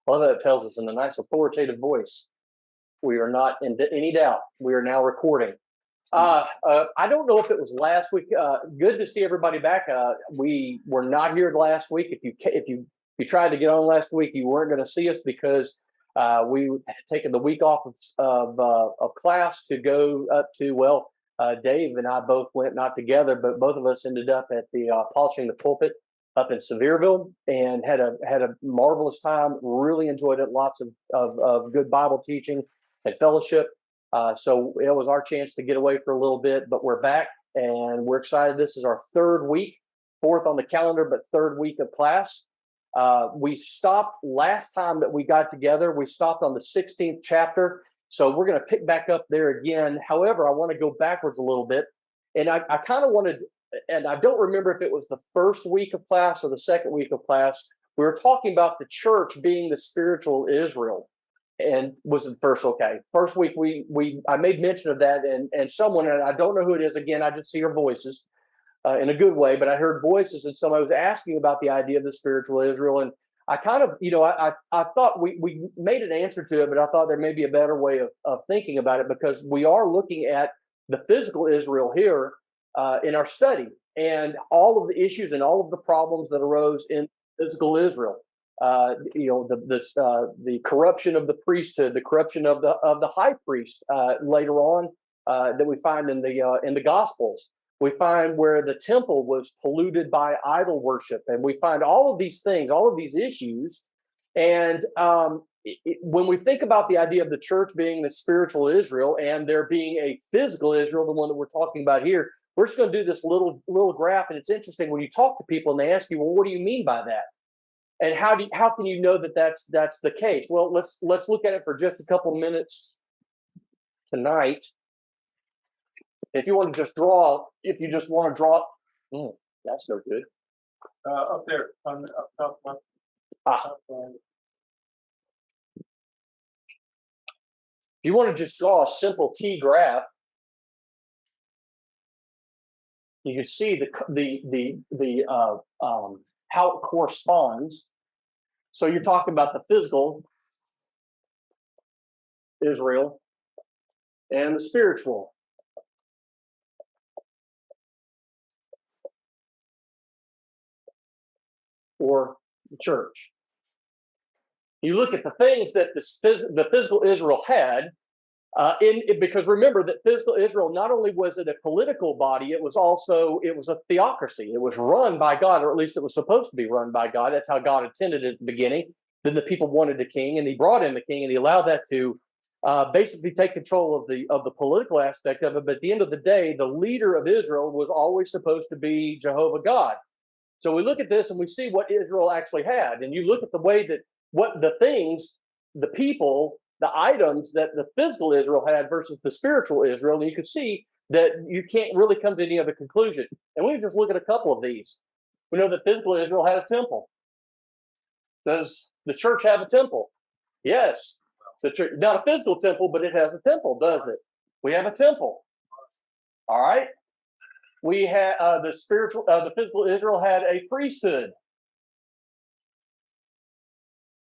Well, that tells us in a nice authoritative voice. We are not in any doubt. We are now recording. I don't know if it was last week. Good to see everybody back. We were not here last week. If you tried to get on last week, you weren't going to see us because we had taken the week off of class to go up to Dave and I both went not together, but both of us ended up at the polishing the pulpit up in Sevierville and had a marvelous time. Really enjoyed it. Lots of good Bible teaching and fellowship. So it was our chance to get away for a little bit, but we're back and we're excited. This is our third week, fourth on the calendar, but third week of class. We stopped last time that we got together. We stopped on the 16th chapter. So we're going to pick back up there again. However, I want to go backwards a little bit. And I kind of wanted, and I don't remember if it was the first week of class or the second week of class. We were talking about the church being the spiritual Israel. And was it first? Okay. First week, I made mention of that, and someone, and I don't know who it is. Again, I just see your voices in a good way, but I heard voices, and somebody was asking about the idea of the spiritual Israel, and I kind of, I thought we made an answer to it, but I thought there may be a better way of thinking about it because we are looking at the physical Israel here in our study, and all of the issues and all of the problems that arose in physical Israel. The corruption of the priesthood, the corruption of the high priest later on that we find in the Gospels. We find where the temple was polluted by idol worship, and we find all of these things, all of these issues. And when we think about the idea of the church being the spiritual Israel and there being a physical Israel, the one that we're talking about here, we're just going to do this little graph. And it's interesting when you talk to people and they ask you, well, what do you mean by that? And how can you know that that's the case? Well, let's look at it for just a couple of minutes tonight. If you want to just draw, that's no good. Up there on the top one. If you want to just draw a simple T graph, you can see the how it corresponds. So you're talking about the physical Israel and the spiritual. Or the church. You look at the things that the physical Israel had, because remember that physical Israel, not only was it a political body, it was a theocracy. It was run by God, or at least it was supposed to be run by God. That's how God intended it at the beginning. Then the people wanted a king, and he brought in the king, and he allowed that to basically take control of the political aspect of it. But at the end of the day, the leader of Israel was always supposed to be Jehovah God. So we look at this and we see what Israel actually had. And you look at the way that what the things, the people, the items that the physical Israel had versus the spiritual Israel, and you can see that you can't really come to any other conclusion. And we can just look at a couple of these. We know that physical Israel had a temple. Does the church have a temple? Yes. The church, not a physical temple, but it has a temple, does it? We have a temple. All right. We had the physical Israel had a priesthood.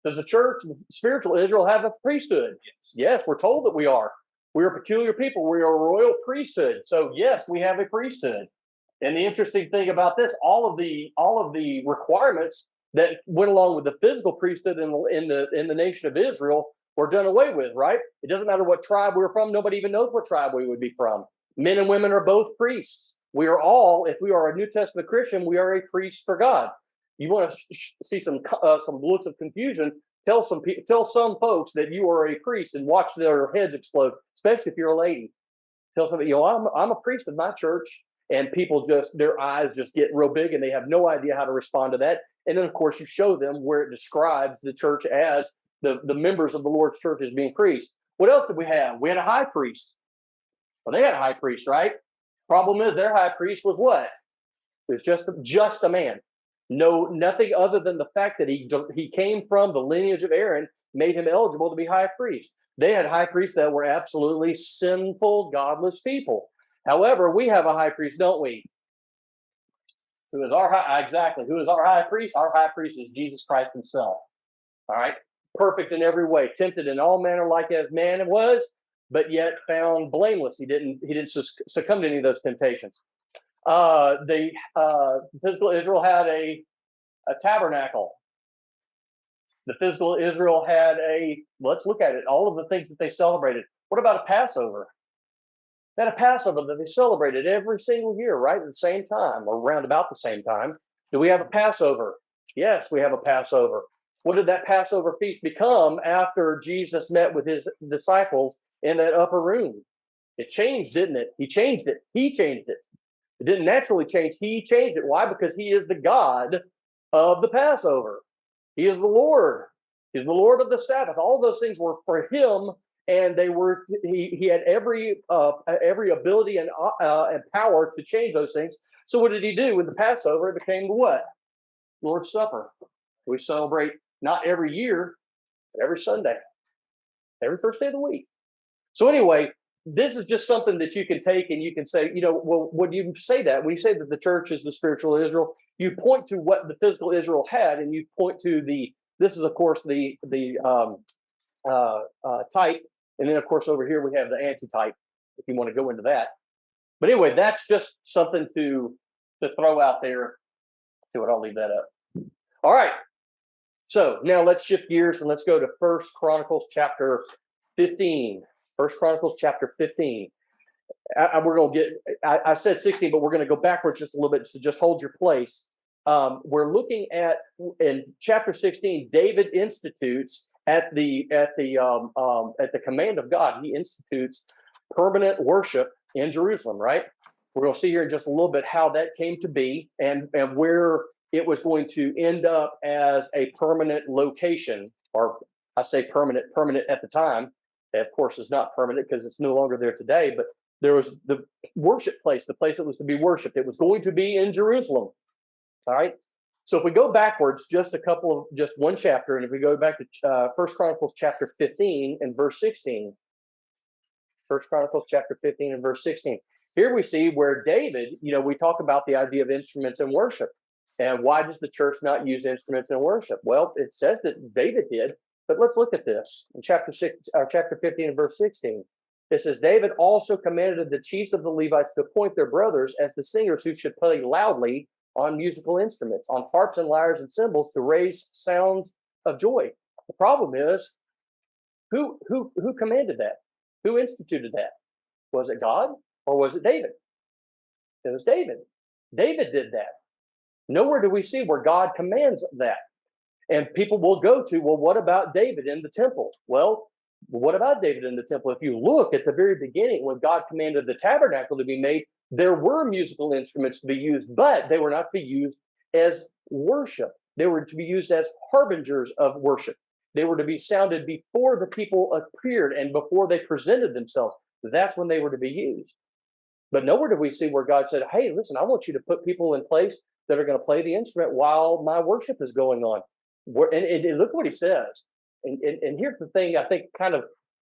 Does the spiritual Israel have a priesthood? Yes, we're told that we are. We are a peculiar people. We are a royal priesthood. So yes, we have a priesthood. And the interesting thing about this, all of the requirements that went along with the physical priesthood in the nation of Israel were done away with, right? It doesn't matter what tribe we were from. Nobody even knows what tribe we would be from. Men and women are both priests. We are all, if we are a New Testament Christian, we are a priest for God. You want to see some looks of confusion? Tell some folks that you are a priest and watch their heads explode, especially if you're a lady. Tell somebody, I'm a priest in my church, and people their eyes just get real big and they have no idea how to respond to that. And then, of course, you show them where it describes the church as the members of the Lord's church as being priests. What else did we have? We had a high priest. Well, they had a high priest, right? Problem is, their high priest was what? It was just a man. No, nothing other than the fact that he came from the lineage of Aaron made him eligible to be high priest. They had high priests that were absolutely sinful, godless people. However, we have a high priest, don't we? Who is our high priest? Our high priest is Jesus Christ himself. All right. Perfect in every way, tempted in all manner like as man was, but yet found blameless. He didn't succumb to any of those temptations. The physical Israel had a tabernacle. The physical Israel had let's look at it, all of the things that they celebrated. What about a Passover? They had a Passover that they celebrated every single year, right at the same time, or around about the same time. Do we have a Passover? Yes, we have a Passover. What did that Passover feast become after Jesus met with his disciples in that upper room? It changed, didn't it? He changed it. He changed it. It didn't naturally change. He changed it. Why? Because he is the God of the Passover. He is the Lord. He's the Lord of the Sabbath. All those things were for him, and they were. He had every ability and power to change those things. So what did he do with the Passover? It became what? Lord's Supper. We celebrate not every year, but every Sunday, every first day of the week. So anyway, this is just something that you can take and you can say, well, when you say that, when you say that the church is the spiritual Israel, you point to what the physical Israel had, and you point to this is of course the type, and then of course over here we have the antitype, if you want to go into that. But anyway, that's just something to throw out there. To it, I'll leave that up. All right. So now let's shift gears and let's go to 1 Chronicles chapter 15. 1 Chronicles chapter 15. We're going to get, I said 16, but we're going to go backwards just a little bit, so just hold your place. We're looking at, in chapter 16, David institutes at the command of God, he institutes permanent worship in Jerusalem, right? We're going to see here in just a little bit how that came to be and where it was going to end up as a permanent location, or I say permanent at the time. Of course, it's not permanent because it's no longer there today, but there was the worship place, the place that was to be worshipped. It was going to be in Jerusalem. All right. So if we go backwards just one chapter, and if we go back to 1 Chronicles chapter 15 and verse 16, 1 Chronicles chapter 15 and verse 16, here we see where David, we talk about the idea of instruments in worship. And why does the church not use instruments in worship? Well, it says that David did, but let's look at this in chapter 15 and verse 16. It says, David also commanded the chiefs of the Levites to appoint their brothers as the singers who should play loudly on musical instruments, on harps and lyres and cymbals, to raise sounds of joy. The problem is, who commanded that? Who instituted that? Was it God or was it David? It was David. David did that. Nowhere do we see where God commands that. And people will go to, well, what about David in the temple? Well, what about David in the temple? If you look at the very beginning, when God commanded the tabernacle to be made, there were musical instruments to be used, but they were not to be used as worship. They were to be used as harbingers of worship. They were to be sounded before the people appeared and before they presented themselves. That's when they were to be used. But nowhere do we see where God said, hey, listen, I want you to put people in place that are going to play the instrument while my worship is going on. And look what he says. And here's the thing, I think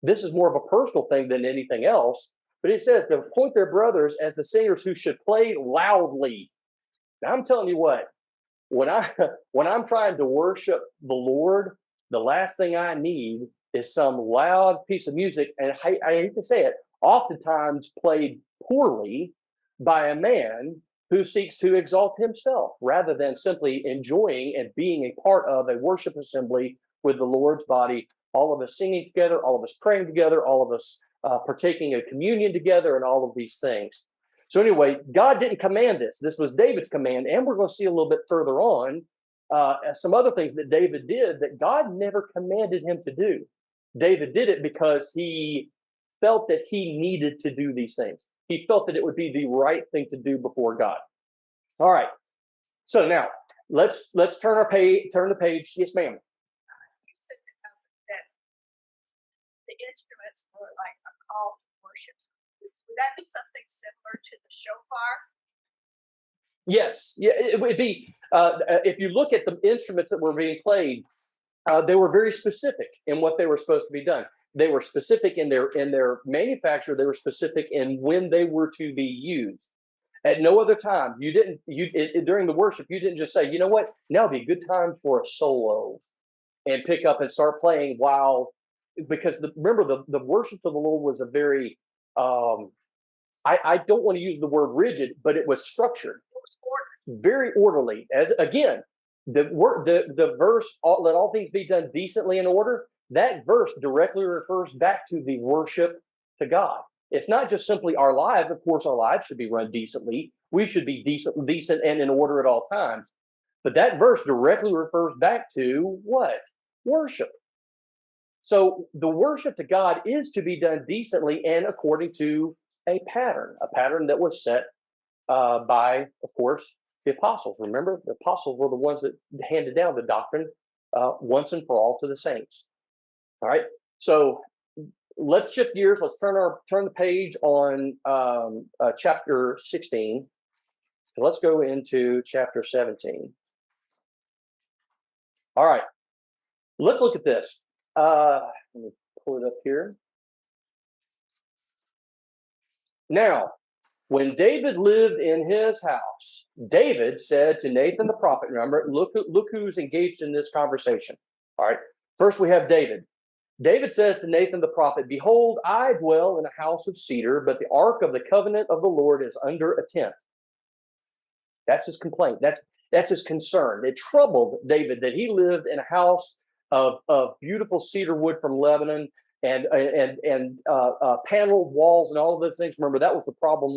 this is more of a personal thing than anything else. But it says to appoint their brothers as the singers who should play loudly. Now I'm telling you what, when I'm trying to worship the Lord, the last thing I need is some loud piece of music. And I hate to say it, oftentimes played poorly by a man who seeks to exalt himself rather than simply enjoying and being a part of a worship assembly with the Lord's body, all of us singing together, all of us praying together, all of us partaking of communion together, and all of these things. So anyway, God didn't command this. This was David's command, and we're going to see a little bit further on some other things that David did that God never commanded him to do. David did it because he felt that he needed to do these things. He felt that it would be the right thing to do before God. All right. So now let's turn the page. Yes, ma'am. You said that the instruments were like a call to worship. Would that be something similar to the shofar? Yes. Yeah, it would be. If you look at the instruments that were being played, they were very specific in what they were supposed to be done. They were specific in their manufacture. They were specific in when they were to be used. At no other time, during the worship, you didn't just say, you know what, now would be a good time for a solo. and pick up and start playing because remember the worship of the Lord was a very, I don't want to use the word rigid, but it was structured. It was ordered. Very orderly. As again, the verse, let all things be done decently in order, that verse directly refers back to the worship to God. It's not just simply our lives. Of course, our lives should be run decently. We should be decent and in order at all times. But that verse directly refers back to what? Worship. So the worship to God is to be done decently and according to a pattern that was set by, of course, the apostles. Remember, the apostles were the ones that handed down the doctrine once and for all to the saints. All right. So let's shift gears. Let's turn the page on chapter 16. Let's go into chapter 17. All right. Let's look at this. Let me pull it up here. Now, when David lived in his house, David said to Nathan the prophet, remember, look who's engaged in this conversation. All right. First, we have David. David says to Nathan the prophet, behold, I dwell in a house of cedar, but the ark of the covenant of the Lord is under a tent. That's his complaint. That's his concern. It troubled David that he lived in a house of beautiful cedar wood from Lebanon and paneled walls and all of those things. Remember, that was the problem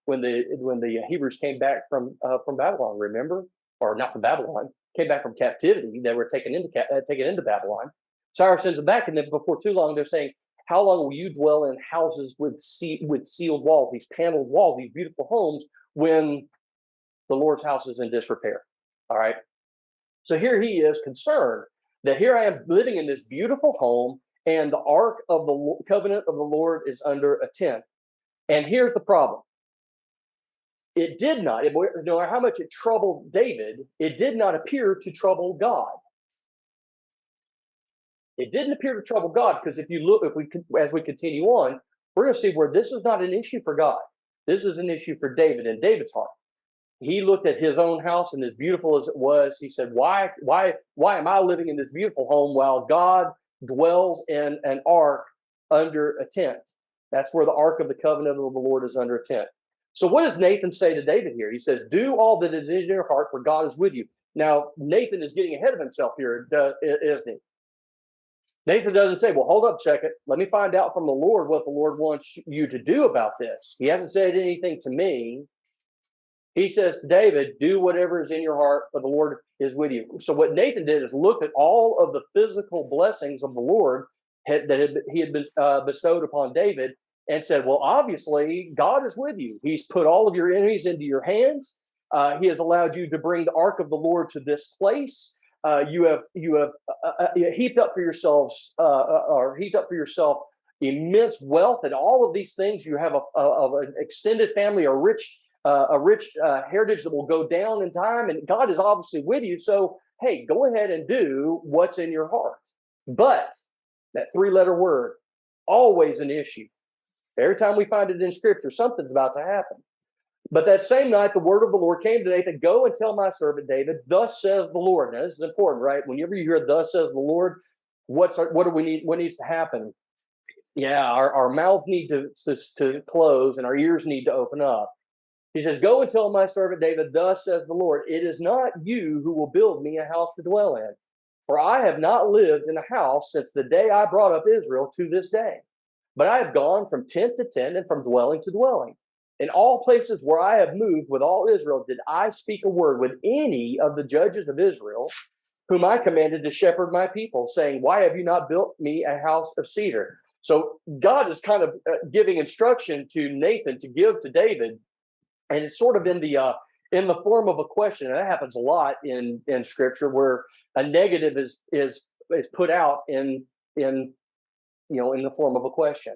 when the Hebrews came back from Babylon. Remember, or not from Babylon, came back from captivity. They were taken into Babylon. Cyrus sends them back, and then before too long, they're saying, "How long will you dwell in houses with sealed walls, these paneled walls, these beautiful homes, when the Lord's house is in disrepair?" All right. So here he is concerned that here I am living in this beautiful home, and the ark of the covenant of the Lord is under a tent. And here's the problem. It did not, no matter how much it troubled David, it did not appear to trouble God. It didn't appear to trouble God, because if you look, as we continue on, we're going to see where this is not an issue for God. This is an issue for David and David's heart. He looked at his own house, and as beautiful as it was, he said, why am I living in this beautiful home while God dwells in an ark under a tent? That's where the ark of the covenant of the Lord is under a tent. So what does Nathan say to David here? He says, do all that is in your heart, for God is with you. Now, Nathan is getting ahead of himself here, isn't he? Nathan doesn't say, well, hold up a second. Let me find out from the Lord what the Lord wants you to do about this. He hasn't said anything to me. He says to David, do whatever is in your heart, for the Lord is with you. So what Nathan did is look at all of the physical blessings of the Lord that he had been bestowed upon David, and said, well, obviously, God is with you. He's put all of your enemies into your hands. He has allowed you to bring the ark of the Lord to this place. You have heaped up for yourselves, immense wealth, and all of these things. You have an extended family, a rich heritage that will go down in time, and God is obviously with you. So, hey, go ahead and do what's in your heart. But that three-letter word, always an issue. Every time we find it in Scripture, something's about to happen. But that same night, the word of the Lord came to Nathan, go and tell my servant David, thus says the Lord. Now, this is important, right? Whenever you hear thus says the Lord, what do we need? What needs to happen? Yeah, our mouths need to close and our ears need to open up. He says, go and tell my servant David, thus says the Lord, it is not you who will build me a house to dwell in, for I have not lived in a house since the day I brought up Israel to this day. But I have gone from tent to tent and from dwelling to dwelling. In all places where I have moved with all Israel, did I speak a word with any of the judges of Israel, whom I commanded to shepherd my people, saying, why have you not built me a house of cedar? So God is kind of giving instruction to Nathan to give to David, and it's sort of in the form of a question. And that happens a lot in Scripture, where a negative is put out in the form of a question.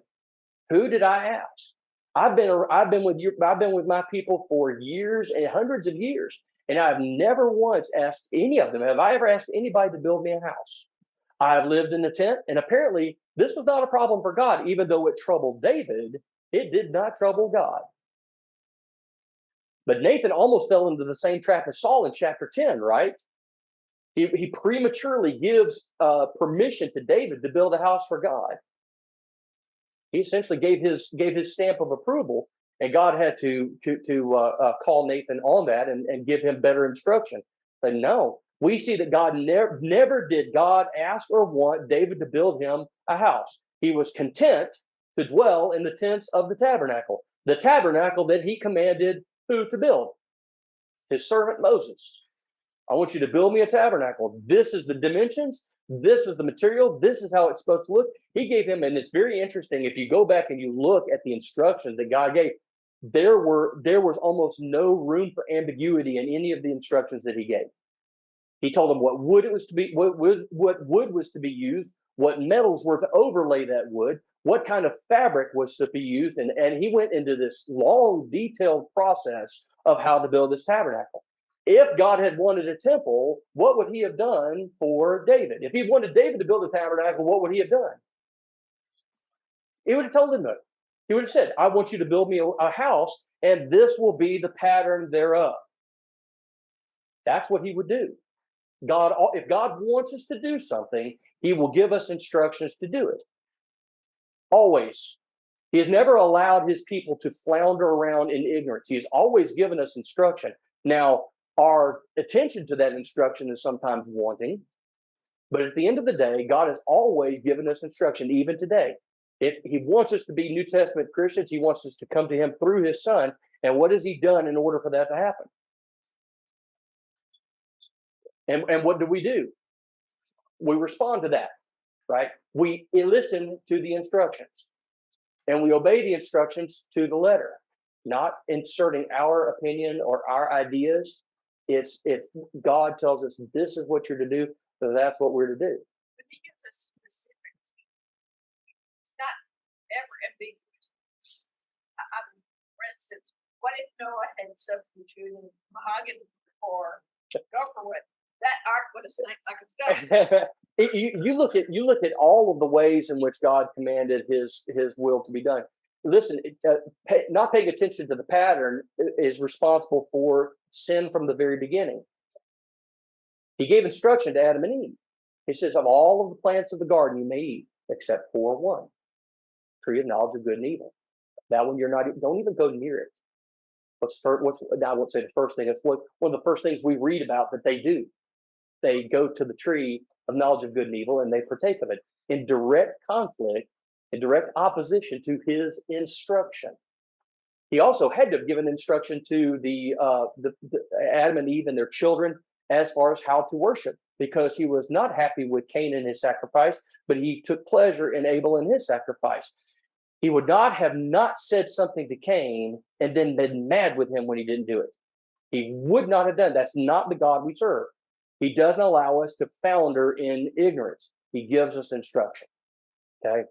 Who did I ask? I've been with my people for years and hundreds of years, and I've never once asked any of them. Have I ever asked anybody to build me a house? I've lived in a tent, and apparently this was not a problem for God. Even though it troubled David, it did not trouble God. But Nathan almost fell into the same trap as Saul in chapter 10, right? He prematurely gives permission to David to build a house for God. He essentially gave his stamp of approval, and God had to call Nathan on that and give him better instruction. But no, we see that God never did God ask or want David to build him a house. He was content to dwell in the tents of the tabernacle that he commanded who to build? His servant Moses. I want you to build me a tabernacle. This is the dimensions. This is the material. This is how it's supposed to look. He gave him, and it's very interesting. If you go back and you look at the instructions that God gave, there was almost no room for ambiguity in any of the instructions that he gave. He told them what wood was to be used, what metals were to overlay that wood, what kind of fabric was to be used, and he went into this long, detailed process of how to build this tabernacle. If God had wanted a temple, what would he have done for David? If he wanted David to build a tabernacle, what would he have done? He would have told him that. He would have said, I want you to build me a house, and this will be the pattern thereof. That's what he would do. If God wants us to do something, he will give us instructions to do it. Always. He has never allowed his people to flounder around in ignorance. He has always given us instruction. Now, our attention to that instruction is sometimes wanting, but at the end of the day, God has always given us instruction, even today. If he wants us to be New Testament Christians, he wants us to come to him through his son. And what has he done in order for that to happen? And what do? We respond to that, right? We listen to the instructions, and we obey the instructions to the letter, not inserting our opinion or our ideas. It's God tells us this is what you're to do, so that's what we're to do. But he gives us specifics. It's not ever ambiguous. For instance, what if Noah had substituted mahogany for gopherwood? That ark would have sank like a stone. You look at all of the ways in which God commanded his will to be done. Listen, not paying attention to the pattern is responsible for sin from the very beginning. He gave instruction to Adam and Eve. He says, of all of the plants of the garden you may eat, except for one, tree of knowledge of good and evil. That one don't even go near it. I won't say the first thing. It's one of the first things we read about that they do. They go to the tree of knowledge of good and evil, and they partake of it in direct conflict, in direct opposition to his instruction. He also had to have given instruction to the Adam and Eve and their children as far as how to worship, because he was not happy with Cain and his sacrifice, but he took pleasure in Abel and his sacrifice. He would not have not said something to Cain and then been mad with him when he didn't do it. He would not have done. That's not the God we serve. He doesn't allow us to founder in ignorance. He gives us instruction. Okay?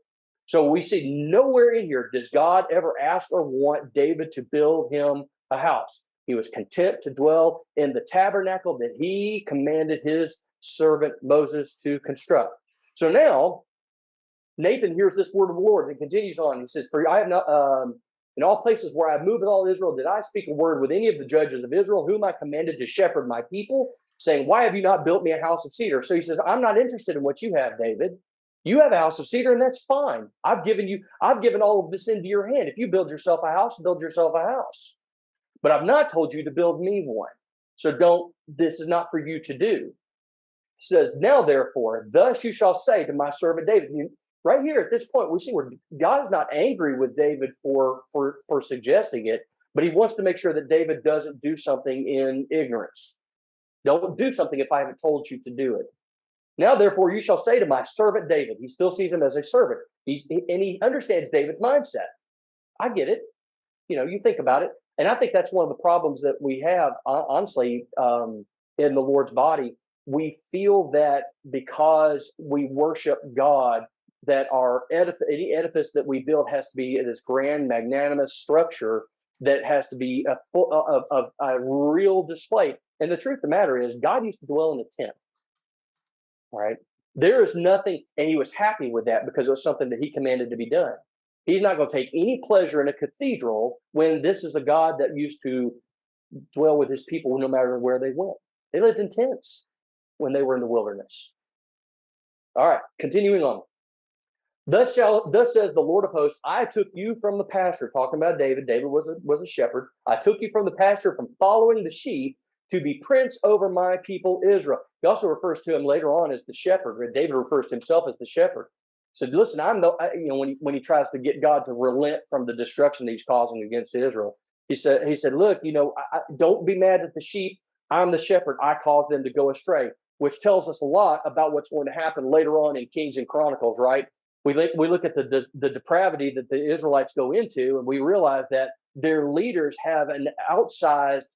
So we see nowhere in here does God ever ask or want David to build him a house. He was content to dwell in the tabernacle that he commanded his servant Moses to construct. So now, Nathan hears this word of the Lord and continues on. He says, for I have not, in all places where I have moved with all Israel, did I speak a word with any of the judges of Israel, whom I commanded to shepherd my people, saying, why have you not built me a house of cedar? So he says, I'm not interested in what you have, David. You have a house of cedar, and that's fine. I've given all of this into your hand. If you build yourself a house, build yourself a house. But I've not told you to build me one. So this is not for you to do. He says, now therefore, thus you shall say to my servant David. Right here at this point, we see where God is not angry with David for suggesting it, but he wants to make sure that David doesn't do something in ignorance. Don't do something if I haven't told you to do it. Now, therefore, you shall say to my servant David. He still sees him as a servant. And he understands David's mindset. I get it. You think about it. And I think that's one of the problems that we have, honestly, in the Lord's body. We feel that because we worship God, that any edifice that we build has to be this grand, magnanimous structure that has to be a real display. And the truth of the matter is, God used to dwell in a tent. Right? There is nothing, and he was happy with that because it was something that he commanded to be done. He's not going to take any pleasure in a cathedral when this is a God that used to dwell with his people no matter where they went. They lived in tents. when they were in the wilderness. All right, continuing on. Thus says the Lord of hosts, I took you from the pasture, talking about David. David was a shepherd. I took you from the pasture, from following the sheep, to be prince over my people Israel. He also refers to him later on as the shepherd. David refers to himself as the shepherd. He said, listen, when he tries to get God to relent from the destruction that he's causing against Israel, he said, look, don't be mad at the sheep. I'm the shepherd. I caused them to go astray, which tells us a lot about what's going to happen later on in Kings and Chronicles, right? We look at the depravity that the Israelites go into, and we realize that their leaders have an outsized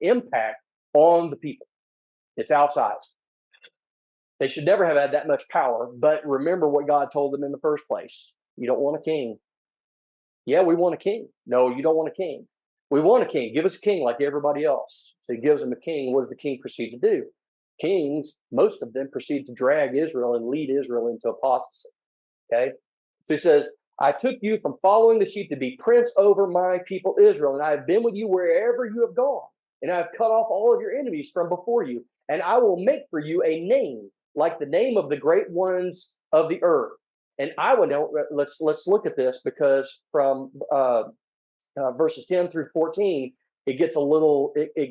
impact on the people. It's outsized. They should never have had that much power, but remember what God told them in the first place. You don't want a king. Yeah, we want a king. No, you don't want a king. We want a king. Give us a king like everybody else. So he gives them a king. What does the king proceed to do? Kings, most of them proceed to drag Israel and lead Israel into apostasy. Okay? So he says, I took you from following the sheep to be prince over my people Israel, and I have been with you wherever you have gone, and I have cut off all of your enemies from before you, and I will make for you a name like the name of the great ones of the earth. And I would know, let's look at this, because from verses 10 through 14, it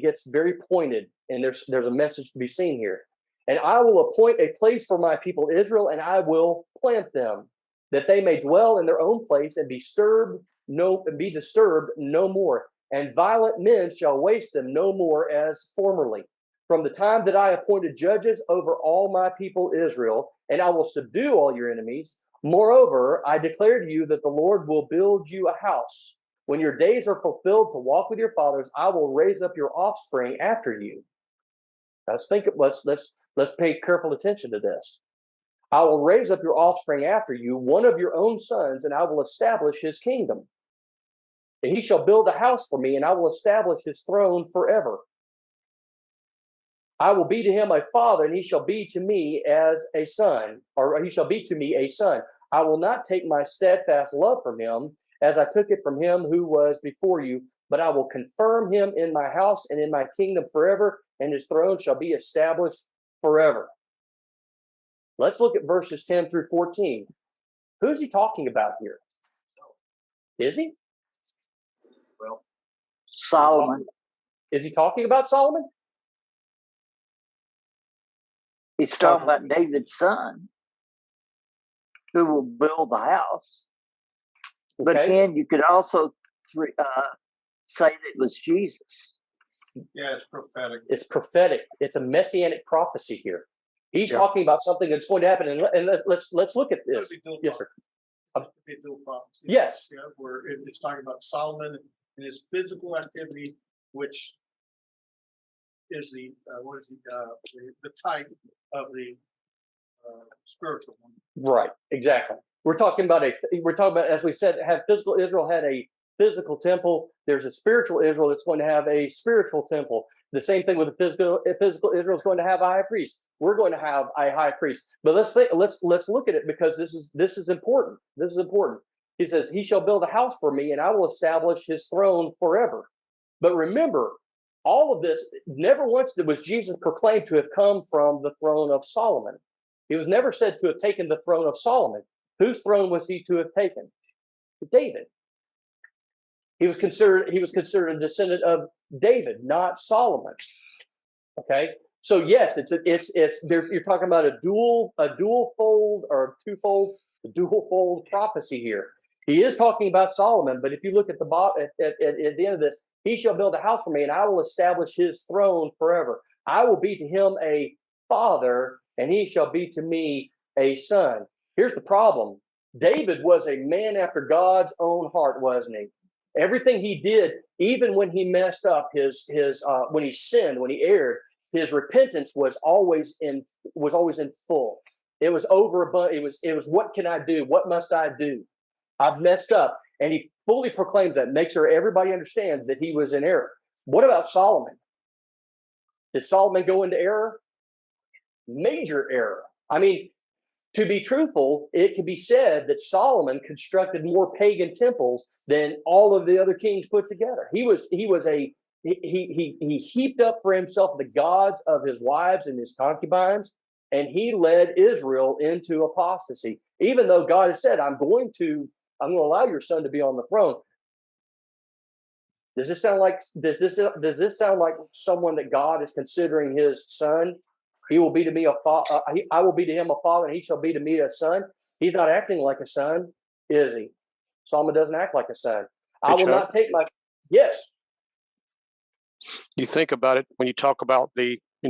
gets very pointed, and there's a message to be seen here. And I will appoint a place for my people Israel, and I will plant them, that they may dwell in their own place and be disturbed no more. And violent men shall waste them no more as formerly. From the time that I appointed judges over all my people Israel, and I will subdue all your enemies. Moreover, I declare to you that the Lord will build you a house. When your days are fulfilled to walk with your fathers, I will raise up your offspring after you. Let's pay careful attention to this. I will raise up your offspring after you, one of your own sons, and I will establish his kingdom. And he shall build a house for me, and I will establish his throne forever. I will be to him a father, and he shall be to me as a son, or he shall be to me a son. I will not take my steadfast love from him, as I took it from him who was before you, but I will confirm him in my house and in my kingdom forever, and his throne shall be established forever. Let's look at verses 10 through 14. Who's he talking about here? Is he? Well, Solomon. Is he talking about Solomon? He's talking about David's son, who will build the house. But again, you could also say that it was Jesus. Yeah, it's prophetic. It's prophetic. It's a messianic prophecy here. He's talking about something that's going to happen, and let's look at this. Yes, sir. Prophecy. Yes. Yeah, where it's talking about Solomon and his physical activity, which is the type of the spiritual one. Right. Exactly. We're talking about, as we said, Israel had a physical temple. There's a spiritual Israel that's going to have a spiritual temple. The same thing with the physical Israel is going to have a high priest. We're going to have a high priest. But let's look at it, because this is important. This is important. He says, he shall build a house for me, and I will establish his throne forever. But remember, all of this, never once was Jesus proclaimed to have come from the throne of Solomon. He was never said to have taken the throne of Solomon. Whose throne was he to have taken? David. He was considered a descendant of David, not Solomon. Okay, so yes, you're talking about a dual fold prophecy here. He is talking about Solomon, but if you look at at the end of this, he shall build a house for me, and I will establish his throne forever. I will be to him a father, and he shall be to me a son. Here's the problem. David was a man after God's own heart, wasn't he? Everything he did, even when he messed up, when he sinned, when he erred, his repentance was always in full. It was overabundant. It was what can I do? What must I do? I've messed up. And he fully proclaims that, makes sure everybody understands that he was in error. What about Solomon? Did Solomon go into error? Major error. I mean, to be truthful, it can be said that Solomon constructed more pagan temples than all of the other kings put together. He was a he heaped up for himself the gods of his wives and his concubines, and he led Israel into apostasy. Even though God has said, I'm going to allow your son to be on the throne. Does this sound like someone that God is considering his son? He will be to me a father. I will be to him a father, and he shall be to me a son. He's not acting like a son, is he? Solomon doesn't act like a son. I will not take my. Yes. You think about it when you talk about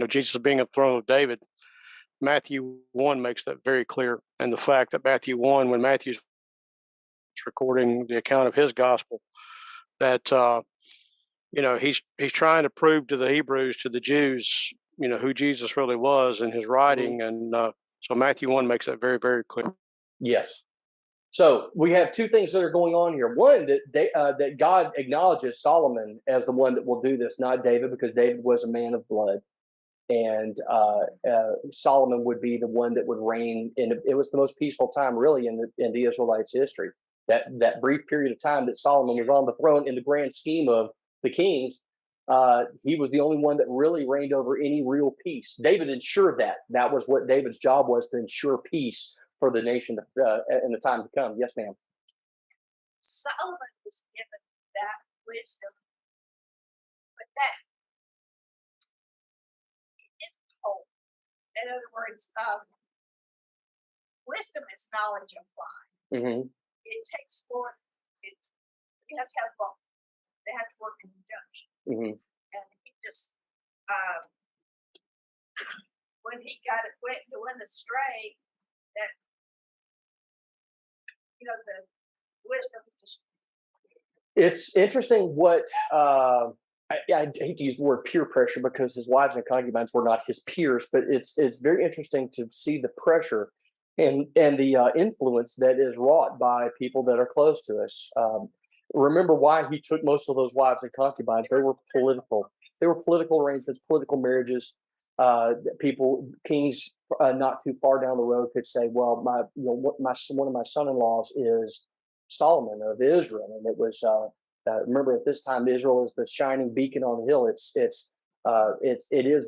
Jesus being a throne of David. Matthew 1 makes that very clear, and the fact that Matthew 1, when Matthew's recording the account of his gospel, that he's trying to prove to the Hebrews, to the Jews, who Jesus really was in his writing, and so Matthew 1 makes that very, very clear. Yes. So we have two things that are going on here. One, that God acknowledges Solomon as the one that will do this, not David, because David was a man of blood, and Solomon would be the one that would reign. And it was the most peaceful time, really, in the Israelites' history. That brief period of time that Solomon was on the throne, in the grand scheme of the kings, he was the only one that really reigned over any real peace. David ensured that. That was what David's job was, to ensure peace for the nation in the time to come. Yes, ma'am. Solomon was given that wisdom, but that didn't hold. In other words, wisdom is knowledge applied. Mm-hmm. It takes more. You have to have both. They have to work in conjunction. Mm-hmm. And he just, when he went astray, that the wisdom just. It's interesting what I hate to use the word peer pressure, because his wives and concubines were not his peers, but it's very interesting to see the pressure and the influence that is wrought by people that are close to us. Remember why he took most of those wives and concubines? They were political. They were political arrangements, political marriages. Kings not too far down the road could say, "Well, one of my son-in-laws is Solomon of Israel," and it was. Remember, at this time, Israel is the shining beacon on the hill. It is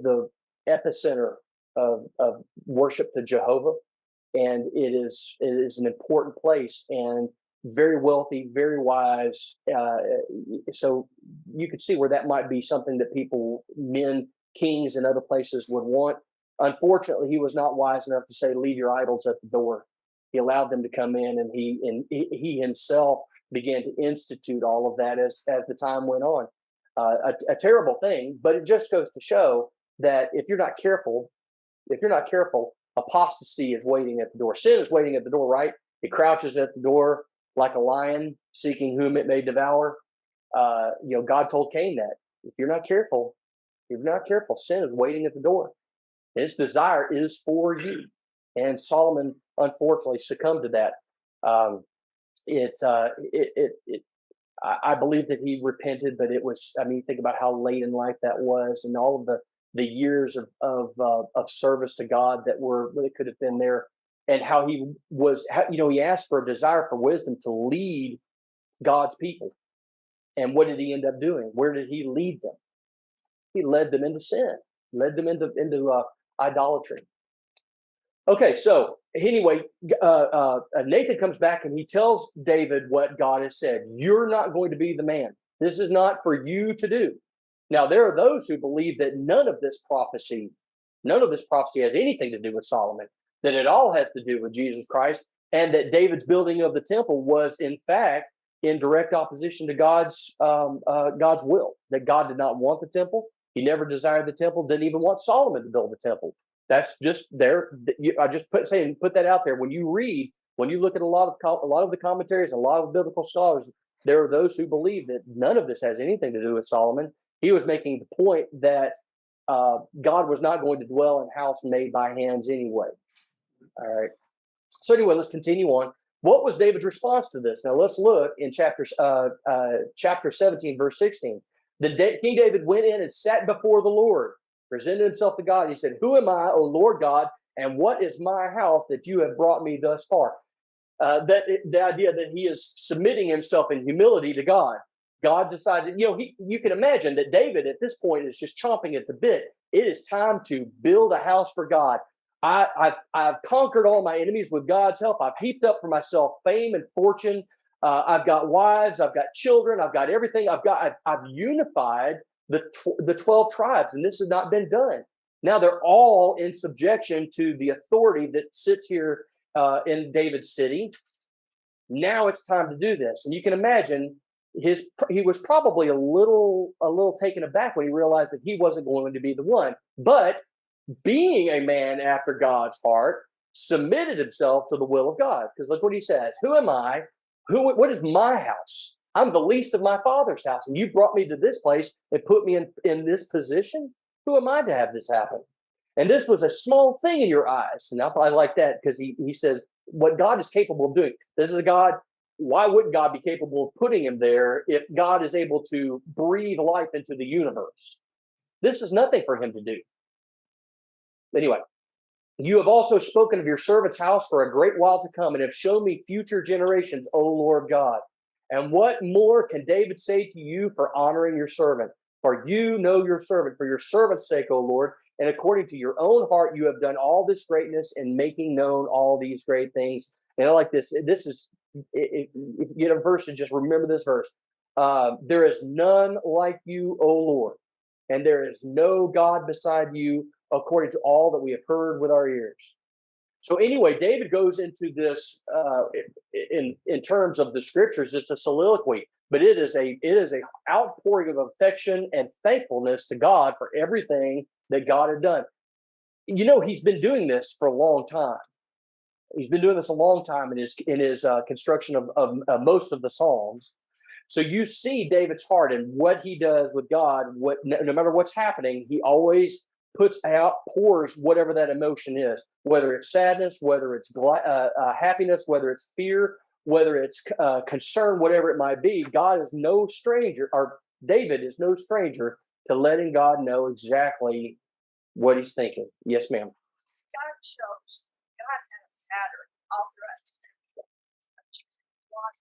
the epicenter of worship to Jehovah, and it is an important place, and very wealthy, very wise. So you could see where that might be something that men, kings, and other places would want. Unfortunately, he was not wise enough to say, "Leave your idols at the door." He allowed them to come in, and he himself began to institute all of that as the time went on. A terrible thing, but it just goes to show that if you're not careful, apostasy is waiting at the door. Sin is waiting at the door, right? It crouches at the door like a lion, seeking whom it may devour. God told Cain that if you're not careful, sin is waiting at the door. Its desire is for you, and Solomon unfortunately succumbed to that. I believe that he repented, but it was. I mean, think about how late in life that was, and all of the years of service to God that could have been there, and how he was. He asked for a desire for wisdom to lead God's people, and what did he end up doing? Where did he lead them? He led them into sin, led them into idolatry. Okay, so anyway, Nathan comes back and he tells David what God has said. You're not going to be the man. This is not for you to do. Now, there are those who believe that none of this prophecy has anything to do with Solomon, that it all has to do with Jesus Christ, and that David's building of the temple was, in fact, in direct opposition to God's will, that God did not want the temple. He never desired the temple, didn't even want Solomon to build the temple. That's just there. I just put that out there. When you look at a lot of the commentaries, a lot of biblical scholars, there are those who believe that none of this has anything to do with Solomon. He was making the point that God was not going to dwell in a house made by hands anyway. All right. So anyway, let's continue on. What was David's response to this? Now let's look in chapter 17, verse 16. King David went in and sat before the Lord, presented himself to God. He said, "Who am I, O Lord God, and what is my house that you have brought me thus far?" The idea that he is submitting himself in humility to God. God decided, you can imagine that David at this point is just chomping at the bit. It is time to build a house for God. I've conquered all my enemies with God's help. I've heaped up for myself fame and fortune. I've got wives. I've got children. I've got everything. I've unified the 12 tribes, and this has not been done. Now they're all in subjection to the authority that sits here in David's city. Now it's time to do this, and you can imagine he was probably a little taken aback when he realized that he wasn't going to be the one. But being a man after God's heart, submitted himself to the will of God. Because look what he says: "Who am I? What is my house? I'm the least of my father's house, and you brought me to this place and put me in this position. Who am I to have this happen? And this was a small thing in your eyes." And I like that, because he says what God is capable of doing. This is a God. Why wouldn't God be capable of putting him there if God is able to breathe life into the universe? This is nothing for him to do. Anyway, "You have also spoken of your servant's house for a great while to come, and have shown me future generations, O Lord God. And what more can David say to you for honoring your servant? For you know your servant, for your servant's sake, O Lord, and according to your own heart, you have done all this greatness in making known all these great things." And I like this. This is, if you get a verse, and just remember this verse. "There is none like you, O Lord, and there is no God beside you, according to all that we have heard with our ears." So anyway, David goes into this in terms of the scriptures. It's a soliloquy, but it is a outpouring of affection and thankfulness to God for everything that God had done. He's been doing this for a long time. He's been doing this a long time in his construction of most of the Psalms. So you see David's heart and what he does with God. No matter what's happening, he always pours whatever that emotion is, whether it's sadness, whether it's happiness, whether it's fear, whether it's concern, whatever it might be. God is no stranger, or David is no stranger to letting God know exactly what he's thinking. Yes, ma'am. God shows God had a pattern all throughout Scripture of choosing one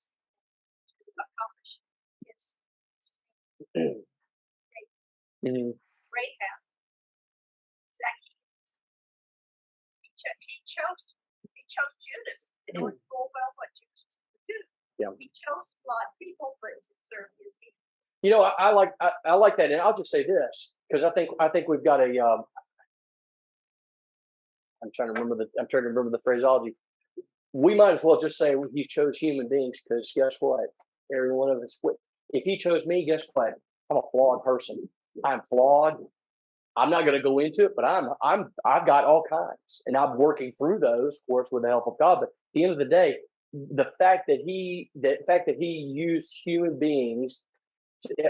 to accomplish his Rahab, Zacchaeus. He chose Judas, knowing full well what Judas would do. Yeah. He chose a lot of people, but to serve his people. I like that, and I'll just say this, because I think we've got a. I'm trying to remember the phraseology. We might as well just say he chose human beings, because guess what? Every one of us. If he chose me, guess what? I'm a flawed person. I'm flawed. I'm not going to go into it, but I've got all kinds, and I'm working through those, of course, with the help of God. But at the end of the day, the fact that he used human beings,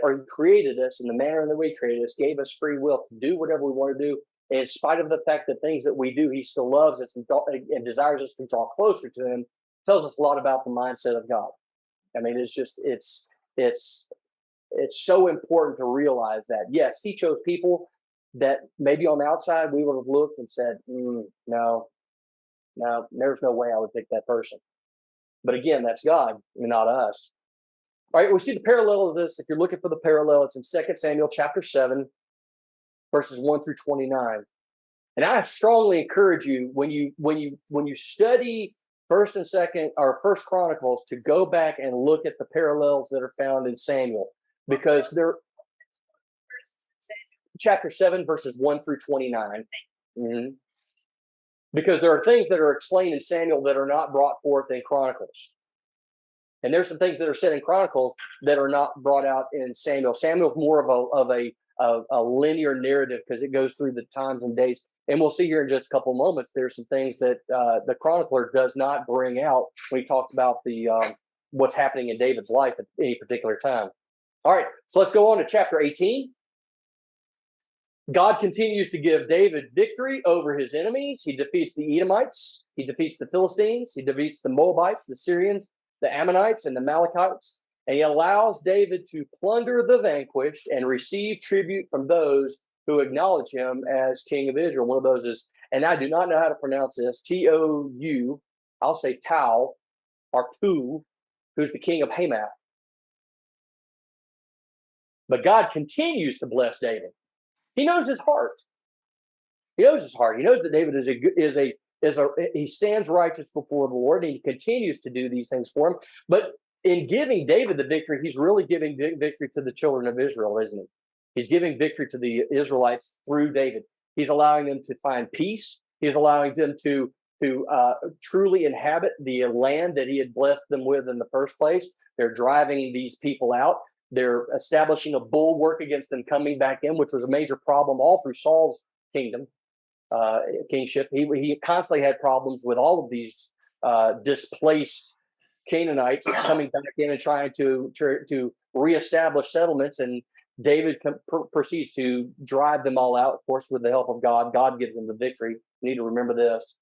or he created us in the manner that we created us, gave us free will to do whatever we want to do. And in spite of the fact that things that we do, he still loves us and desires us to draw closer to him, tells us a lot about the mindset of God. I mean, it's so important to realize that, yes, he chose people that maybe on the outside we would have looked and said, no, there's no way I would pick that person. But again, that's God, not us. All right, we see the parallel of this. If you're looking for the parallel, it's in 2 Samuel chapter 7, verses 1 through 29. And I strongly encourage you, when you study First and Second or First Chronicles, to go back and look at the parallels that are found in Samuel, because they're chapter 7, verses 1 through 29. Mm-hmm. Because there are things that are explained in Samuel that are not brought forth in Chronicles. And there's some things that are said in Chronicles that are not brought out in Samuel. Samuel's more of a linear narrative, because it goes through the times and dates. And we'll see here in just a couple of moments, there's some things that the chronicler does not bring out when he talks about the what's happening in David's life at any particular time. All right, so let's go on to chapter 18. God continues to give David victory over his enemies. He defeats the Edomites. He defeats the Philistines. He defeats the Moabites, the Syrians, the Ammonites, and the Amalekites. And he allows David to plunder the vanquished and receive tribute from those who acknowledge him as king of Israel. One of those is, and I do not know how to pronounce this, Tou, I'll say Tau, or Tu, who's the king of Hamath. But God continues to bless David. He knows his heart. He knows his heart. He knows that David he stands righteous before the Lord, and he continues to do these things for him. But in giving David the victory, he's really giving victory to the children of Israel, isn't he? He's giving victory to the Israelites through David. He's allowing them to find peace. He's allowing them to truly inhabit the land that he had blessed them with in the first place. They're driving these people out. They're establishing a bulwark against them coming back in, which was a major problem all through Saul's kingship. He constantly had problems with all of these displaced Canaanites coming back in and trying to reestablish settlements, and David proceeds to drive them all out, of course, with the help of God. God gives them the victory. You need to remember this.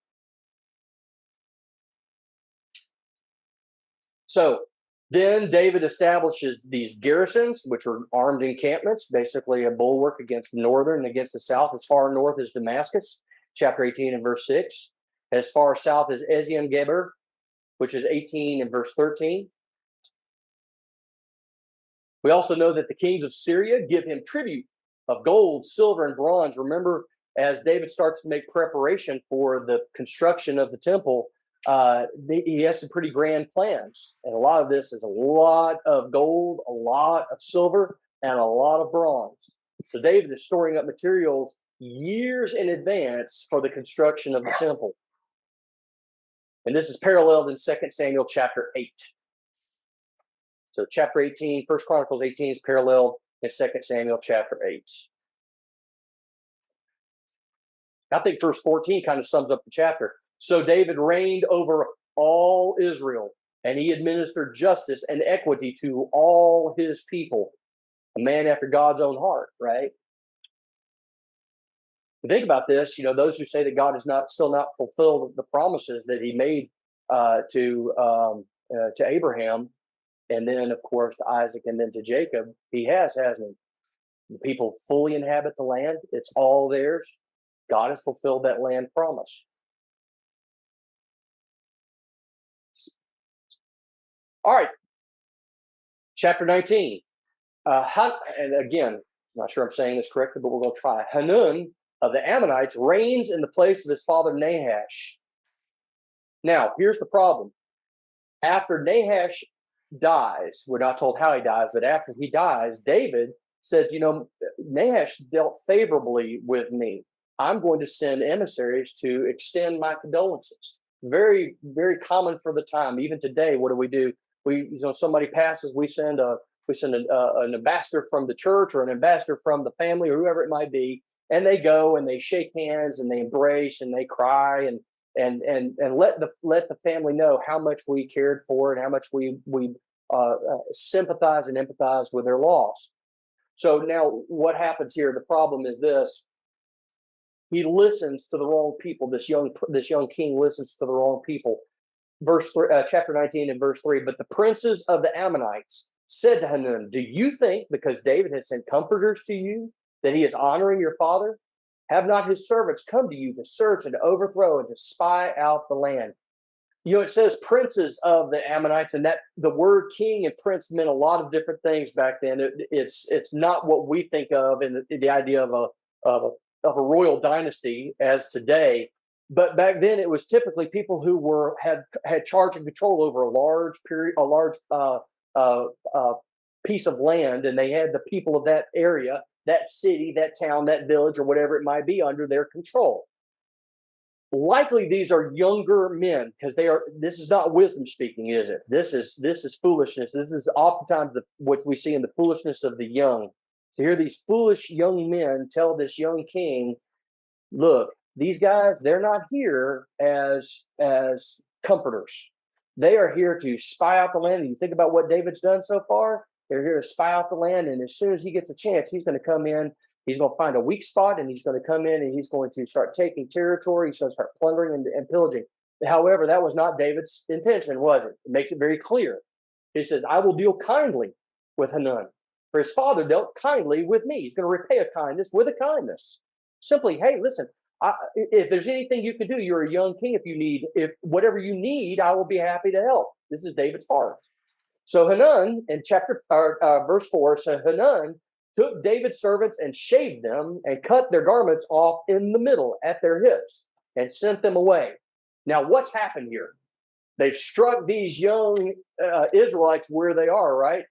So then David establishes these garrisons, which are armed encampments, basically a bulwark against the northern and against the south. As far north as Damascus, chapter 18 and verse 6. As far south as Ezion-Geber, which is 18 and verse 13. We also know that the kings of Syria give him tribute of gold, silver, and bronze. Remember, as David starts to make preparation for the construction of the temple, he has some pretty grand plans. And a lot of this is a lot of gold, a lot of silver, and a lot of bronze. So David is storing up materials years in advance for the construction of the temple. And this is paralleled in 2 Samuel chapter 8. So chapter 18, 1 Chronicles 18 is paralleled in 2 Samuel chapter 8. I think verse 14 kind of sums up the chapter. So David reigned over all Israel, and he administered justice and equity to all his people. A man after God's own heart, right? Think about this. You know, those who say that God has still not fulfilled the promises that he made to Abraham, and then, of course, to Isaac, and then to Jacob, he hasn't he? The people fully inhabit the land. It's all theirs. God has fulfilled that land promise. All right. Chapter 19. And again, I'm not sure I'm saying this correctly, but we're going to try. Hanun of the Ammonites reigns in the place of his father Nahash. Now, here's the problem. After Nahash dies, we're not told how he dies, but after he dies, David said, you know, Nahash dealt favorably with me. I'm going to send emissaries to extend my condolences. Very, very common for the time. Even today, what do? Somebody passes, we send an ambassador from the church or an ambassador from the family or whoever it might be, and they go and they shake hands and they embrace and they cry and let the family know how much we cared for and how much we sympathize and empathize with their loss. So now what happens here? The problem is this. He listens to the wrong people. This young king listens to the wrong people. Chapter 19 and verse 3. But the princes of the Ammonites said to Hanun, do you think because David has sent comforters to you that he is honoring your father? Have not his servants come to you to search and to overthrow and to spy out the land? You know, it says princes of the Ammonites, and that the word king and prince meant a lot of different things back then. It's not what we think of in the idea of a royal dynasty as today. But back then, it was typically people who had charge and control over a large piece of land, and they had the people of that area, that city, that town, that village, or whatever it might be, under their control. Likely, these are younger men because this is not wisdom speaking, is it? This is foolishness. This is oftentimes what we see in the foolishness of the young. So here, these foolish young men tell this young king, "Look, these guys, they're not here as comforters. They are here to spy out the land." And you think about what David's done so far. They're here to spy out the land, and as soon as he gets a chance, he's going to come in. He's going to find a weak spot, and he's going to come in, and he's going to start taking territory. He's going to start plundering and pillaging. However, that was not David's intention, was it? It makes it very clear. He says, "I will deal kindly with Hanun, for his father dealt kindly with me." He's going to repay a kindness with a kindness. Simply, hey, listen, if there's anything you can do, you're a young king. If whatever you need, I will be happy to help. This is David's heart. So Hanun, in verse 4, so Hanun took David's servants and shaved them and cut their garments off in the middle at their hips and sent them away. Now, what's happened here? They've struck these young Israelites where they are, right?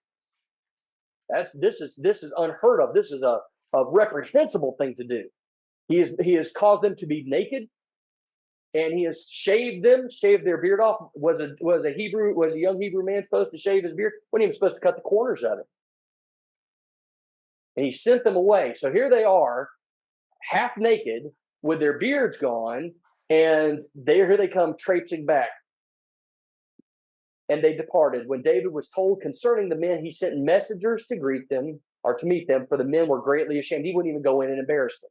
This is unheard of. This is a reprehensible thing to do. He has caused them to be naked, and he has shaved their beard off. Was a young Hebrew man supposed to shave his beard? Wasn't even supposed to cut the corners of it. And he sent them away. So here they are, half naked, with their beards gone, and here they come traipsing back. And they departed. When David was told concerning the men, he sent messengers to greet them, or to meet them, for the men were greatly ashamed. He wouldn't even go in and embarrass them.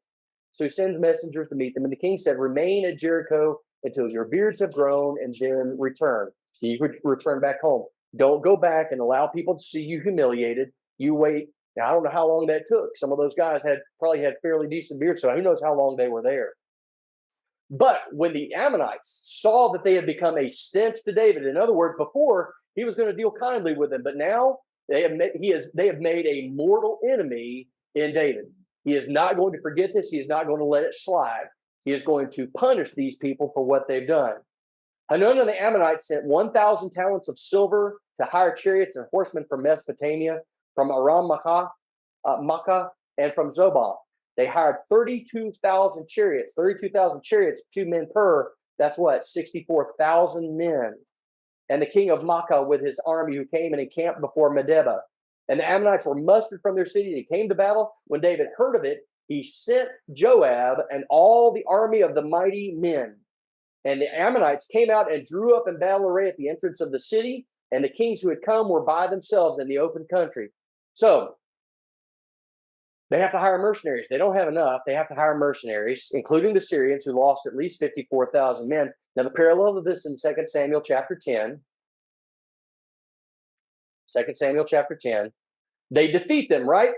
So he sends messengers to meet them. And the king said, remain at Jericho until your beards have grown, and then return. You could return back home. Don't go back and allow people to see you humiliated. You wait. Now, I don't know how long that took. Some of those guys probably had fairly decent beards, so who knows how long they were there. But when the Ammonites saw that they had become a stench to David, in other words, before he was going to deal kindly with them, but now they have made a mortal enemy in David. He is not going to forget this. He is not going to let it slide. He is going to punish these people for what they've done. Hanun and the Ammonites sent 1,000 talents of silver to hire chariots and horsemen from Mesopotamia, from Aram Makkah, and from Zobah. They hired 32,000 chariots, 2 men per. That's what? 64,000 men. And the king of Makkah with his army, who came and encamped before Medeba. And the Ammonites were mustered from their city. They came to battle. When David heard of it, he sent Joab and all the army of the mighty men. And the Ammonites came out and drew up in battle array at the entrance of the city. And the kings who had come were by themselves in the open country. So they have to hire mercenaries. They don't have enough. They have to hire mercenaries, including the Syrians, who lost at least 54,000 men. Now, the parallel of this in 2 Samuel chapter 10. 2 Samuel chapter 10. They defeat them, right?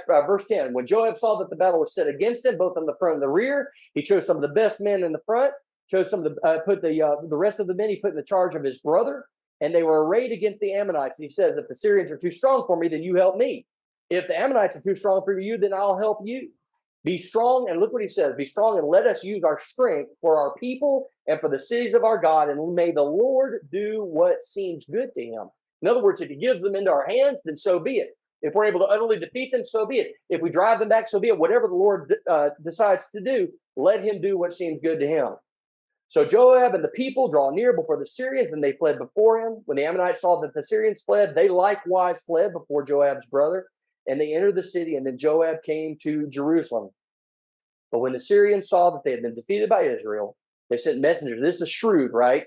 Verse 10. When Joab saw that the battle was set against him, both on the front and the rear, he chose some of the best men in the front, chose some of the rest of the men he put in the charge of his brother, and they were arrayed against the Ammonites. And he says, if the Syrians are too strong for me, then you help me. If the Ammonites are too strong for you, then I'll help you. Be strong, and look what he says, be strong and let us use our strength for our people and for the cities of our God, and may the Lord do what seems good to him. In other words, if he gives them into our hands, then so be it. If we're able to utterly defeat them, so be it. If we drive them back, so be it. Whatever the Lord decides to do, let him do what seems good to him. So Joab and the people draw near before the Syrians, and they fled before him. When the Ammonites saw that the Syrians fled, they likewise fled before Joab's brother. And they entered the city, and then Joab came to Jerusalem. But when the Syrians saw that they had been defeated by Israel, they sent messengers. This is shrewd, right?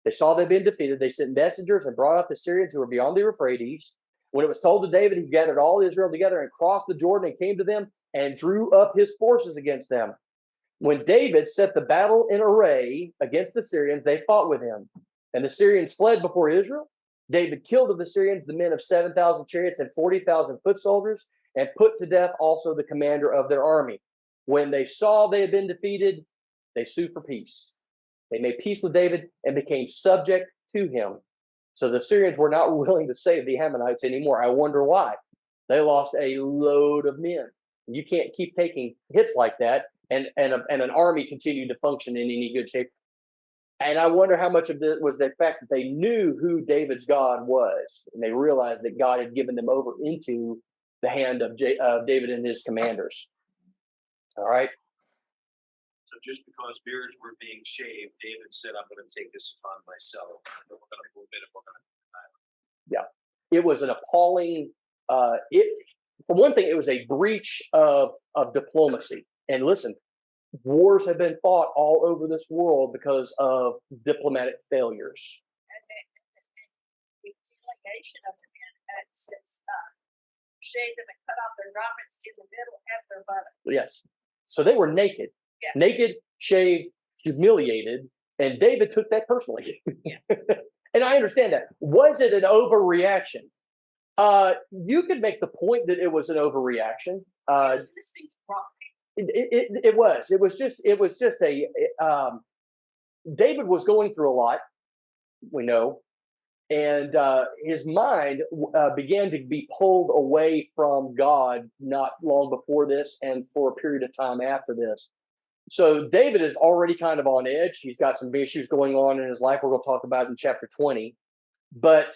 They saw they'd been defeated. They sent messengers and brought up the Syrians who were beyond the Euphrates. When it was told to David, he gathered all Israel together and crossed the Jordan and came to them and drew up his forces against them. When David set the battle in array against the Syrians, they fought with him. And the Syrians fled before Israel. David killed of the Syrians the men of 7,000 chariots and 40,000 foot soldiers, and put to death also the commander of their army. When they saw they had been defeated, they sued for peace. They made peace with David and became subject to him. So the Syrians were not willing to save the Ammonites anymore. I wonder why. They lost a load of men. You can't keep taking hits like that and an army continue to function in any good shape. And I wonder how much of this was the fact that they knew who David's God was, and they realized that God had given them over into the hand of David and his commanders. All right. So just because beards were being shaved, David said, I'm going to take this upon myself. We're going to move it. Yeah. It was an appalling, for one thing, it was a breach of diplomacy. And listen, wars have been fought all over this world because of diplomatic failures. And the delegation of the men says, shave them and cut off their garments in the middle at their buttock. Yes. So they were naked, naked, shaved, humiliated, and David took that personally. And I understand that. Was it an overreaction? You could make the point that it was an overreaction. It was. It was just a. David was going through a lot, we know, And his mind began to be pulled away from God not long before this and for a period of time after this. So David is already kind of on edge. He's got some issues going on in his life we're going to talk about in chapter 20. But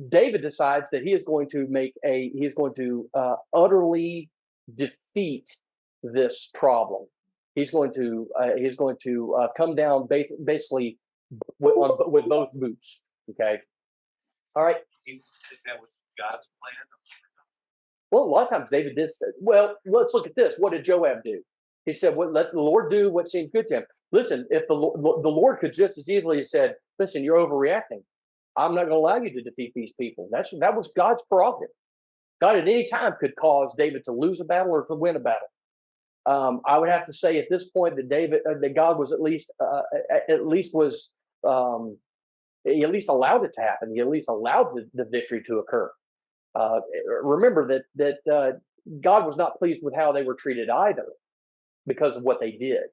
David decides that he is going to utterly defeat this problem. He's going to come down basically with both boots. Okay. All right. You think that was God's plan? Well, a lot of times David did say, well, let's look at this. What did Joab do? He said, well, let the Lord do what seemed good to him. Listen, if the Lord could just as easily have said, listen, you're overreacting. I'm not going to allow you to defeat these people. That was God's prerogative. God at any time could cause David to lose a battle or to win a battle. I would have to say at this point that God was at least he at least allowed it to happen. He at least allowed the victory to occur. Remember that God was not pleased with how they were treated either because of what they did.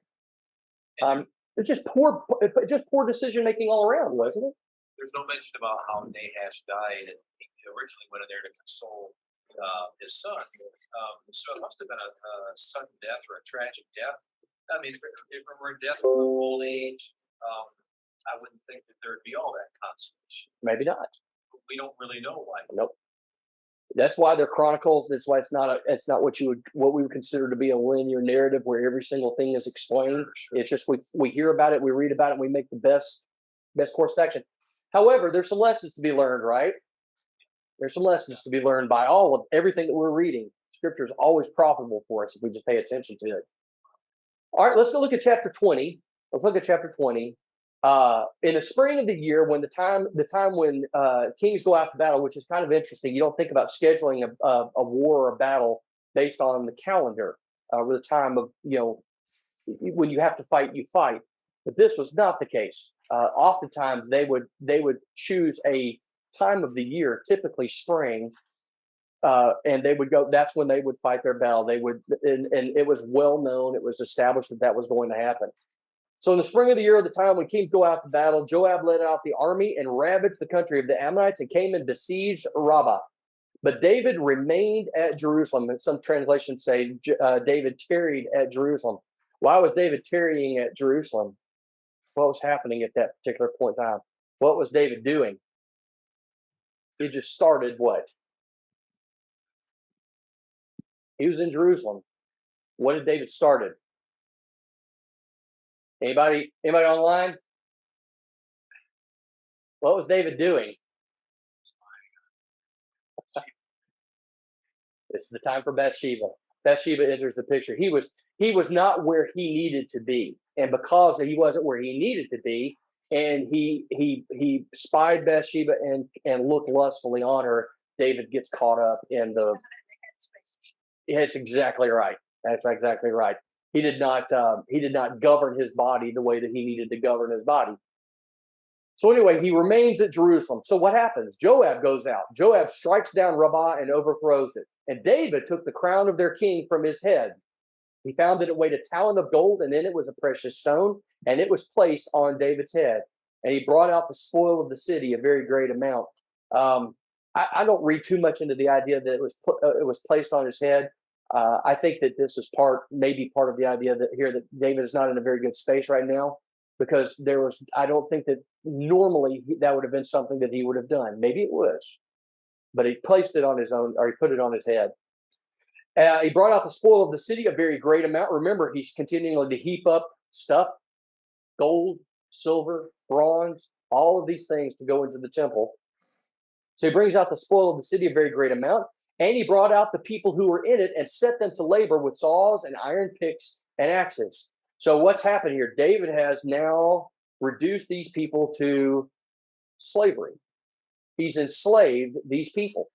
It's just poor decision making all around, wasn't it? There's no mention about how Nahash died, and he originally went in there to console his son. So it must have been a sudden death or a tragic death. I mean, if it were death from old age, I wouldn't think that there would be all that consolation. Maybe not. We don't really know why. Nope. That's why they're chronicles. That's why it's not what we would consider to be a linear narrative where every single thing is explained. Sure. It's just we hear about it, we read about it, and we make the best course of action. However, there's some lessons to be learned, right? There's some lessons to be learned by all of everything that we're reading. Scripture is always profitable for us if we just pay attention to it. All right, let's go look at chapter 20. Let's look at chapter 20. In the spring of the year, when the time when kings go out to battle, which is kind of interesting. You don't think about scheduling a war or a battle based on the calendar, or the time of, when you have to fight, you fight. But this was not the case. Oftentimes they would choose a time of the year, typically spring, and they would go. That's when they would fight their battle. They would, and it was well known. It was established that was going to happen. So in the spring of the year, at the time when kings go out to battle, Joab led out the army and ravaged the country of the Ammonites and came and besieged Rabbah. But David remained at Jerusalem. And some translations say David tarried at Jerusalem. Why was David tarrying at Jerusalem? What was happening at that particular point in time? What was David doing? He just started what? He was in Jerusalem. What did David started? Anybody online? What was David doing? This is the time for Bathsheba. Bathsheba enters the picture. He was not where he needed to be, and because he wasn't where he needed to be, and he spied Bathsheba and looked lustfully on her, David gets caught up in the. That's exactly right. That's exactly right. He did not govern his body the way that he needed to govern his body. So anyway, he remains at Jerusalem. So what happens? Joab goes out. Joab strikes down Rabbah and overthrows it. And David took the crown of their king from his head. He found that it weighed a talent of gold, and in it was a precious stone, and it was placed on David's head. And he brought out the spoil of the city, a very great amount. I don't read too much into the idea that it was placed on his head. I think that this is maybe part of the idea that David is not in a very good space right now, because I don't think that normally that would have been something that he would have done. Maybe it was, but he placed it on his own, or he put it on his head. He brought out the spoil of the city, a very great amount. Remember, he's continuing to heap up stuff, gold, silver, bronze, all of these things to go into the temple. So he brings out the spoil of the city, a very great amount. And he brought out the people who were in it and set them to labor with saws and iron picks and axes. So what's happened here? David has now reduced these people to slavery. He's enslaved these people.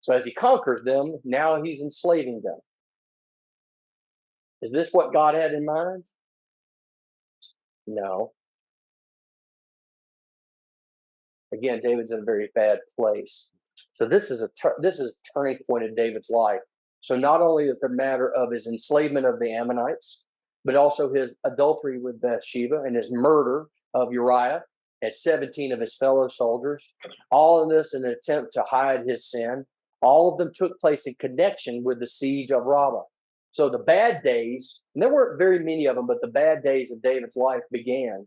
So as he conquers them, now he's enslaving them. Is this what God had in mind? No. Again, David's in a very bad place. So this is a turning point in David's life. So not only is the matter of his enslavement of the Ammonites, but also his adultery with Bathsheba and his murder of Uriah, had 17 of his fellow soldiers, all of this in an attempt to hide his sin. All of them took place in connection with the siege of Rabbah. So the bad days, and there weren't very many of them, but the bad days of David's life began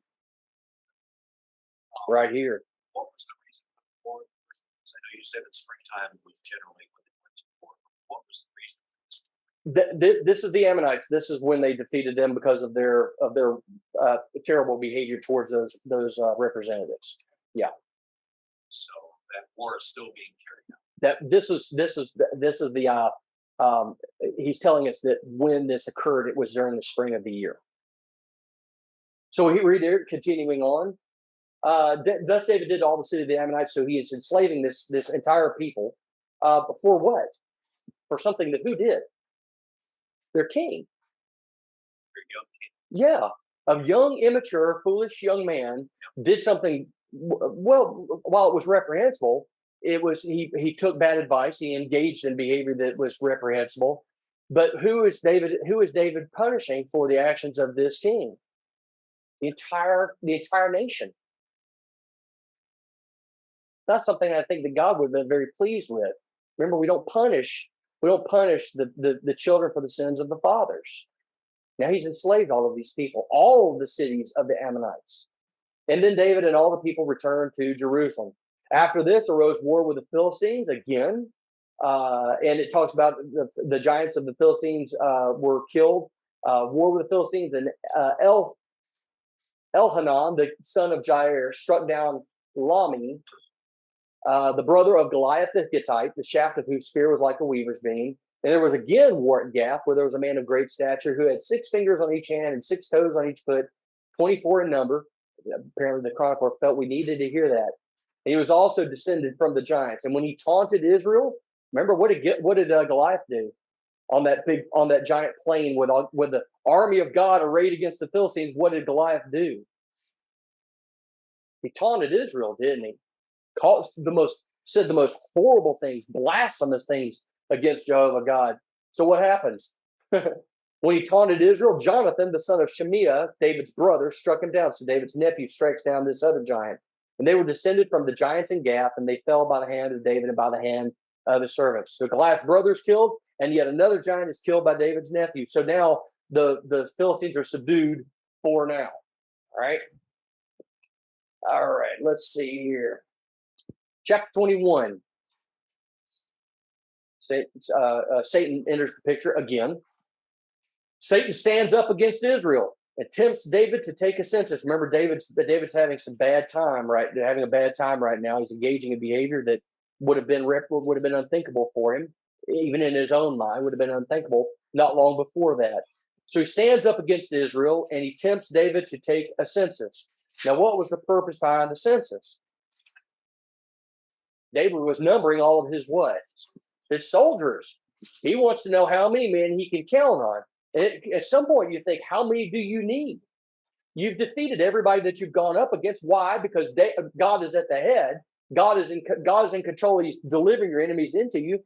right here. What was the reason for war? I know you said that springtime was generally when they went to war. What was the reason for this? This is the Ammonites. This is when they defeated them because of their terrible behavior towards those representatives. Yeah. So that war is still being carried out. That this is the he's telling us that when this occurred, it was during the spring of the year. So we read there, continuing on. Thus David did all the city of the Ammonites, so he is enslaving this entire people. For what? For something that who did? Their king. Yeah. A young, immature, foolish young man did something, well, while it was reprehensible, it was he took bad advice, he engaged in behavior that was reprehensible. But who is David punishing for the actions of this king? The entire nation. That's something I think that God would have been very pleased with. Remember, we don't punish the children for the sins of the fathers. Now he's enslaved all of these people, all of the cities of the Ammonites. And then David and all the people returned to Jerusalem. After this arose war with the Philistines again. And it talks about the giants of the Philistines were killed. War with the Philistines, and Elhanan, the son of Jair, struck down Lami, the brother of Goliath the Hittite, the shaft of whose spear was like a weaver's beam. And there was again war at Gath, where there was a man of great stature who had 6 fingers on each hand and 6 toes on each foot, 24 in number. Apparently the chronicler felt we needed to hear that. And he was also descended from the giants. And when he taunted Israel, remember what did Goliath do on that giant plain with the army of God arrayed against the Philistines? What did Goliath do? He taunted Israel, didn't he? Said the most horrible things, blasphemous things against Jehovah God. So what happens? When he taunted Israel, Jonathan, the son of Shemiah, David's brother, struck him down. So David's nephew strikes down this other giant. And they were descended from the giants in Gath, and they fell by the hand of David and by the hand of his servants. So Goliath's brother is killed, and yet another giant is killed by David's nephew. So now the Philistines are subdued for now. All right, let's see here. Chapter 21. Satan enters the picture again. Satan stands up against Israel and tempts David to take a census. Remember, David's having some bad time, right? They're having a bad time right now. He's engaging in behavior that would have been unthinkable for him, even in his own mind, would have been unthinkable not long before that. So he stands up against Israel and he tempts David to take a census. Now, what was the purpose behind the census? David was numbering all of his what? His soldiers. He wants to know how many men he can count on. And at some point you think, how many do you need? You've defeated everybody that you've gone up against. Why? Because God is at the head. God is in control. He's delivering your enemies into you.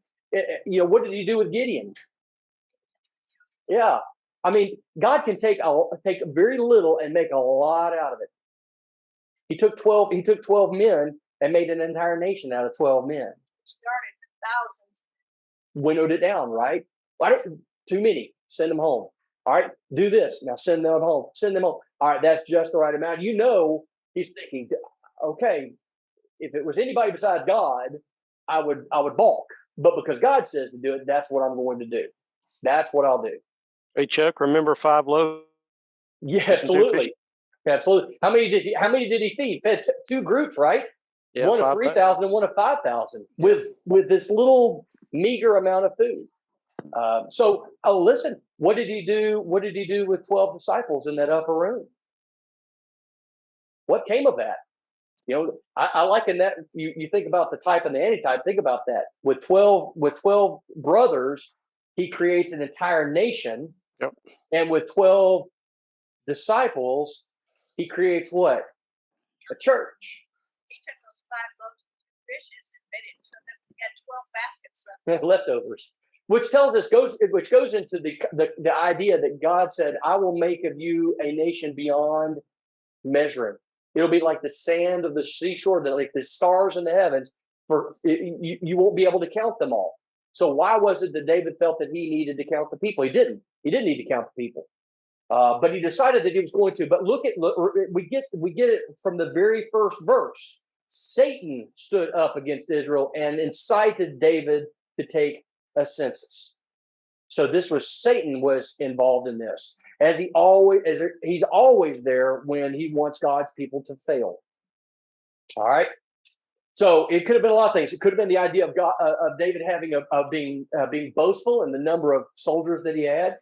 What did he do with Gideon? Yeah. I mean, God can take very little and make a lot out of it. He took 12 men and made an entire nation out of 12 men. Started with thousands. Winnowed it down, right? Too many. Send them home. All right, do this. Now send them home. Send them home. All right, that's just the right amount. He's thinking, okay, if it was anybody besides God, I would balk. But because God says to do it, that's what I'm going to do. That's what I'll do. Hey, Chuck, remember 5 loaves? Yeah, absolutely. Absolutely. How many did he feed? Fed 2 groups, right? Yeah, one of 3,000 and one of 5,000 with this little meager amount of food. Listen, what did he do? What did he do with 12 disciples in that upper room? What came of that? I liken that. You think about the type and the antitype. Think about that. With 12 brothers, he creates an entire nation. Yep. And with 12 disciples, he creates what? A church. He took those 5 loaves and 2 fishes and made it into them. He had 12 baskets left. Leftovers. Which goes into the idea that God said, I will make of you a nation beyond measuring. It'll be like the sand of the seashore, like the stars in the heavens. You won't be able to count them all. So why was it that David felt that he needed to count the people? He didn't. He didn't need to count the people, but he decided that he was going to. But look, we get it from the very first verse. Satan stood up against Israel and incited David to take a census. So this was Satan was involved in this, as he's always there when he wants God's people to fail. All right. So it could have been a lot of things. It could have been the idea of God, of David having being boastful in the number of soldiers that he had,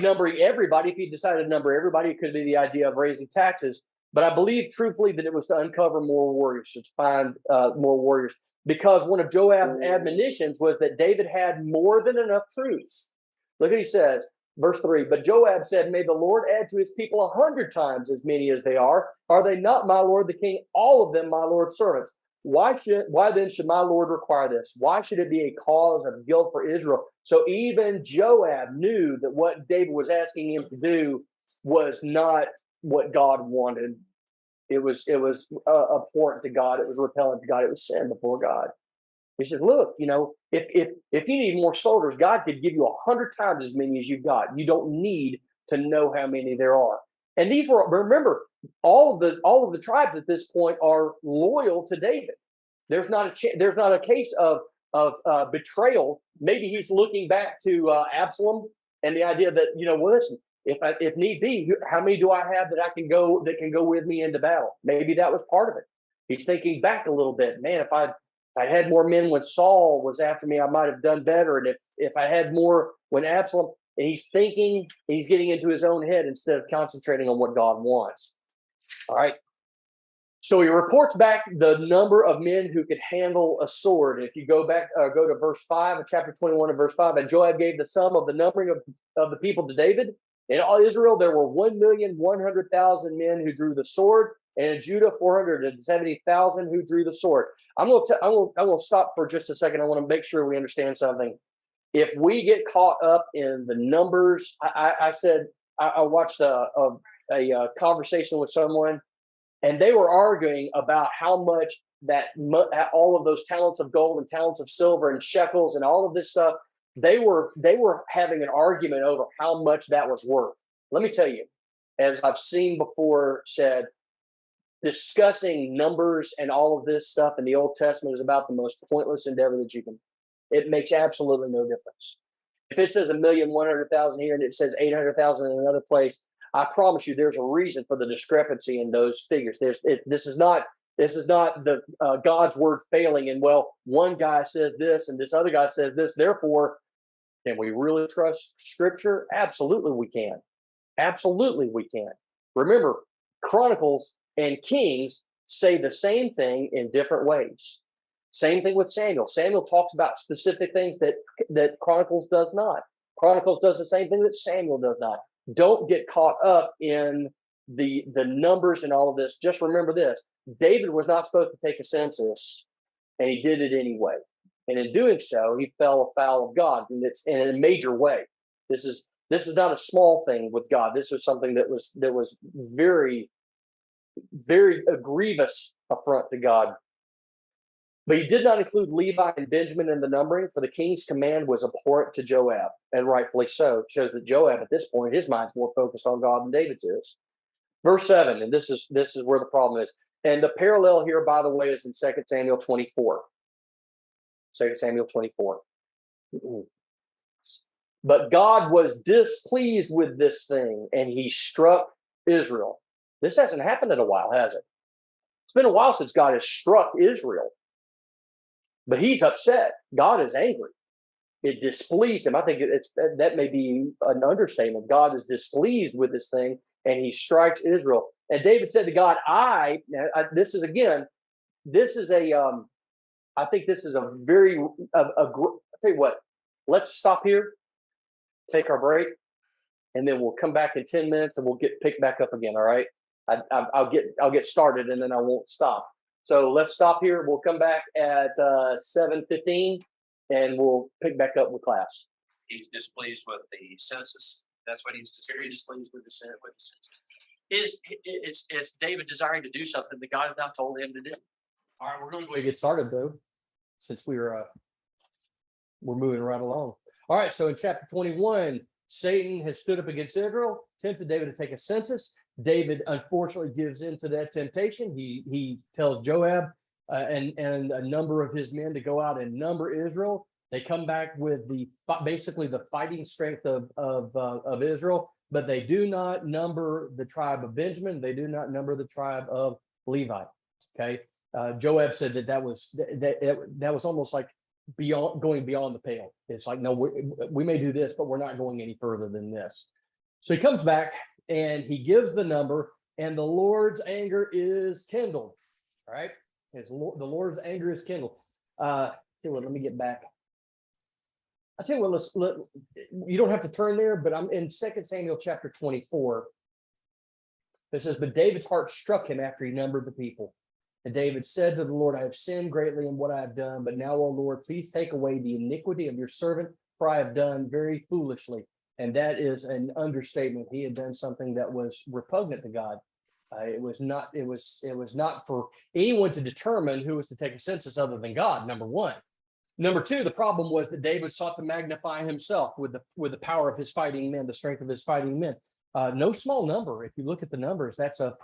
numbering everybody. If he decided to number everybody, it could be the idea of raising taxes. But I believe, truthfully, that it was to uncover more warriors, to find more warriors, because one of Joab's admonitions was that David had more than enough troops. Look what he says. Verse 3, but Joab said, may the Lord add to his people 100 times as many as they are. Are they not, my lord the king, all of them my lord's servants? Why then should my lord require this? Why should it be a cause of guilt for Israel? So even Joab knew that what David was asking him to do was not what God wanted. It was abhorrent to God. It was repellent to God. It was sin before God. He said, look, if you need more soldiers, God could give you 100 times as many as you've got. You don't need to know how many there are. And these were, remember, all of the tribes at this point are loyal to David. There's not a case of betrayal. Maybe he's looking back to Absalom and the idea that, well, listen, if need be, how many do I have that can go with me into battle? Maybe that was part of it. He's thinking back a little bit. Man, if I had more men when Saul was after me, I might have done better. And if I had more when Absalom, and he's thinking, he's getting into his own head instead of concentrating on what God wants. All right. So he reports back the number of men who could handle a sword. And if you go back, go to verse 5 of chapter 21 and verse 5, and Joab gave the sum of the numbering of the people to David. In all Israel, there were 1,100,000 men who drew the sword, and in Judah, 470,000 who drew the sword. I'm going to stop for just a second. I want to make sure we understand something. If we get caught up in the numbers, I watched a conversation with someone, and they were arguing about how much all of those talents of gold and talents of silver and shekels and all of this stuff, they were having an argument over how much that was worth. Let me tell you, as I've seen before said, discussing numbers and all of this stuff in the Old Testament is about the most pointless endeavor that you can. It makes absolutely no difference. If it says 1,100,000 here and it says 800,000 in another place, I promise you, there's a reason for the discrepancy in those figures. This is not the God's word failing. And well, one guy says this and this other guy says this. Therefore, can we really trust Scripture? Absolutely, we can. Absolutely, we can. Remember, Chronicles and Kings say the same thing in different ways. Same thing with Samuel. Samuel talks about specific things that Chronicles does not. Chronicles does the same thing that Samuel does not. Don't get caught up in the numbers and all of this. Just remember this. David was not supposed to take a census, and he did it anyway. And in doing so, he fell afoul of God, and it's in a major way. This is not a small thing with God. This was something that was very, very grievous affront to God. But he did not include Levi and Benjamin in the numbering, for the king's command was abhorrent to Joab, and rightfully so. It shows that Joab, at this point, his mind's more focused on God than David's is. Verse 7, and this is where the problem is. And the parallel here, by the way, is in 2 Samuel 24. 2 Samuel 24. But God was displeased with this thing, and he struck Israel. This hasn't happened in a while, has it? It's been a while since God has struck Israel. But he's upset. God is angry. It displeased him. I think that may be an understatement. God is displeased with this thing, and he strikes Israel. And David said to God, I think this is a very, I'll tell you what, let's stop here, take our break, and then we'll come back in 10 minutes and we'll get picked back up again. All right. I'll get started and then I won't stop. So let's stop here. We'll come back at 7:15 and we'll pick back up with class. He's displeased with the census. That's what he's displeased with the census. it's David desiring to do something that God has not told him to do. All right, we're going to go ahead and get started though, since we're moving right along. All right, so in chapter 21, Satan has stood up against Israel, tempted David to take a census. David unfortunately gives in to that temptation. He tells Joab and a number of his men to go out and number Israel. They come back with basically the fighting strength of Israel, but they do not number the tribe of Benjamin. They do not number the tribe of Levi. Okay, Joab said that was almost like going beyond the pale. It's like, no, we may do this, but we're not going any further than this. So he comes back and he gives the number, and the Lord's anger is kindled. All right, the Lord's anger is kindled. Let me get back. I tell you what, you don't have to turn there, but I'm in 2 Samuel chapter 24. It says, but David's heart struck him after he numbered the people. And David said to the Lord, I have sinned greatly in what I have done, but now, O Lord, please take away the iniquity of your servant, for I have done very foolishly. And that is an understatement. He had done something that was repugnant to God. It was not for anyone to determine who was to take a census other than God, number one. Number two, the problem was that David sought to magnify himself with the power of his fighting men, the strength of his fighting men. No small number. If you look at the numbers, that's a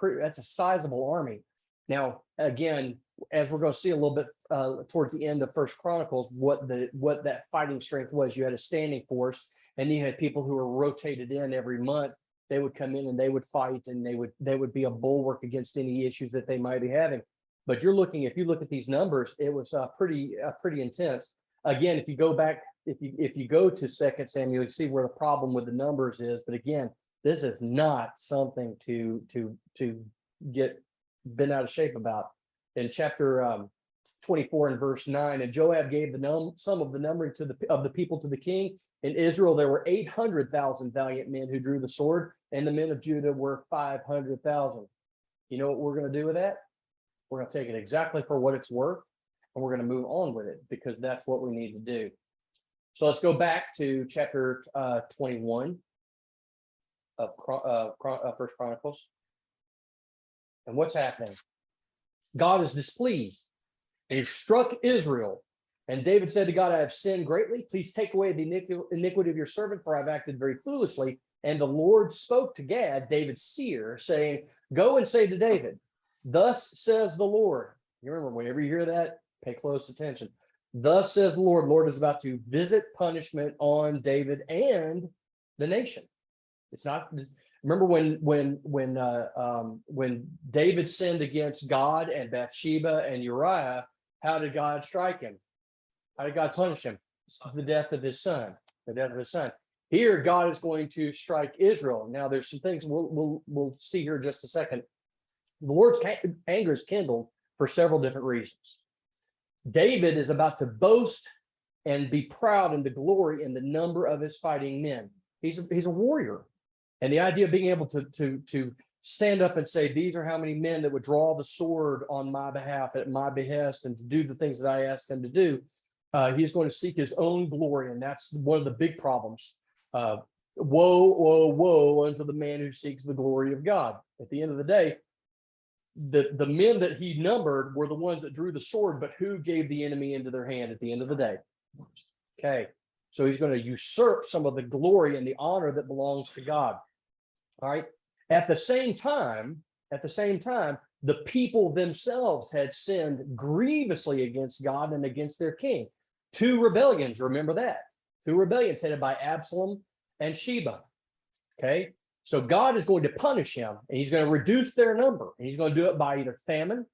sizable army. Now, again, as we're going to see a little bit towards the end of First Chronicles, what that fighting strength was. You had a standing force, and you had people who were rotated in every month. They would come in and they would fight, and they would be a bulwark against any issues that they might be having. But if you look at these numbers, it was pretty intense. Again, if you go back, if you go to 2 Samuel, you see where the problem with the numbers is. But again, this is not something to get been out of shape about. In chapter 24 and verse 9, and Joab gave some of the numbering of the people to the king. In Israel, there were 800,000 valiant men who drew the sword, and the men of Judah were 500,000. You know what we're going to do with that? We're going to take it exactly for what it's worth, and we're going to move on with it, because that's what we need to do. So let's go back to chapter 21 of First Chronicles. And what's happening? God is displeased, and he struck Israel. And David said to God, I have sinned greatly. Please take away the iniquity of your servant, for I've acted very foolishly. And the Lord spoke to Gad, David's seer, saying, go and say to David, thus says the Lord. You remember, whenever you hear that, pay close attention. Thus says the Lord. Lord is about to visit punishment on David and the nation. It's not. Remember when David sinned against God and Bathsheba and Uriah, how did God strike him? How did God punish him? The death of his son. The death of his son. Here, God is going to strike Israel. Now, there's some things we'll see here in just a second. The Lord's anger is kindled for several different reasons. David is about to boast and be proud and to glory in the number of his fighting men. He's a warrior. And the idea of being able to stand up and say, these are how many men that would draw the sword on my behalf at my behest and to do the things that I asked them to do. He's going to seek his own glory. And that's one of the big problems. Woe, woe, woe unto the man who seeks the glory of God. At the end of the day, the men that he numbered were the ones that drew the sword, but who gave the enemy into their hand at the end of the day? Okay. So he's going to usurp some of the glory and the honor that belongs to God. All right. At the same time, the people themselves had sinned grievously against God and against their king. 2 rebellions, remember that. 2 rebellions headed by Absalom and Sheba. Okay. So God is going to punish him, and he's going to reduce their number. And he's going to do it by either famine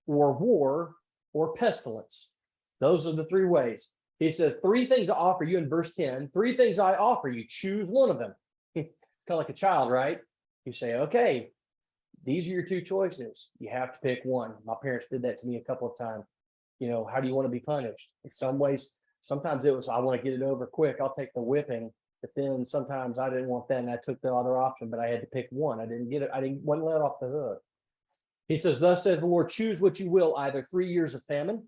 or war or pestilence. Those are the 3 ways. He says 3 things I offer you in verse 10. 3 things I offer you. Choose one of them. Kind of like a child, right? You say, okay, these are your 2 choices. You have to pick one. My parents did that to me a couple of times. You know, how do you want to be punished? In some ways, sometimes it was, I want to get it over quick. I'll take the whipping. But then sometimes I didn't want that, and I took the other option, but I had to pick one. I didn't get it. Wasn't let off the hook. He says, thus says the Lord, choose what you will, either 3 years of famine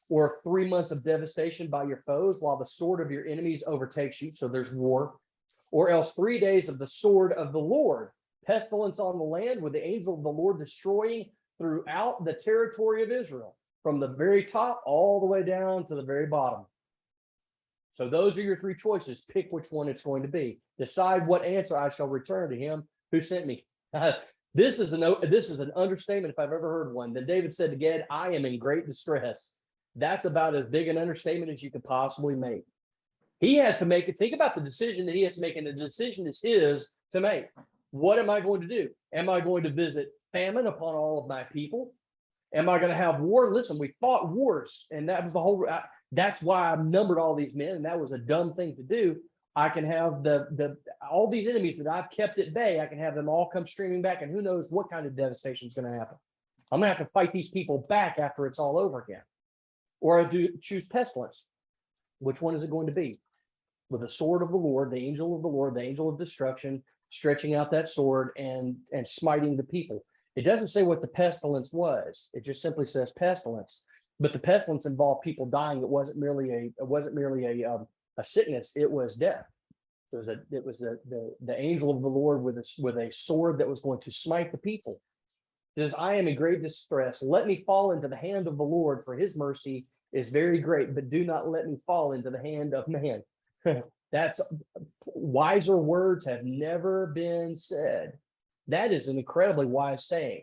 or 3 months of devastation by your foes while the sword of your enemies overtakes you. So there's war. Or else 3 days of the sword of the Lord, pestilence on the land, with the angel of the Lord destroying throughout the territory of Israel, from the very top all the way down to the very bottom. So those are your three choices. Pick which one it's going to be. Decide what answer I shall return to him who sent me. This is an understatement if I've ever heard one. Then David said to Gad, I am in great distress. That's about as big an understatement as you could possibly make. He has to make it. Think about the decision that he has to make, and the decision is his to make. What am I going to do? Am I going to visit famine upon all of my people? Am I going to have war? Listen, we fought wars, and that was the whole. That's why I numbered all these men, and that was a dumb thing to do. I can have all these enemies that I've kept at bay. I can have them all come streaming back, and who knows what kind of devastation is going to happen. I'm going to have to fight these people back after it's all over again. Or I do choose pestilence. Which one is it going to be? With the sword of the Lord, the angel of the Lord, the angel of destruction, stretching out that sword and smiting the people. It doesn't say what the pestilence was. It just simply says pestilence. But the pestilence involved people dying. It wasn't merely a sickness. It was death. It was the angel of the Lord with a sword that was going to smite the people. It says, I am in great distress. Let me fall into the hand of the Lord, for his mercy is very great, but do not let me fall into the hand of man. That's wiser words have never been said. That is an incredibly wise saying.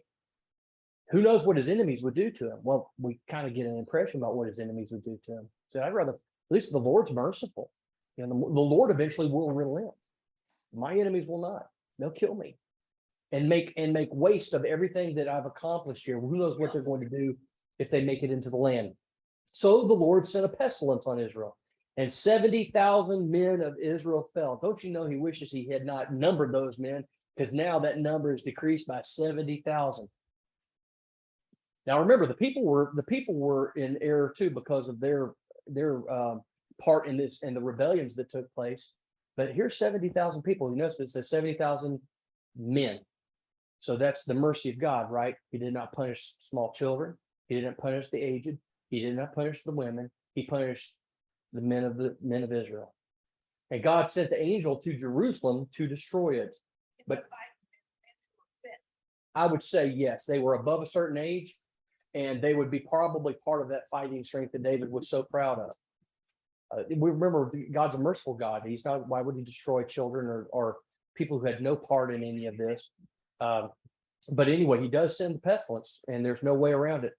Who knows what his enemies would do to him? Well, we kind of get an impression about what his enemies would do to him. So I'd rather, at least the Lord's merciful. You know, the Lord eventually will relent. My enemies will not. They'll kill me and make waste of everything that I've accomplished here. Who knows what they're going to do if they make it into the land. So the Lord sent a pestilence on Israel, and 70,000 men of Israel fell. Don't you know he wishes he had not numbered those men, because now that number is decreased by 70,000. Now remember, the people were in error too because of their part in this and the rebellions that took place. But here's 70,000 people. You notice it says 70,000 men. So that's the mercy of God, right? He did not punish small children. He didn't punish the aged. He did not punish the women. He punished the men of Israel. And God sent the angel to Jerusalem to destroy it. But I would say yes, they were above a certain age, and they would be probably part of that fighting strength that David was so proud of. We remember God's a merciful God. He's not. Why would he destroy children or people who had no part in any of this? But anyway, he does send the pestilence, and there's no way around it.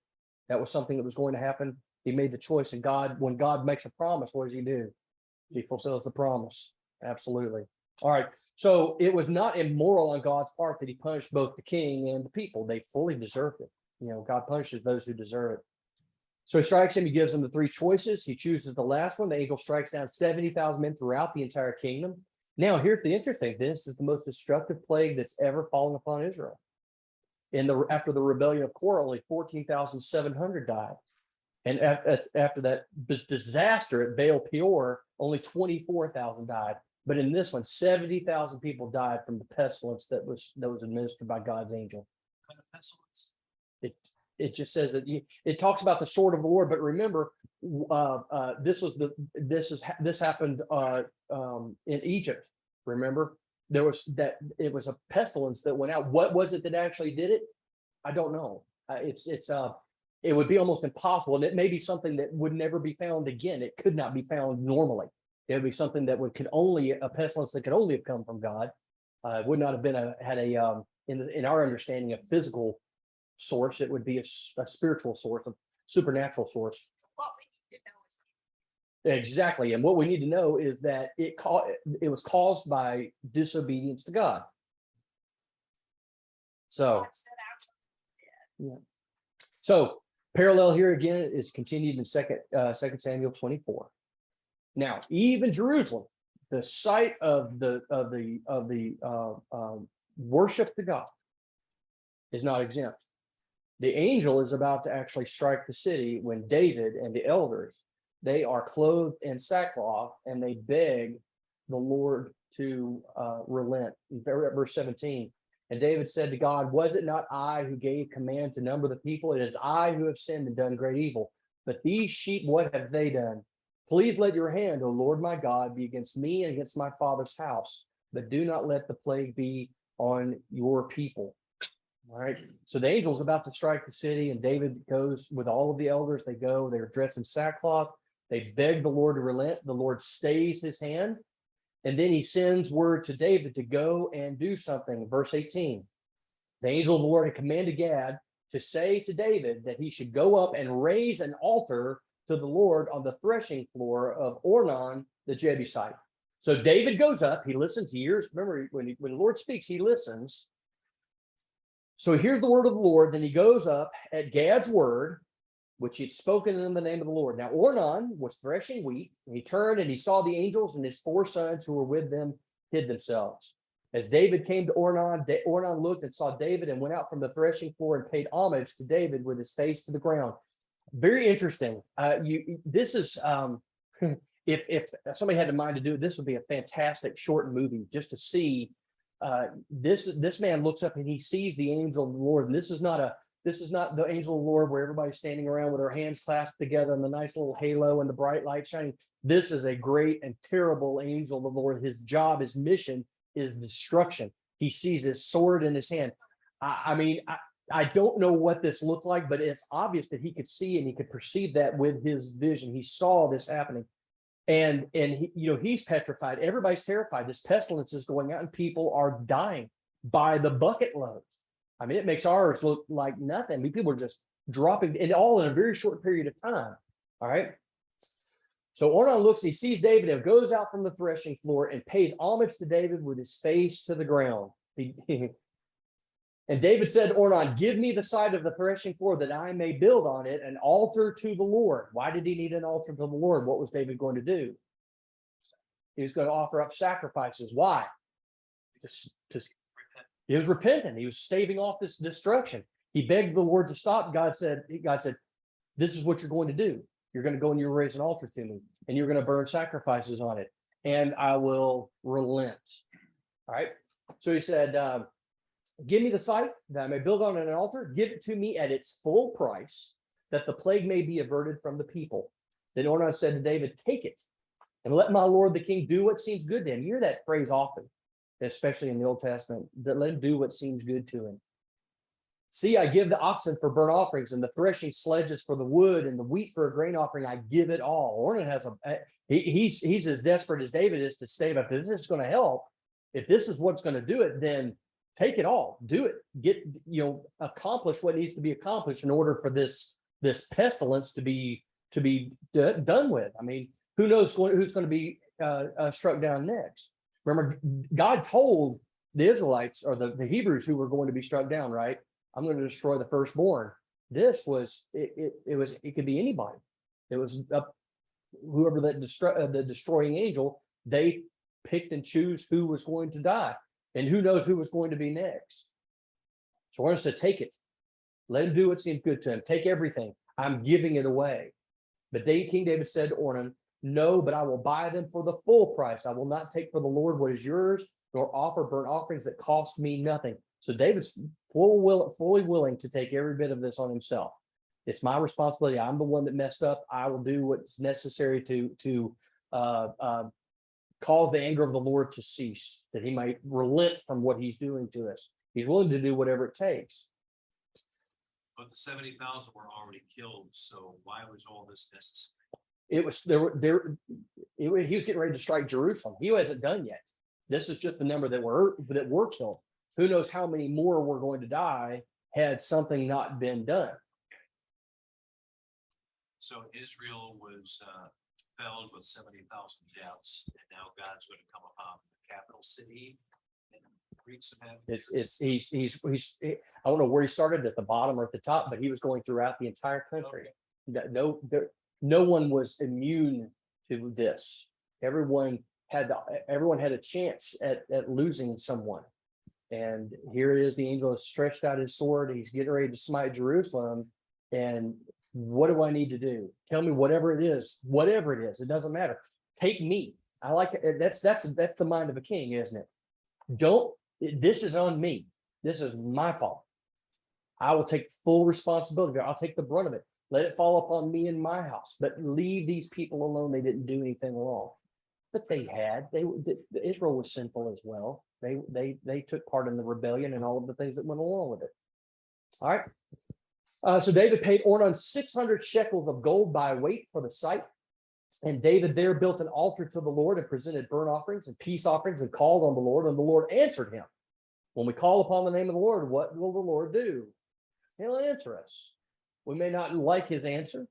That was something that was going to happen. He made the choice, and when God makes a promise, what does he do? He fulfills the promise. Absolutely. All right. So it was not immoral on God's part that he punished both the king and the people. They fully deserved it. You know, God punishes those who deserve it. So he strikes him. He gives him the three choices. He chooses the last one. The angel strikes down 70,000 men throughout the entire kingdom. Now, here's the interesting thing. This is the most destructive plague that's ever fallen upon Israel. After the rebellion of Korah, only 14,700 died. And after that disaster at Baal Peor, only 24,000 died. But in this one, 70,000 people died from the pestilence that was administered by God's angel. What kind of pestilence? It just says that it talks about the sword of the Lord. But remember, this happened in Egypt. Remember, it was a pestilence that went out. What was it that actually did it? I don't know. It would be almost impossible, and it may be something that would never be found again. It could not be found normally. It would be something that a pestilence that could only have come from God. It would not have been in our understanding, a physical source. It would be a spiritual source, a supernatural source. What we need to know is Exactly. And what we need to know is that it was caused by disobedience to God. So, God said our yeah. So parallel here again is continued in 2 Samuel 24. Now, even Jerusalem, the site of the worship to God, is not exempt. The angel is about to actually strike the city when David and the elders, they are clothed in sackcloth and they beg the Lord to relent. Verse 17. And David said to God, was it not I who gave command to number the people? It is I who have sinned and done great evil. But these sheep, what have they done? Please let your hand, O Lord my God, be against me and against my father's house. But do not let the plague be on your people. All right. So the angel's about to strike the city, and David goes with all of the elders. They go, they're dressed in sackcloth. They beg the Lord to relent. The Lord stays his hand. And then he sends word to David to go and do something. Verse 18. The angel of the Lord had commanded Gad to say to David that he should go up and raise an altar to the Lord on the threshing floor of Ornan the Jebusite. So David goes up, he listens, he hears. Remember, when the Lord speaks, he listens. So here's the word of the Lord. Then he goes up at Gad's word, which he'd spoken in the name of the Lord. Now Ornan was threshing wheat, and he turned and he saw the angels, and his 4 sons who were with them hid themselves. As David came to Ornan, Ornan looked and saw David and went out from the threshing floor and paid homage to David with his face to the ground. Very interesting. This is if somebody had the mind to do it, this would be a fantastic short movie just to see. This man looks up and he sees the angel of the Lord, and this is not the angel of the Lord where everybody's standing around with their hands clasped together and the nice little halo and the bright light shining. This is a great and terrible angel of the Lord. His job, his mission is destruction. He sees his sword in his hand. I don't know what this looked like, but it's obvious that he could see and he could perceive that with his vision. He saw this happening, and he, he's petrified. Everybody's terrified. This pestilence is going out, and people are dying by the bucket loads. I mean, it makes ours look like nothing. I mean, people are just dropping, and all in a very short period of time. All right. So Ornan looks, he sees David and goes out from the threshing floor and pays homage to David with his face to the ground. And David said to Ornan, give me the side of the threshing floor that I may build on it an altar to the Lord. Why did he need an altar to the Lord? What was David going to do? He was going to offer up sacrifices. Why? He was repentant. He was staving off this destruction. He begged the Lord to stop. God said, this is what you're going to do. You're going to go and you raise an altar to me, and you're going to burn sacrifices on it, and I will relent. All right. So he said, give me the site that I may build on an altar. Give it to me at its full price, that the plague may be averted from the people. Then Ornan said to David, take it and let my lord the king do what seems good to him. You hear that phrase often, especially in the Old Testament, that let him do what seems good to him. See, I give the oxen for burnt offerings and the threshing sledges for the wood and the wheat for a grain offering. I give it all. Ornan has he's as desperate as David is to say, but this is going to help. If this is what's going to do it, then take it all, do it, accomplish what needs to be accomplished in order for this pestilence to be done with. I mean, who knows who's going to be struck down next? Remember, God told the Israelites or the Hebrews who were going to be struck down, right? I'm going to destroy the firstborn. This was it could be anybody. It was whoever the destroying angel. They picked and choose who was going to die, and who knows who was going to be next. So Ornan said, take it. Let him do what seems good to him. Take everything. I'm giving it away. But King David said to Ornan, no, but I will buy them for the full price. I will not take for the Lord what is yours, nor offer burnt offerings that cost me nothing. So David's fully willing to take every bit of this on himself. It's my responsibility. I'm the one that messed up. I will do what's necessary to cause the anger of the Lord to cease, that he might relent from what he's doing to us. He's willing to do whatever it takes. But the 70,000 were already killed, so why was all this necessary? It was he was getting ready to strike Jerusalem. He hasn't done yet. This is just the number that were killed. Who knows how many more were going to die had something not been done. So Israel was felled with 70,000 deaths, and now God's going to come upon the capital city and wreak some havoc. I don't know where he started, at the bottom or at the top, but he was going throughout the entire country. Okay. No one was immune to this. Everyone had a chance at losing someone. And here it is, the angel has stretched out his sword. He's getting ready to smite Jerusalem. And what do I need to do? Tell me whatever it is. It doesn't matter. Take me. I like it. That's the mind of a king, isn't it? This is on me. This is my fault. I will take full responsibility. I'll take the brunt of it. Let it fall upon me and my house, but leave these people alone. They didn't do anything wrong. But Israel was sinful as well. They took part in the rebellion and all of the things that went along with it. All right. So David paid Ornan 600 shekels of gold by weight for the site. And David there built an altar to the Lord and presented burnt offerings and peace offerings and called on the Lord. And the Lord answered him. When we call upon the name of the Lord, what will the Lord do? He'll answer us. We may not like his answer.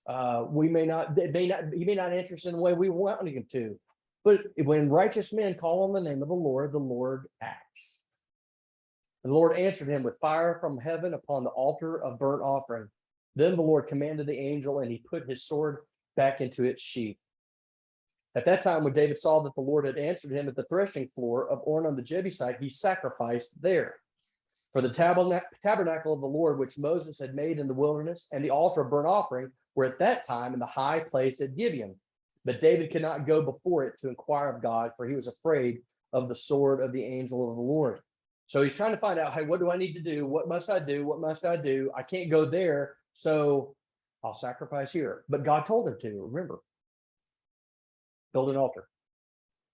He may not answer us in the way we want him to. But when righteous men call on the name of the Lord acts. The Lord answered him with fire from heaven upon the altar of burnt offering. Then the Lord commanded the angel, and he put his sword back into its sheath. At that time, when David saw that the Lord had answered him at the threshing floor of Ornan the Jebusite, he sacrificed there. For the tabernacle of the Lord, which Moses had made in the wilderness, and the altar of burnt offering were at that time in the high place at Gibeon. But David could not go before it to inquire of God, for he was afraid of the sword of the angel of the Lord. So he's trying to find out, hey, what do I need to do? What must I do? What must I do? I can't go there, so I'll sacrifice here. But God told him to, remember, build an altar.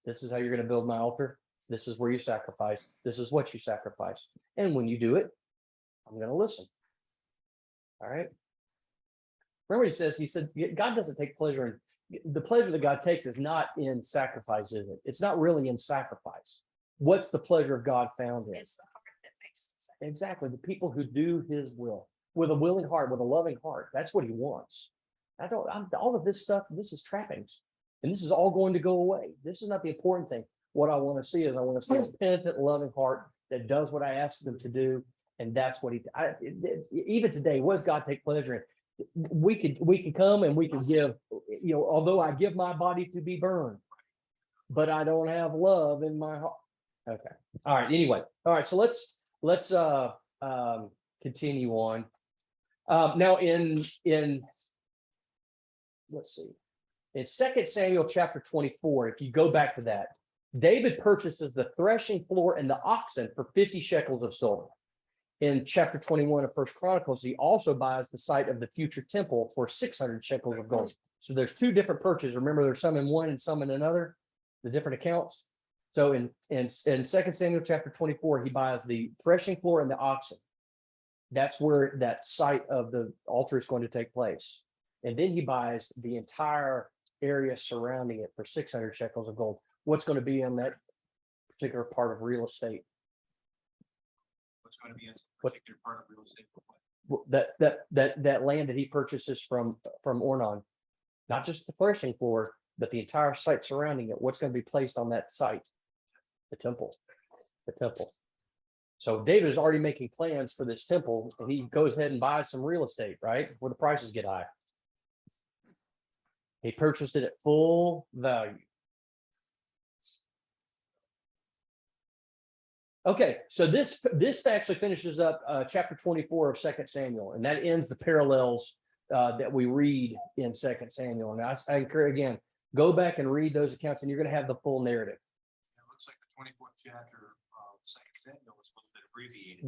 This is how you're going to build my altar. This is where you sacrifice. This is what you sacrifice. And when you do it, I'm going to listen. All right. Remember, he said, God doesn't take pleasure in, the pleasure that God takes is not in sacrifice, is it? It's not really in sacrifice. What's the pleasure of God found in? It's the heart that makes the sacrifice. Exactly. The people who do his will with a willing heart, with a loving heart. That's what he wants. All of this stuff, this is trappings. And this is all going to go away. This is not the important thing. What I want to see is I want to see a penitent, loving heart that does what I ask them to do. And that's what even today, what does God take pleasure in? We could come and we can give, although I give my body to be burned, but I don't have love in my heart. Okay. All right. Anyway. All right. So let's continue on. Now let's see. In 2 Samuel chapter 24, if you go back to that, David purchases the threshing floor and the oxen for 50 shekels of silver. In chapter 21 of 1 Chronicles, he also buys the site of the future temple for 600 shekels of gold. So there's two different purchases. Remember, there's some in one and some in another, the different accounts. So in 2 Samuel chapter 24, he buys the threshing floor and the oxen. That's where that site of the altar is going to take place. And then he buys the entire area surrounding it for 600 shekels of gold. What's going to be in that particular part of real estate? What's going to be in a particular part of real estate? That land that he purchases from Ornan, not just the threshing floor, but the entire site surrounding it. What's going to be placed on that site? The temple. So David is already making plans for this temple, and he goes ahead and buys some real estate, right, where the prices get high. He purchased it at full value. Okay, so this actually finishes up chapter 24 of 2 Samuel, and that ends the parallels that we read in 2 Samuel. And I encourage, again, go back and read those accounts, and you're going to have the full narrative. It looks like the 24th chapter of 2 Samuel was a little bit abbreviated.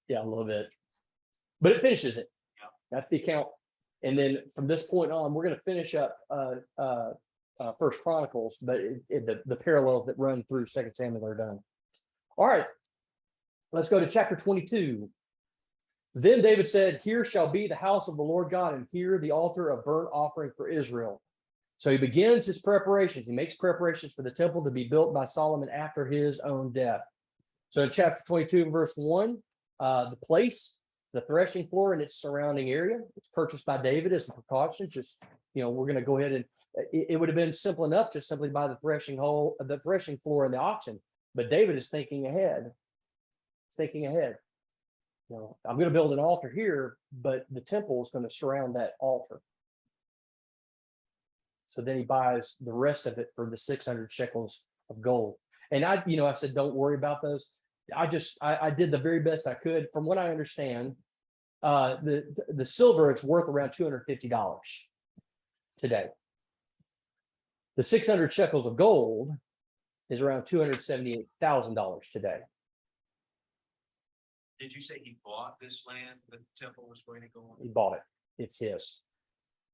Yeah, a little bit. But it finishes it. Yeah. That's the account. And then from this point on, we're going to finish up 1 Chronicles, but the parallels that run through 2 Samuel are done. All right, let's go to chapter 22. Then David said, "Here shall be the house of the Lord God, and here the altar of burnt offering for Israel." So he begins his preparations. He makes preparations for the temple to be built by Solomon after his own death. So in chapter 22, verse 1, the place, the threshing floor and its surrounding area, it's purchased by David as a precaution. Just, we're going to go ahead and it would have been simple enough just simply by the threshing floor and the oxen. But David is thinking ahead. He's thinking ahead. I'm going to build an altar here, but the temple is going to surround that altar. So then he buys the rest of it for the 600 shekels of gold. And I said, don't worry about those. I did the very best I could. From what I understand, the silver is worth around $250 today. The 600 shekels of gold is around $278,000 today. Did you say he bought this land that the temple was going to go on? He bought it. It's his.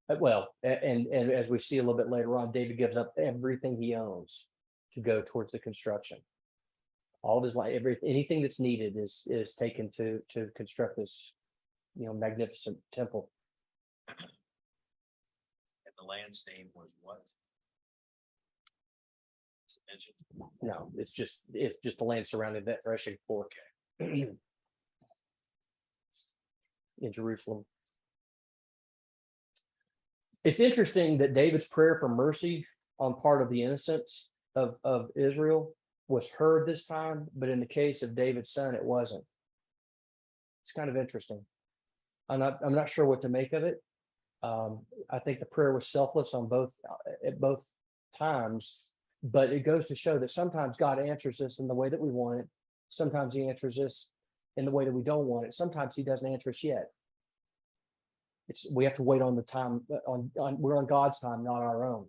Well, and as we see a little bit later on, David gives up everything he owns to go towards the construction. All of his life, anything that's needed is taken to construct this, magnificent temple. And the land's name was what? Is it mentioned? No, it's just the land surrounding that threshing floor in Jerusalem. It's interesting that David's prayer for mercy on part of the innocents of Israel was heard this time, but in the case of David's son, it wasn't. It's kind of interesting. I'm not sure what to make of it. I think the prayer was selfless on at both times, but it goes to show that sometimes God answers us in the way that we want it. Sometimes he answers us in the way that we don't want it. Sometimes he doesn't answer us yet. We have to wait on the time we're on God's time, not our own.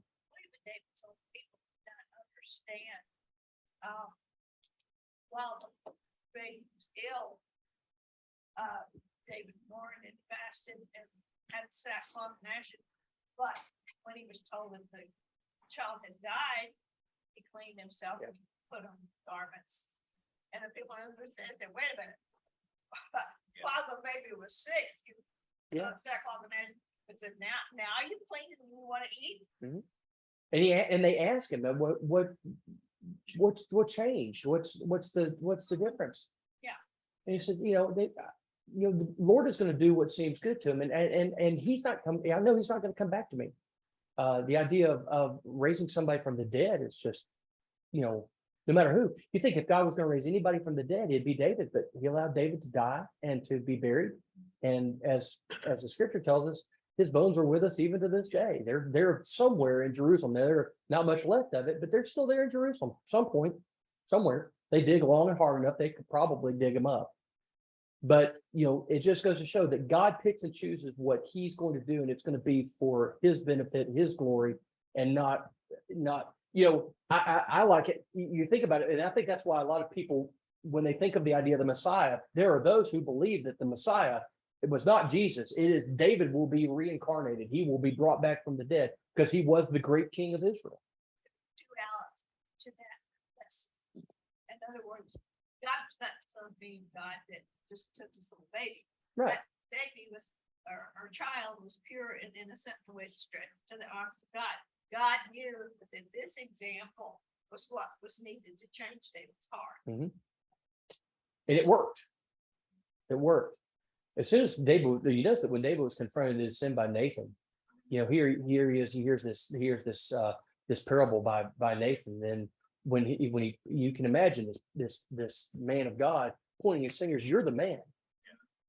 David's own people did not understand. While the baby was ill, David mourned and fasted and had sackcloth and ashes. But when he was told that the child had died, he cleaned himself and put on garments. And the people understood that, wait a minute, while the baby was sick, you sackcloth and ashes. But said, now you clean and you want to eat. Mm-hmm. And they ask him, what changed? What's the difference? Yeah. And he said, the Lord is going to do what seems good to him, and he's not coming. I know he's not going to come back to me. The idea of raising somebody from the dead is just, no matter who. You think if God was going to raise anybody from the dead, it'd be David, but he allowed David to die and to be buried. And as the scripture tells us, his bones are with us even to this day. They're somewhere in Jerusalem. There's not much left of it, but they're still there in Jerusalem. Some point, somewhere, they dig long and hard enough, they could probably dig them up. But it just goes to show that God picks and chooses what he's going to do, and it's going to be for his benefit, his glory, and not. I like it. You think about it, and I think that's why a lot of people, when they think of the idea of the Messiah, there are those who believe that the Messiah, it was not Jesus. It is David will be reincarnated. He will be brought back from the dead because he was the great king of Israel. Duality to that. That's, in other words, God was not some being God that just took this little baby. Right. That baby was, our child was pure and innocent and went straight to the arms of God. God knew that this example was what was needed to change David's heart. Mm-hmm. And it worked. It worked. As soon as David, you notice that when David was confronted in his sin by Nathan, here he is. He hears this parable by Nathan. Then when you can imagine this man of God pointing his fingers, you're the man.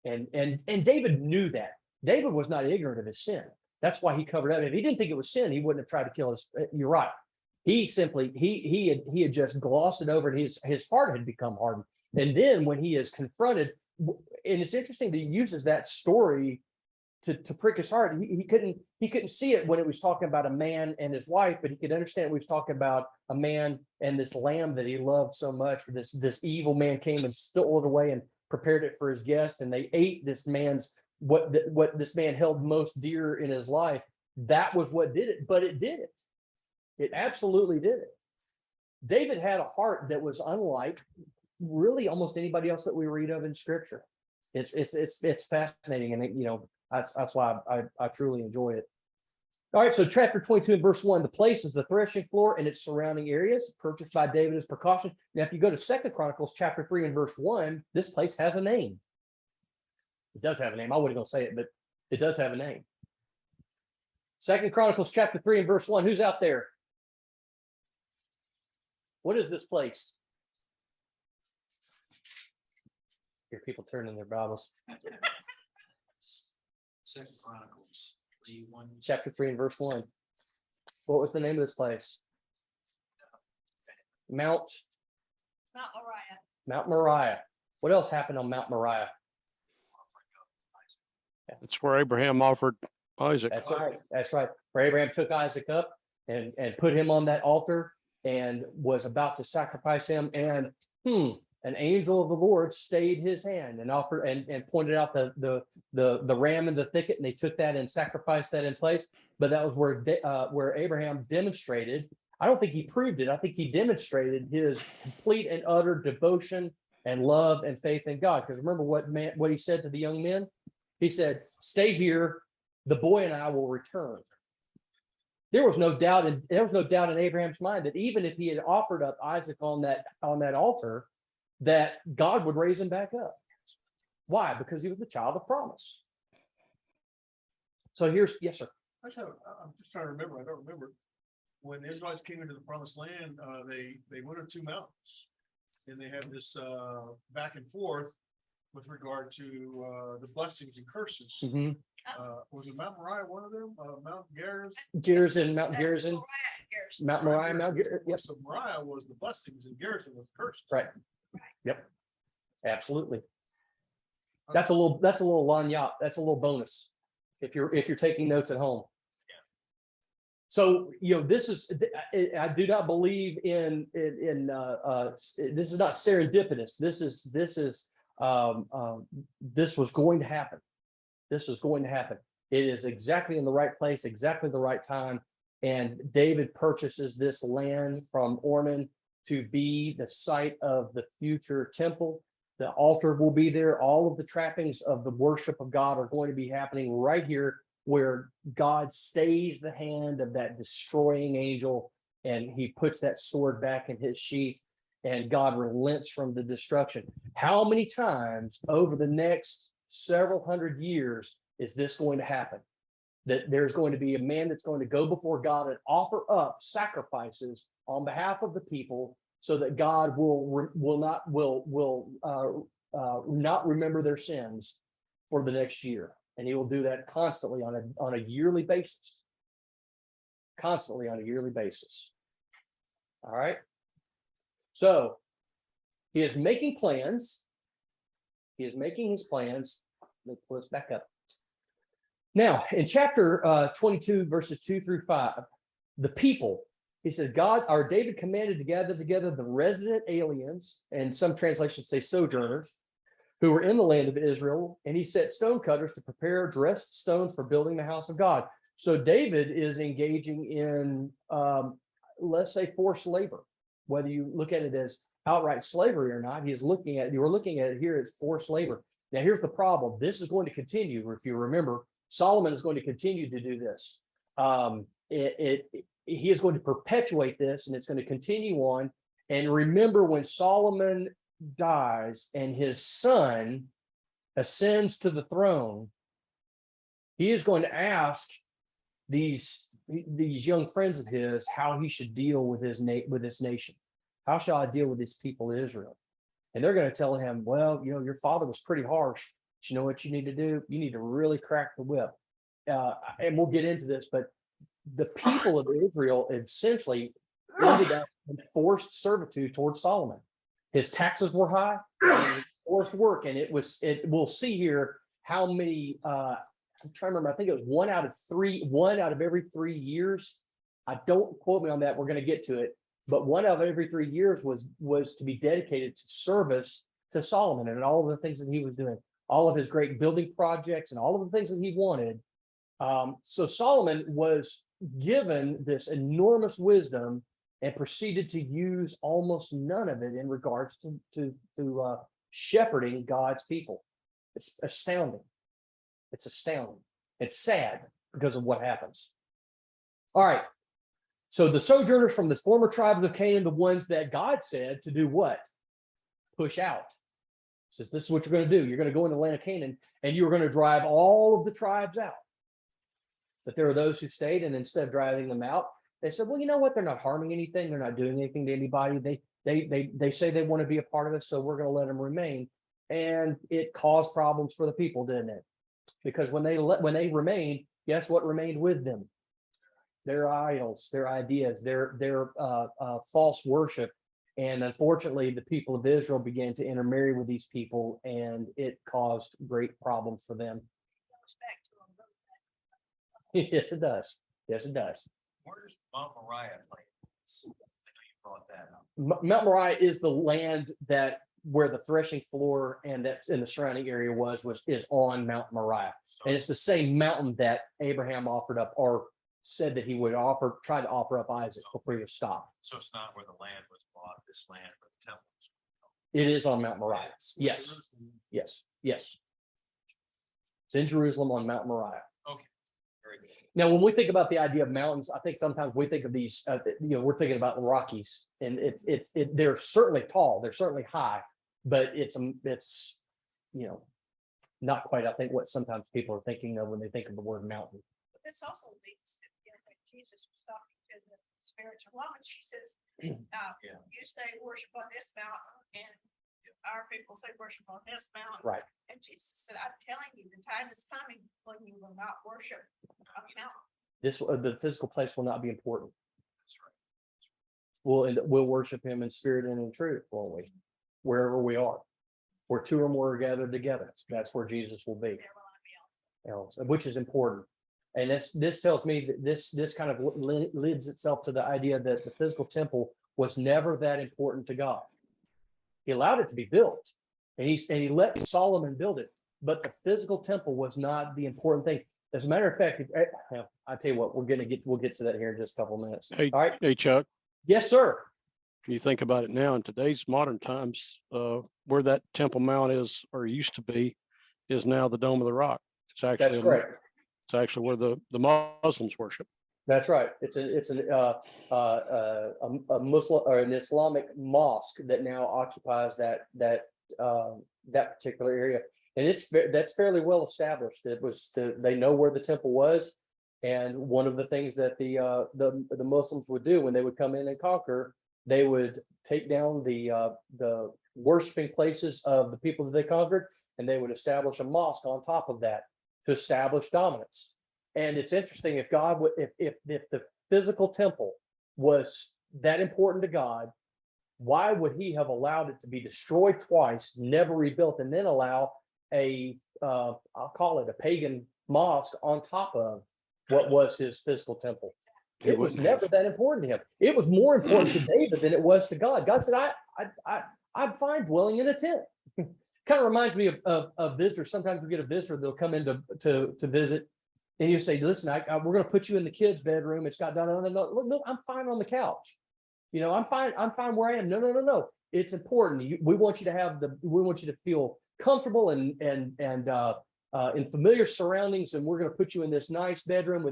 And David knew that. David was not ignorant of his sin. That's why he covered up. If he didn't think it was sin, he wouldn't have tried to kill his. You're right. He simply he had just glossed it over, and his heart had become hardened. And then when he is confronted, and it's interesting that he uses that story to prick his heart. He couldn't see it when it was talking about a man and his wife, but he could understand it. We was talking about a man and this lamb that he loved so much. This evil man came and stole it away and prepared it for his guest, and they ate this man's what this man held most dear in his life. That was what did it, but it did it. It absolutely did it. David had a heart that was unlike really almost anybody else that we read of in Scripture. It's fascinating, and that's why I truly enjoy it. All right, so chapter 22 and verse 1, the place is the threshing floor and its surrounding areas, purchased by David as precaution. Now, if you go to 2 Chronicles chapter 3 and verse 1, this place has a name. It does have a name. I wasn't going to say it, but it does have a name. 2 Chronicles chapter 3 and verse 1, who's out there? What is this place? Hear people turning their Bibles. 2 Chronicles 3:1. Chapter 3 and verse 1. What was the name of this place? Mount Moriah. Mount Moriah. What else happened on Mount Moriah? That's where Abraham offered Isaac. That's right. That's right. Where Abraham took Isaac up and put him on that altar and was about to sacrifice him. And an angel of the Lord stayed his hand and offered and pointed out the ram in the thicket, and they took that and sacrificed that in place. But that was where Abraham demonstrated. I don't think he proved it. I think he demonstrated his complete and utter devotion and love and faith in God. Because remember what he said to the young men? He said, "Stay here. The boy and I will return." There was no doubt in Abraham's mind that even if he had offered up Isaac on that altar, that God would raise him back up. Why? Because he was the child of promise. So yes, sir. I'm just trying to remember. I don't remember when the Israelites came into the promised land. They went up 2 mountains, and they had this back and forth with regard to the blessings and curses. Mm-hmm. Was it Mount Moriah one of them? Mount Gerizim, Mount Gerizim, Mount Moriah, Mount Gerizim. Yep. So Moriah was the blessings, and Gerizim was the curses. Right. Yep. Absolutely. That's a little lanyap. That's a little bonus if you're taking notes at home. So this is, I do not believe in this is not serendipitous. This was going to happen. This was going to happen. It is exactly in the right place, exactly the right time. And David purchases this land from Ornan to be the site of the future temple. The altar will be there. All of the trappings of the worship of God are going to be happening right here, where God stays the hand of that destroying angel, and he puts that sword back in his sheath, and God relents from the destruction. How many times over the next several hundred years is this going to happen? That there's going to be a man that's going to go before God and offer up sacrifices on behalf of the people, so that God will not remember their sins for the next year. And he will do that constantly on a yearly basis. Constantly on a yearly basis. All right. So he is making plans. He is making his plans. Let's back up. Now, in chapter 22, verses 2 through 5, the people, he says, David commanded to gather together the resident aliens, and some translations say sojourners, who were in the land of Israel, and he set stone cutters to prepare dressed stones for building the house of God. So David is engaging in, let's say, forced labor. Whether you look at it as outright slavery or not, you were looking at it here as forced labor. Now, here's the problem. This is going to continue. If you remember, Solomon is going to continue to do this. He is going to perpetuate this, and it's going to continue on. And remember, when Solomon dies and his son ascends to the throne, he is going to ask these young friends of his how he should deal with this nation. How shall I deal with this people of Israel? And they're going to tell him, well, your father was pretty harsh. But you know what you need to do? You need to really crack the whip. And we'll get into this, but the people of Israel essentially ended up in forced servitude towards Solomon. His taxes were high, and forced work, and we'll see here how many. I'm trying to remember. I think it was one out of every 3 years. I don't quote me on that. We're going to get to it, but one out of every 3 years was to be dedicated to service to Solomon and all of the things that he was doing, all of his great building projects, and all of the things that he wanted. So Solomon was given this enormous wisdom and proceeded to use almost none of it in regards to shepherding God's people. It's astounding. It's astounding. It's sad because of what happens. All right. So the sojourners from the former tribes of Canaan, the ones that God said to do what? Push out. He says, this is what you're going to do. You're going to go into the land of Canaan, and you're going to drive all of the tribes out. But there are those who stayed, and instead of driving them out, they said, well, you know what? They're not harming anything. They're not doing anything to anybody. They say they want to be a part of us, so we're going to let them remain. And it caused problems for the people, didn't it? Because when they remained, guess what remained with them? Their idols, their ideas, their false worship. And unfortunately, the people of Israel began to intermarry with these people, and it caused great problems for them. Yes, it does. Yes, it does. Where's Mount Moriah? I know you brought that up. Mount Moriah is the land that where the threshing floor and that's in the surrounding area is on Mount Moriah. And it's the same mountain that Abraham offered up or said that he would try to offer up Isaac before he was stopped. So it's not where the land was bought, this land where the temple was. It is on Mount Moriah. Yes. Yes. Yes. It's in Jerusalem on Mount Moriah. Okay. Very good. Now, when we think about the idea of mountains, I think sometimes we think of these, we're thinking about the Rockies, and they're certainly tall, they're certainly high, but it's not quite, I think, what sometimes people are thinking of when they think of the word mountain. But this also leads to, when Jesus was talking to the spiritual woman, she says, you say worship on this mountain, and our people say worship on this mountain. Right. And Jesus said, I'm telling you, the time is coming when you will not worship a mountain. The physical place will not be important. That's right. We'll worship him in spirit and in truth, won't we? Wherever we are. Where two or more are gathered together, that's where Jesus will be. Which is important. And this tells me that this kind of leads itself to the idea that the physical temple was never that important to God. He allowed it to be built, and he let Solomon build it, but the physical temple was not the important thing. As a matter of fact, I tell you what, we'll get to that here in just a couple of minutes. Hey, all right. Hey, Chuck. Yes, sir. You think about it now in today's modern times, where that Temple Mount is or used to be, is now the Dome of the Rock. It's actually That's right. It's actually where the Muslims worship. That's right. It's a Muslim or an Islamic mosque that now occupies that particular area, and that's fairly well established. They know where the temple was, and one of the things that the Muslims would do when they would come in and conquer, they would take down the worshiping places of the people that they conquered, and they would establish a mosque on top of that to establish dominance. And it's interesting, if God would, if the physical temple was that important to God, why would he have allowed it to be destroyed twice, never rebuilt, and then allow I'll call it a pagan mosque on top of what was his physical temple? It was never that important to him. It was more important to David than it was to God. God said, I'm fine dwelling in a tent. Kind of reminds me of visitors. Sometimes we get a visitor, they'll come in to visit, and you say, listen, we're going to put you in the kids' bedroom. It's got no, I'm fine on the couch. I'm fine where I am. No. It's important. We want you to feel comfortable and in familiar surroundings, and we're going to put you in this nice bedroom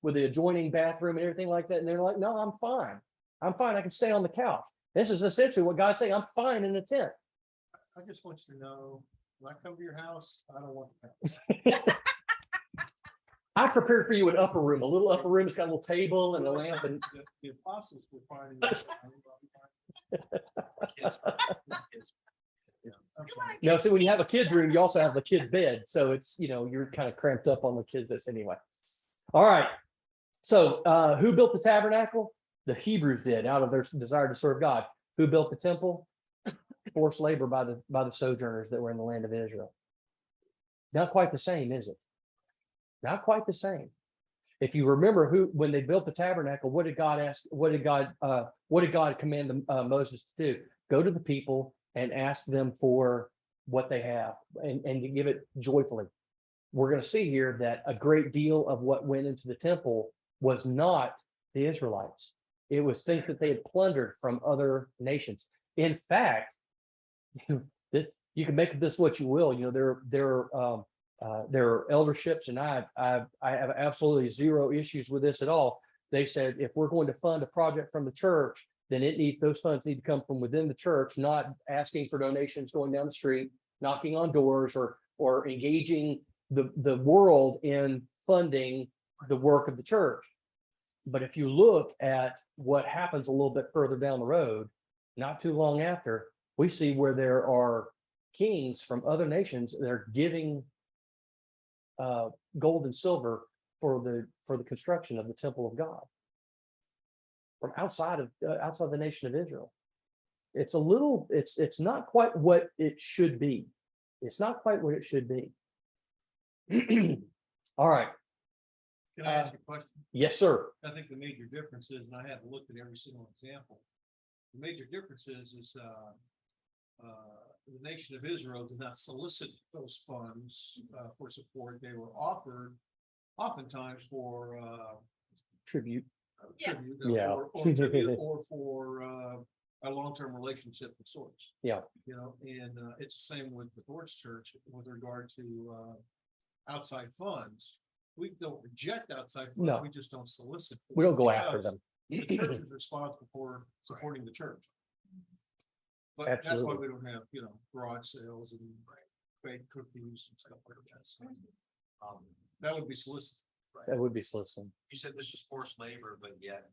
with the adjoining bathroom and everything like that. And they're like, no, I'm fine. I can stay on the couch. This is essentially what God's saying. I'm fine in a tent. I just want you to know, when I come to your house, I don't want that. I prepared for you an upper room, a little upper room. It's got a little table and a lamp. And the apostles were finding no, see, when you have a kid's room, you also have a kid's bed. So it's, you're kind of cramped up on the kids' beds anyway. All right. So who built the tabernacle? The Hebrews did, out of their desire to serve God. Who built the temple? Forced labor by the sojourners that were in the land of Israel. Not quite the same, is it? Not quite the same. If you remember when they built the tabernacle, what did God ask? What did God command Moses to do? Go to the people and ask them for what they have and to give it joyfully. We're going to see here that a great deal of what went into the temple was not the Israelites. It was things that they had plundered from other nations. In fact, you can make of this what you will. There are elderships, and I have absolutely zero issues with this at all. They said, if we're going to fund a project from the church, then those funds need to come from within the church, not asking for donations going down the street, knocking on doors, or engaging the world in funding the work of the church. But if you look at what happens a little bit further down the road, not too long after, we see where there are kings from other nations that are giving gold and silver for the construction of the temple of God from outside the nation of Israel. It's not quite what it should be. It's not quite what it should be. All right. Can I ask you a question? Yes, sir. I think the major difference is, and I haven't looked at every single example, the major difference is the nation of Israel did not solicit those funds for support. They were offered oftentimes for Tribute. tribute Yeah. or for a long-term relationship of sorts. Yeah. You know, and it's the same with the Lord's Church with regard to outside funds. We don't reject outside funds. No. We just don't solicit. We don't go because after them. The church is responsible for supporting the church. But that's why Absolutely. we don't have, you know, garage sales and baked cookies and stuff like that. So, that would be solicited. That would be soliciting. You said this is forced labor, but yet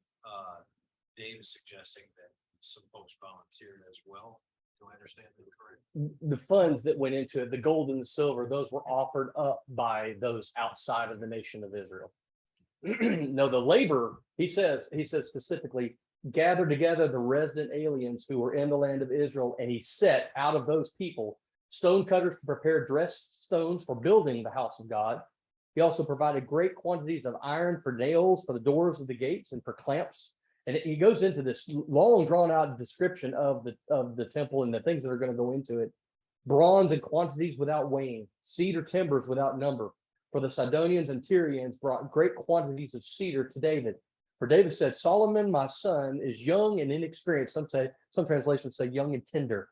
Dave is suggesting that some folks volunteered as well. Do I understand that correct? The funds that went into it, the gold and the silver, those were offered up by those outside of the nation of Israel. No, the labor, he says specifically, gather together the resident aliens who were in the land of Israel, and he set out of those people stone cutters to prepare dressed stones for building the house of God. He also provided great quantities of iron for nails for the doors of the gates and for clamps. And he goes into this long drawn out description of the temple and the things that are going to go into it. Bronze in quantities without weighing, cedar timbers without number. For the Sidonians and Tyrians brought great quantities of cedar to David. For David said, Solomon, my son, is young and inexperienced. Some translations say young and tender.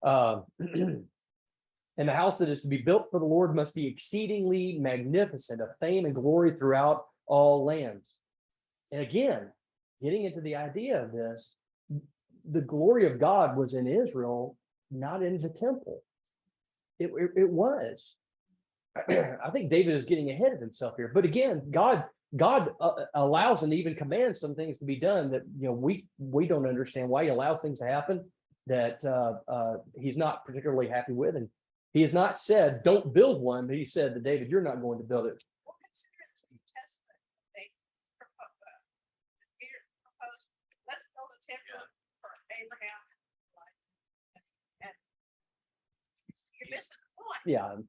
And the house that is to be built for the Lord must be exceedingly magnificent, of fame and glory throughout all lands. And again, getting into the idea of this, the glory of God was in Israel, not in the temple. It was. I think David is getting ahead of himself here. But again, God allows and even commands some things to be done that, you know, we don't understand why he allows things to happen that he's not particularly happy with. And he has not said, don't build one, but he said to David, you're not going to build it. Well, consider the New Testament. They Peter proposed, let's build a temple for Abraham. And you're missing the point. Yeah.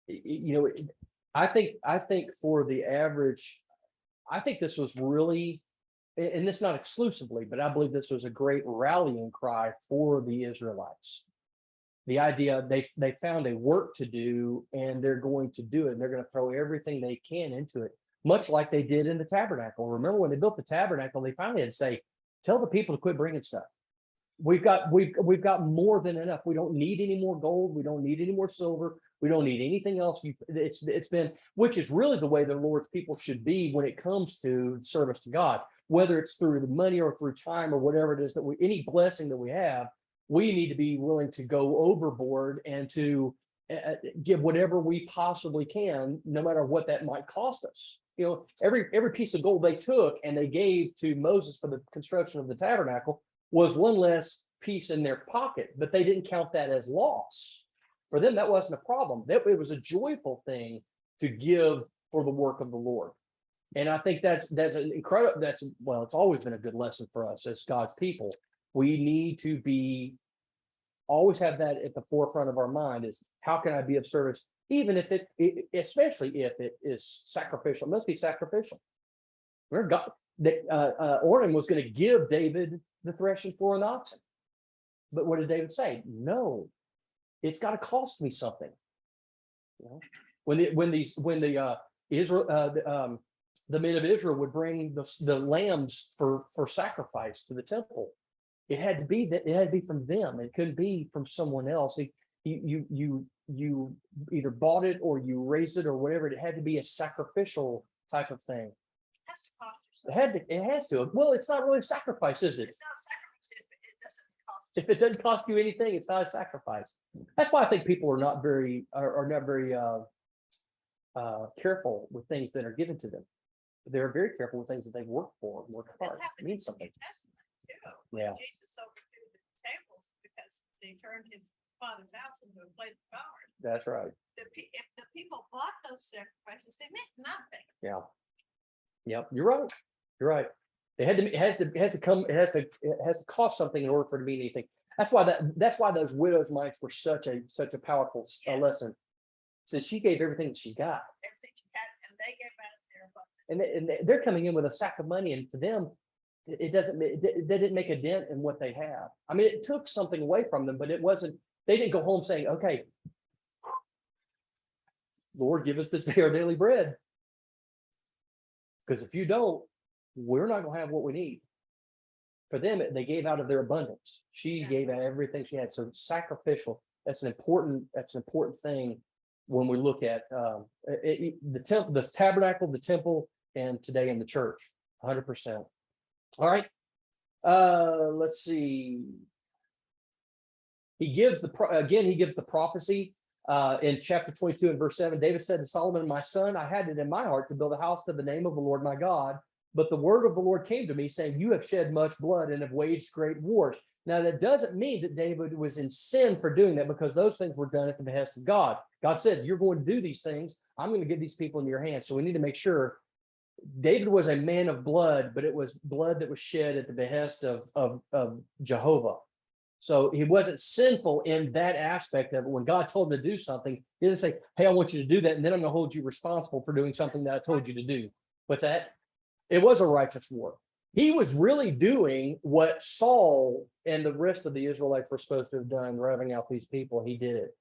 You know, I think for the average, I think this was really, and this not exclusively, but I believe this was a great rallying cry for the Israelites. The idea they found a work to do and they're going to do it. And they're going to throw everything they can into it, much like they did in the tabernacle. Remember when they built the tabernacle, they finally had to say, tell the people to quit bringing stuff. We've got more than enough. We don't need any more gold. We don't need any more silver. We don't need anything else. It's been, which is really the way the Lord's people should be when it comes to service to God, whether it's through the money or through time or whatever it is that any blessing that we have, we need to be willing to go overboard and to give whatever we possibly can, no matter what that might cost us. You know, every piece of gold they took and they gave to Moses for the construction of the tabernacle was one less piece in their pocket, but they didn't count that as loss. For them, that wasn't a problem. It was a joyful thing to give for the work of the Lord. And I think that's an incredible, it's always been a good lesson for us as God's people. We need to always have that at the forefront of our mind is how can I be of service, even if especially if it is sacrificial. It must be sacrificial. God, Ornan was going to give David the threshing floor and oxen. But what did David say? No, it's got to cost me something. You know? When the men of Israel would bring the lambs for sacrifice to the temple, it had to be from them. It couldn't be from someone else. You either bought it or you raised it or whatever. It had to be a sacrificial type of thing. It has to cost you something. It has to. Well, it's not really a sacrifice, is it? It's not a sacrifice if it doesn't cost you. If it doesn't cost you anything, it's not a sacrifice. That's why I think people are not very careful with things that are given to them. They're very careful with things that they've worked for, worked hard. It means something. Yeah. Yeah. Jesus overthrew the tables because they turned his father's house into a place of power. That's right. If the people bought those sacrifices, they meant nothing. Yeah. Yep. You're right. You're right. It has to cost something in order for it to mean anything. That's why those widows' mites were such a powerful lesson. Since she gave everything that she got. Everything she had, and they gave out their abundance. And they're coming in with a sack of money, and for them, It doesn't. They didn't make a dent in what they have. I mean, it took something away from them, but it wasn't. They didn't go home saying, "Okay, Lord, give us this day our daily bread." Because if you don't, we're not going to have what we need. For them, they gave out of their abundance. She gave out everything she had. So sacrificial. That's an important thing when we look at the tabernacle, the temple, and today in the church. 100%. All right. Let's see. He gives the prophecy in chapter 22 and verse 7. David said to Solomon, "My son, I had it in my heart to build a house to the name of the Lord my God. But the word of the Lord came to me, saying, you have shed much blood and have waged great wars." Now, that doesn't mean that David was in sin for doing that, because those things were done at the behest of God. God said, "You're going to do these things. I'm going to give these people in your hands." So we need to make sure David was a man of blood, but it was blood that was shed at the behest of Jehovah. So he wasn't sinful in that aspect of it. When God told him to do something, he didn't say, "Hey, I want you to do that, and then I'm going to hold you responsible for doing something that I told you to do." What's that? It was a righteous war. He was really doing what Saul and the rest of the Israelites were supposed to have done, driving out these people. He did it.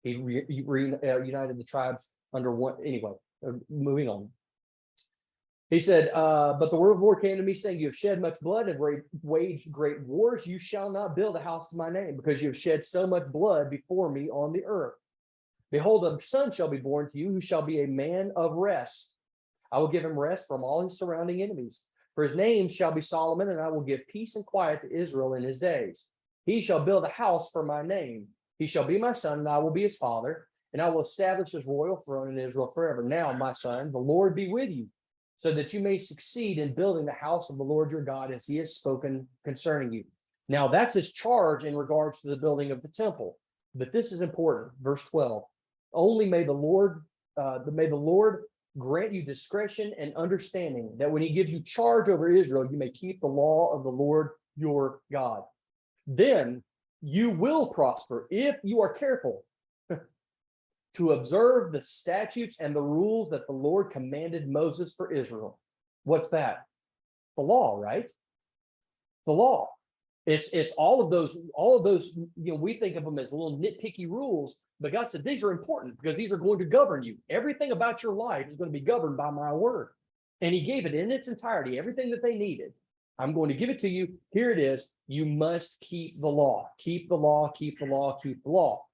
He reunited the tribes under one. Anyway, moving on. He said, "But the word of the Lord came to me, saying, you have shed much blood and waged great wars. You shall not build a house to my name, because you have shed so much blood before me on the earth. Behold, a son shall be born to you, who shall be a man of rest. I will give him rest from all his surrounding enemies. For his name shall be Solomon, and I will give peace and quiet to Israel in his days. He shall build a house for my name. He shall be my son, and I will be his father, and I will establish his royal throne in Israel forever. Now, my son, the Lord be with you, so that you may succeed in building the house of the Lord your God, as he has spoken concerning you." Now, that's his charge in regards to the building of the temple. But this is important. Verse 12. "Only may the Lord grant you discretion and understanding, that when he gives you charge over Israel, you may keep the law of the Lord your God. Then you will prosper if you are careful to observe the statutes and the rules that the Lord commanded Moses for Israel." What's that? The law, right? The law. It's all of those, we think of them as little nitpicky rules, but God said these are important because these are going to govern you. Everything about your life is going to be governed by my word. And he gave it in its entirety, everything that they needed. I'm going to give it to you. Here it is. You must keep the law. Keep the law, keep the law, keep the law.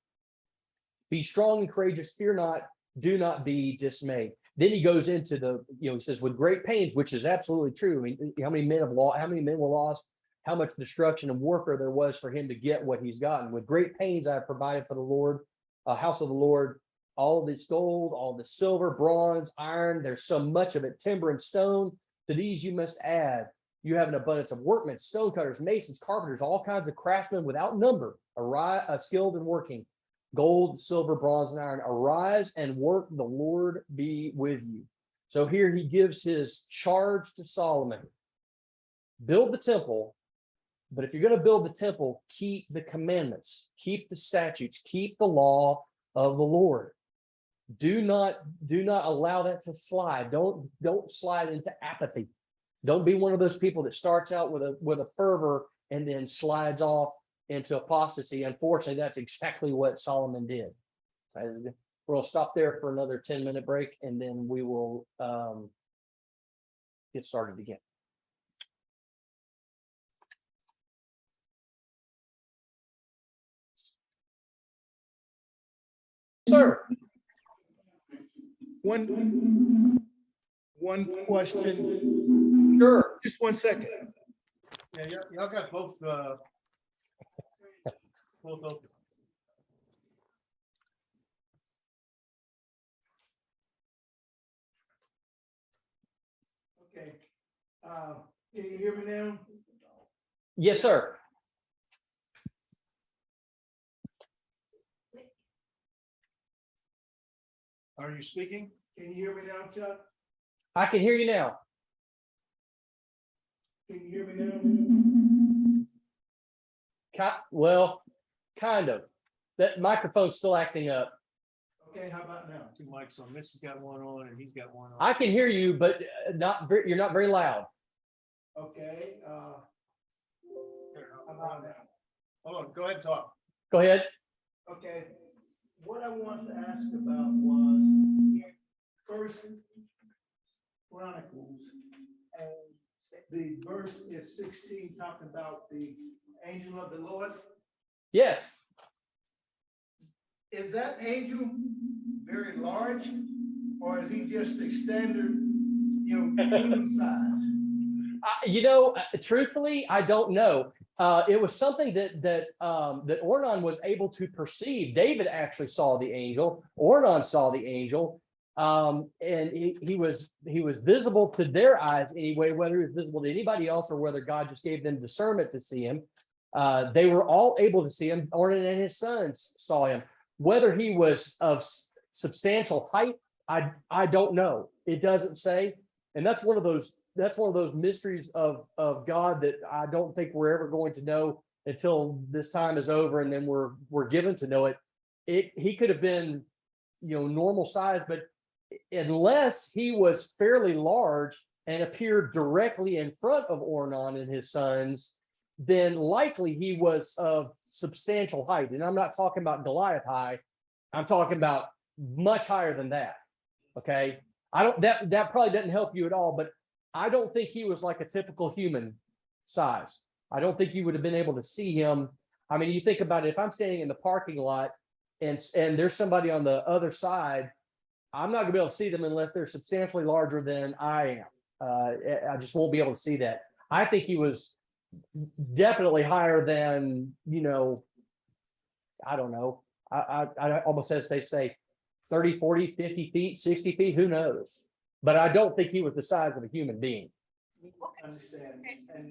"Be strong and courageous, fear not, do not be dismayed." Then he goes into he says, "with great pains," which is absolutely true. I mean, how many men were lost? How much destruction and warfare there was for him to get what he's gotten. "With great pains I have provided for the Lord, a house of the Lord, all of this gold, all of this silver, bronze, iron. There's so much of it, timber and stone. To these you must add. You have an abundance of workmen, stone cutters, masons, carpenters, all kinds of craftsmen without number, skilled in working. Gold, silver, bronze, and iron. Arise and work, the Lord be with you." So here he gives his charge to Solomon. Build the temple. But if you're going to build the temple, keep the commandments, keep the statutes, keep the law of the Lord. Do not allow that to slide. Don't slide into apathy. Don't be one of those people that starts out with a fervor and then slides off into apostasy. Unfortunately, that's exactly what Solomon did. We're going to stop there for another 10-minute break, and then we will get started again. Sir. One question. Sure. Just 1 second. Yeah, y'all got both open. Okay. Can you hear me now? Yes, sir. Are you speaking? Can you hear me now, Chuck? I can hear you now. Can you hear me now? Well, kind of. That microphone's still acting up. Okay, how about now? 2 mics on. This has got one on and he's got one on. I can hear you, but you're not very loud. Okay. Hold on, go ahead and talk. Go ahead. Okay, what I wanted to ask about was First Chronicles, and the verse is 16, talking about the angel of the Lord. Yes. Is that angel very large, or is he just a standard, human size? Truthfully, I don't know. It was something that Ornan was able to perceive. David actually saw the angel. Ornan saw the angel, and he was visible to their eyes anyway. Whether he was visible to anybody else or whether God just gave them discernment to see him, they were all able to see him. Ornan and his sons saw him. Whether he was of substantial height, I don't know. It doesn't say, and that's one of those mysteries of God that I don't think we're ever going to know until this time is over, and then we're given to know it. He could have been, normal size, but unless he was fairly large and appeared directly in front of Ornan and his sons, then likely he was of substantial height. And I'm not talking about Goliath high. I'm talking about much higher than that. Okay. That probably doesn't help you at all, but I don't think he was like a typical human size. I don't think you would have been able to see him. I mean, you think about it, if I'm standing in the parking lot and there's somebody on the other side, I'm not gonna be able to see them unless they're substantially larger than I am. I just won't be able to see that. I think he was definitely higher than, I don't know. I almost hesitate to say 30, 40, 50 feet, 60 feet, who knows? But I don't think he was the size of a human being. Understand. And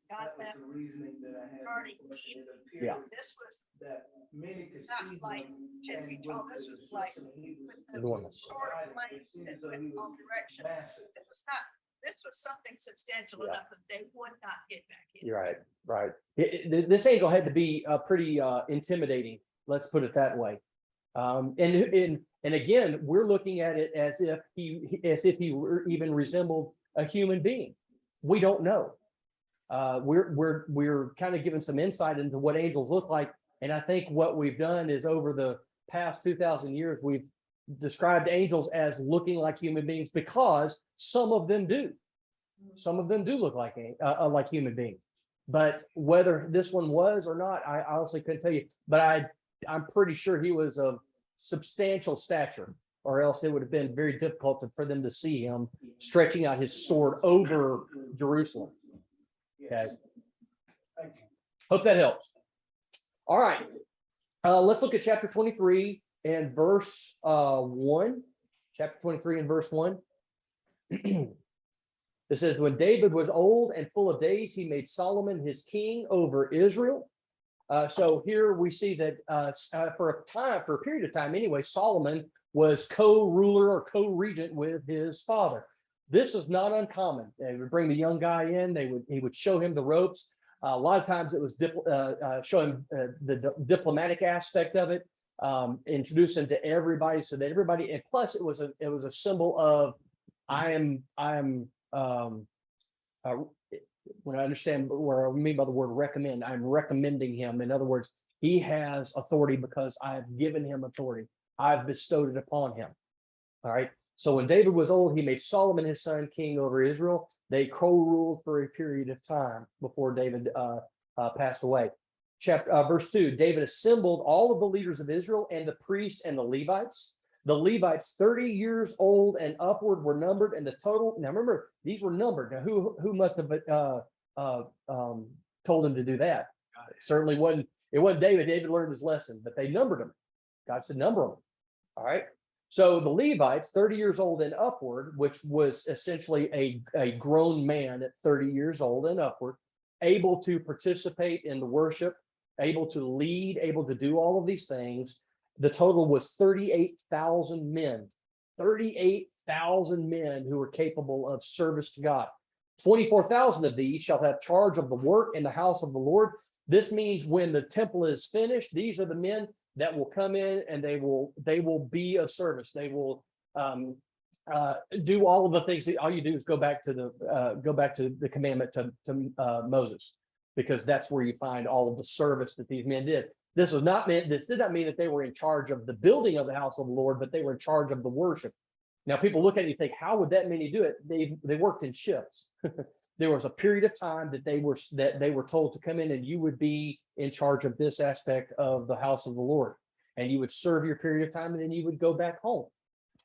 Got that was them the reasoning that I had. regarding It me. appeared Yeah. This was that many could not see like him, 10 and feet when tall. This the was like description he was with the Enormous. short provided, length it seems that as though he went was all directions. massive. It was not, this was something substantial Yeah. enough that they would not get back in. You're right. Right. This angel had to be pretty intimidating. Let's put it that way. And again, we're looking at it as if he even resembled a human being. We don't know. We're kind of given some insight into what angels look like, and I think what we've done is over the past 2,000 years, we've described angels as looking like human beings because some of them do. Some of them do look like human beings. But whether this one was or not, I honestly couldn't tell you. But I'm pretty sure he was of substantial stature, or else it would have been very difficult for them to see him stretching out his sword over Jerusalem. Okay. Thank you. Hope that helps. All right. Let's look at chapter 23 and verse 1. Chapter 23 and verse 1. It says, when David was old and full of days, he made Solomon his king over Israel. So here we see that for a period of time anyway, Solomon was co-ruler or co-regent with his father. This is not uncommon. They would bring the young guy in. He would show him the ropes. A lot of times it was show him the diplomatic aspect of it, introduce him to everybody so that everybody. And plus, it was a symbol of when I understand what I mean by the word recommend, I'm recommending him. In other words, he has authority because I have given him authority. I've bestowed it upon him. All right. So when David was old, he made Solomon his son king over Israel. They co-ruled for a period of time before David passed away. Verse 2, David assembled all of the leaders of Israel and the priests and the Levites. The Levites 30 years old and upward were numbered, and the total, now remember, these were numbered. Now, who must have told him to do that? Certainly wasn't, it wasn't David. David learned his lesson, but they numbered them. God said, number them. All right. So the Levites, 30 years old and upward, which was essentially a grown man at 30 years old and upward, able to participate in the worship, able to lead, able to do all of these things. The total was 38,000 men, 38,000 men who were capable of service to God. 24,000 of these shall have charge of the work in the house of the Lord. This means when the temple is finished, these are the men that will come in and they will be of service. They will do all of the things. All you do is go back to the commandment to Moses. because that's where you find all of the service that these men did. This did not mean that they were in charge of the building of the house of the Lord, but they were in charge of the worship. Now, people look at it and think, how would that many do it? They worked in shifts. There was a period of time that they were told to come in, and you would be in charge of this aspect of the house of the Lord, and you would serve your period of time, and then you would go back home,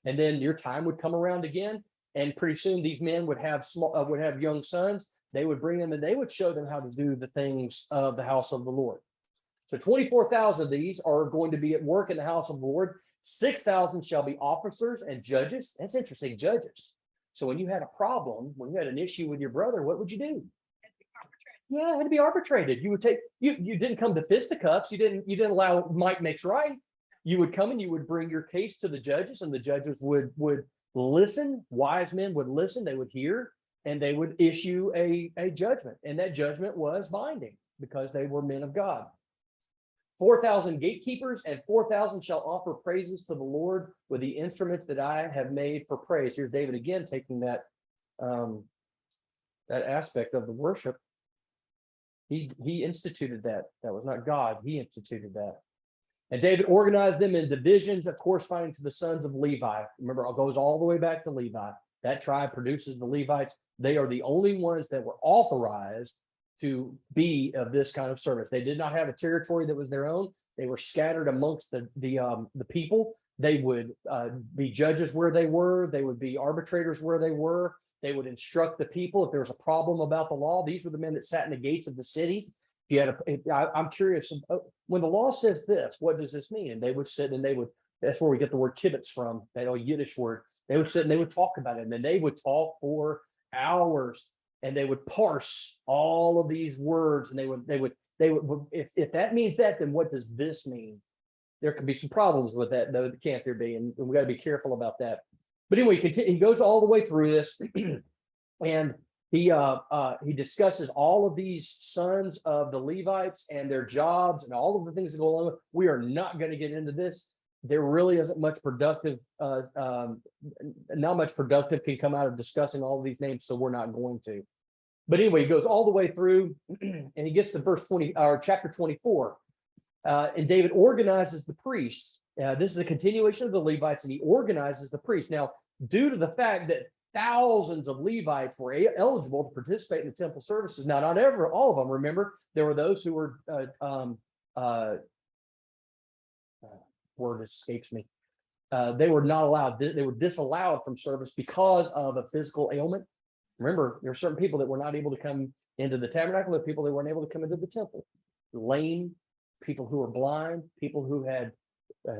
and then your time would come around again, and pretty soon these men would have young sons. They would bring them, and they would show them how to do the things of the house of the Lord. So 24,000 of these are going to be at work in the house of the Lord. 6,000 shall be officers and judges. That's interesting, judges. So when you had a problem, when you had an issue with your brother, what would you do? Yeah, it had to be arbitrated. You would you didn't come to fisticuffs. You didn't allow might makes right. You would come and you would bring your case to the judges, and the judges would listen. Wise men would listen. They would hear, and they would issue a judgment. And that judgment was binding because they were men of God. 4,000 gatekeepers, and 4,000 shall offer praises to the Lord with the instruments that I have made for praise. Here's David again taking that aspect of the worship. He instituted that. That was not God. He instituted that. And David organized them in divisions corresponding to the sons of Levi. Remember, it goes all the way back to Levi. That tribe produces the Levites. They are the only ones that were authorized to be of this kind of service. They did not have a territory that was their own. They were scattered amongst the people. They would be judges where they were. They would be arbitrators where they were. They would instruct the people if there was a problem about the law. These were the men that sat in the gates of the city. I'm curious, when the law says this, what does this mean? And they would sit and that's where we get the word kibbutz from, that old Yiddish word. They would sit and they would talk about it, and then they would talk for hours. And they would parse all of these words, and they would if that means that, then what does this mean? There could be some problems with that, though. Can't there be? And we got to be careful about that. But anyway, he goes all the way through this, and he discusses all of these sons of the Levites and their jobs and all of the things that go along with it. We are not going to get into this. There really isn't much productive, not much productive can come out of discussing all of these names, so we're not going to. But anyway, he goes all the way through, and he gets to verse 20, or chapter 24, and David organizes the priests. This is a continuation of the Levites, and he organizes the priests. Now, due to the fact that thousands of Levites were eligible to participate in the temple services, now not all of them. Remember, there were those who were word escapes me. They were not allowed. They were disallowed from service because of a physical ailment. Remember, there are certain people that were not able to come into the tabernacle. There are people that weren't able to come into the temple. Lame, people who were blind, people who had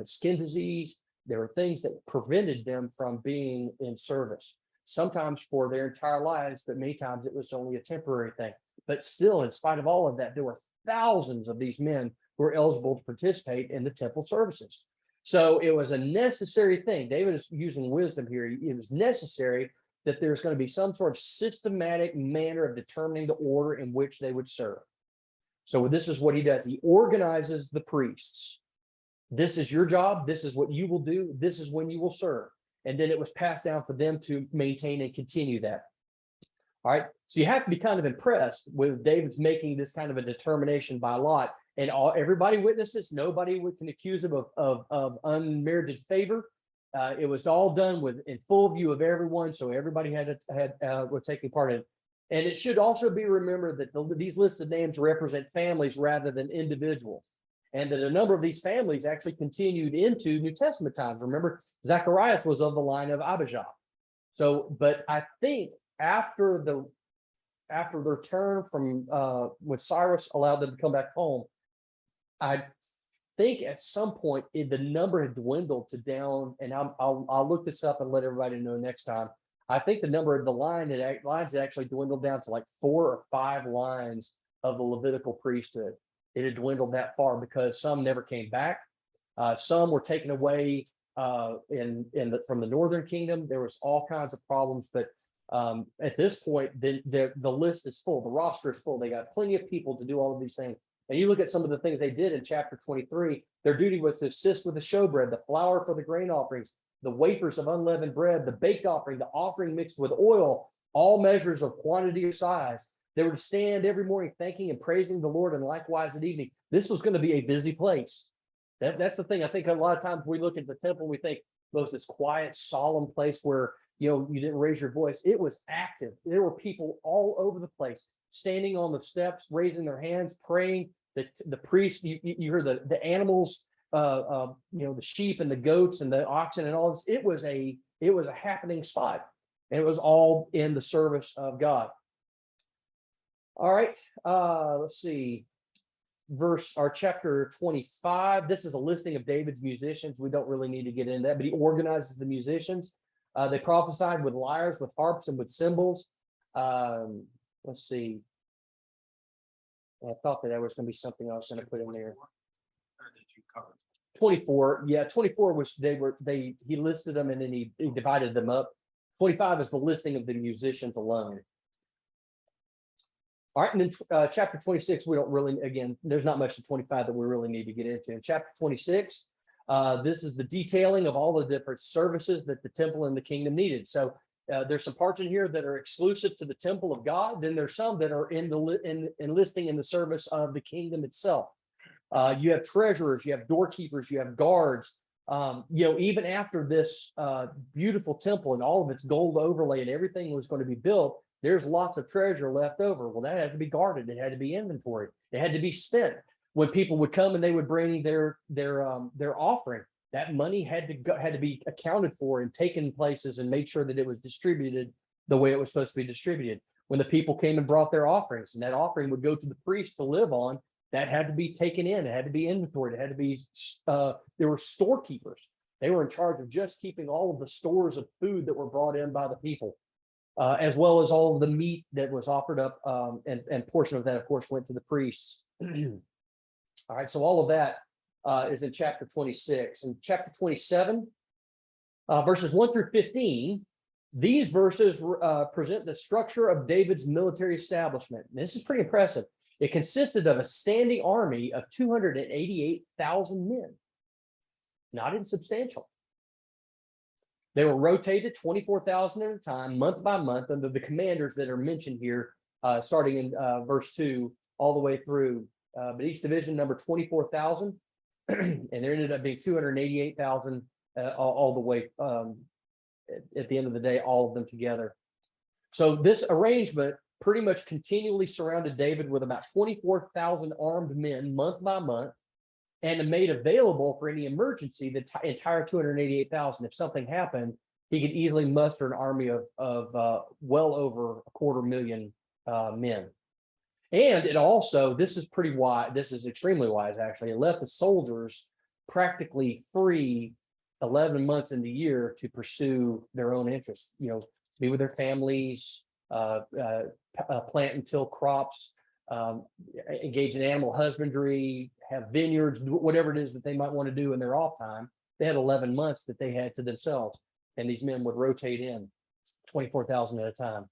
skin disease. There were things that prevented them from being in service. Sometimes for their entire lives, but many times it was only a temporary thing. But still, in spite of all of that, there were thousands of these men who were eligible to participate in the temple services. So it was a necessary thing. David is using wisdom here. It was necessary that there's going to be some sort of systematic manner of determining the order in which they would serve. So this is what he does. He organizes the priests. This is your job. This is what you will do. This is when you will serve. And then it was passed down for them to maintain and continue that. All right. So you have to be kind of impressed with David's making this kind of a determination by lot. And everybody witnessed this. Nobody can accuse him of unmerited favor. It was all done in full view of everyone, so everybody was taking part in it. And it should also be remembered that these listed names represent families rather than individuals, and that a number of these families actually continued into New Testament times. Remember, Zacharias was of the line of Abijah. So, but I think after their turn from when Cyrus allowed them to come back home, I think at some point the number had dwindled to down, and I'll look this up and let everybody know next time. I think the number of the lines had actually dwindled down to like 4 or 5 lines of the Levitical priesthood. It had dwindled that far because some never came back. Some were taken away from the northern kingdom. There was all kinds of problems, but at this point, the list is full. The roster is full. They got plenty of people to do all of these things. And you look at some of the things they did in chapter 23, their duty was to assist with the showbread, the flour for the grain offerings, the wafers of unleavened bread, the baked offering, the offering mixed with oil, all measures of quantity or size, They were to stand every morning thanking and praising the Lord, and likewise at evening. This was going to be a busy place. That's the thing. I think a lot of times we look at the temple, we think, well, it's this quiet, solemn place where, you didn't raise your voice. It was active. There were people all over the place, standing on the steps, raising their hands, praying. The priests, you heard the animals, the sheep and the goats and the oxen and all this. It was a happening spot, and it was all in the service of God. All right, let's see. Chapter 25. This is a listing of David's musicians. We don't really need to get into that, but he organizes the musicians. They prophesied with lyres, with harps, and with cymbals. Let's see. I thought that there was going to be something else going to put in there. 24. Yeah, 24 was he listed them and then he divided them up. 25 is the listing of the musicians alone. All right, and then chapter 26, we don't really, again, there's not much in 25 that we really need to get into. In chapter 26, this is the detailing of all the different services that the temple and the kingdom needed. So there's some parts in here that are exclusive to the temple of God. Then there's some that are enlisting in the service of the kingdom itself. You have treasurers, you have doorkeepers, you have guards. Even after this beautiful temple and all of its gold overlay and everything was going to be built, there's lots of treasure left over. Well, that had to be guarded. It had to be inventoried. It had to be spent. When people would come and they would bring their offering, that money had to be accounted for and taken places and made sure that it was distributed the way it was supposed to be distributed. When the people came and brought their offerings, and that offering would go to the priest to live on, that had to be taken in. It had to be inventoried. It had to be. There were storekeepers. They were in charge of just keeping all of the stores of food that were brought in by the people. As well as all of the meat that was offered up, and portion of that, of course, went to the priests. All right, so all of that is in chapter 26. In chapter 27, verses 1 through 15, these verses present the structure of David's military establishment. And this is pretty impressive. It consisted of a standing army of 288,000 men. Not insubstantial. They were rotated 24,000 at a time, month by month, under the commanders that are mentioned here, starting in verse 2 all the way through. But each division numbered 24,000, and there ended up being 288,000 all the way at the end of the day, all of them together. So this arrangement pretty much continually surrounded David with about 24,000 armed men month by month, and made available for any emergency the entire 288,000. If something happened, he could easily muster an army of well over 250,000 men. And it also, this is pretty wise. This is extremely wise, actually. It left the soldiers practically free 11 months in the year to pursue their own interests. Be with their families, plant and till crops, engage in animal husbandry, have vineyards, whatever it is that they might want to do in their off time. They had 11 months that they had to themselves, and these men would rotate in 24,000 at a time.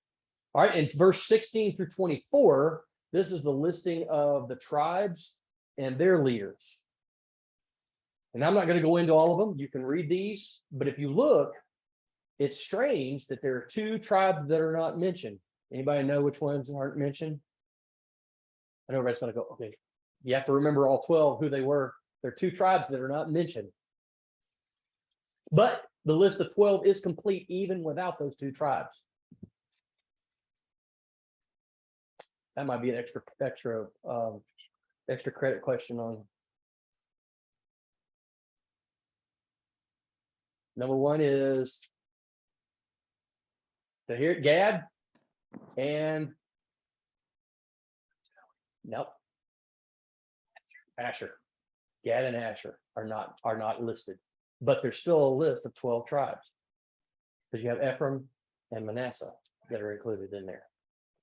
All right, in verse 16 through 24, this is the listing of the tribes and their leaders. And I'm not going to go into all of them. You can read these, but if you look, it's strange that there are two tribes that are not mentioned. Anybody know which ones aren't mentioned? I know everybody's going to go, okay. You have to remember all 12 who they were. There are two tribes that are not mentioned. But the list of 12 is complete even without those two tribes. That might be an extra credit question on. Number one is to hear Gad and nope. Asher. Gad and Asher are not listed, but there's still a list of 12 tribes because you have Ephraim and Manasseh that are included in there.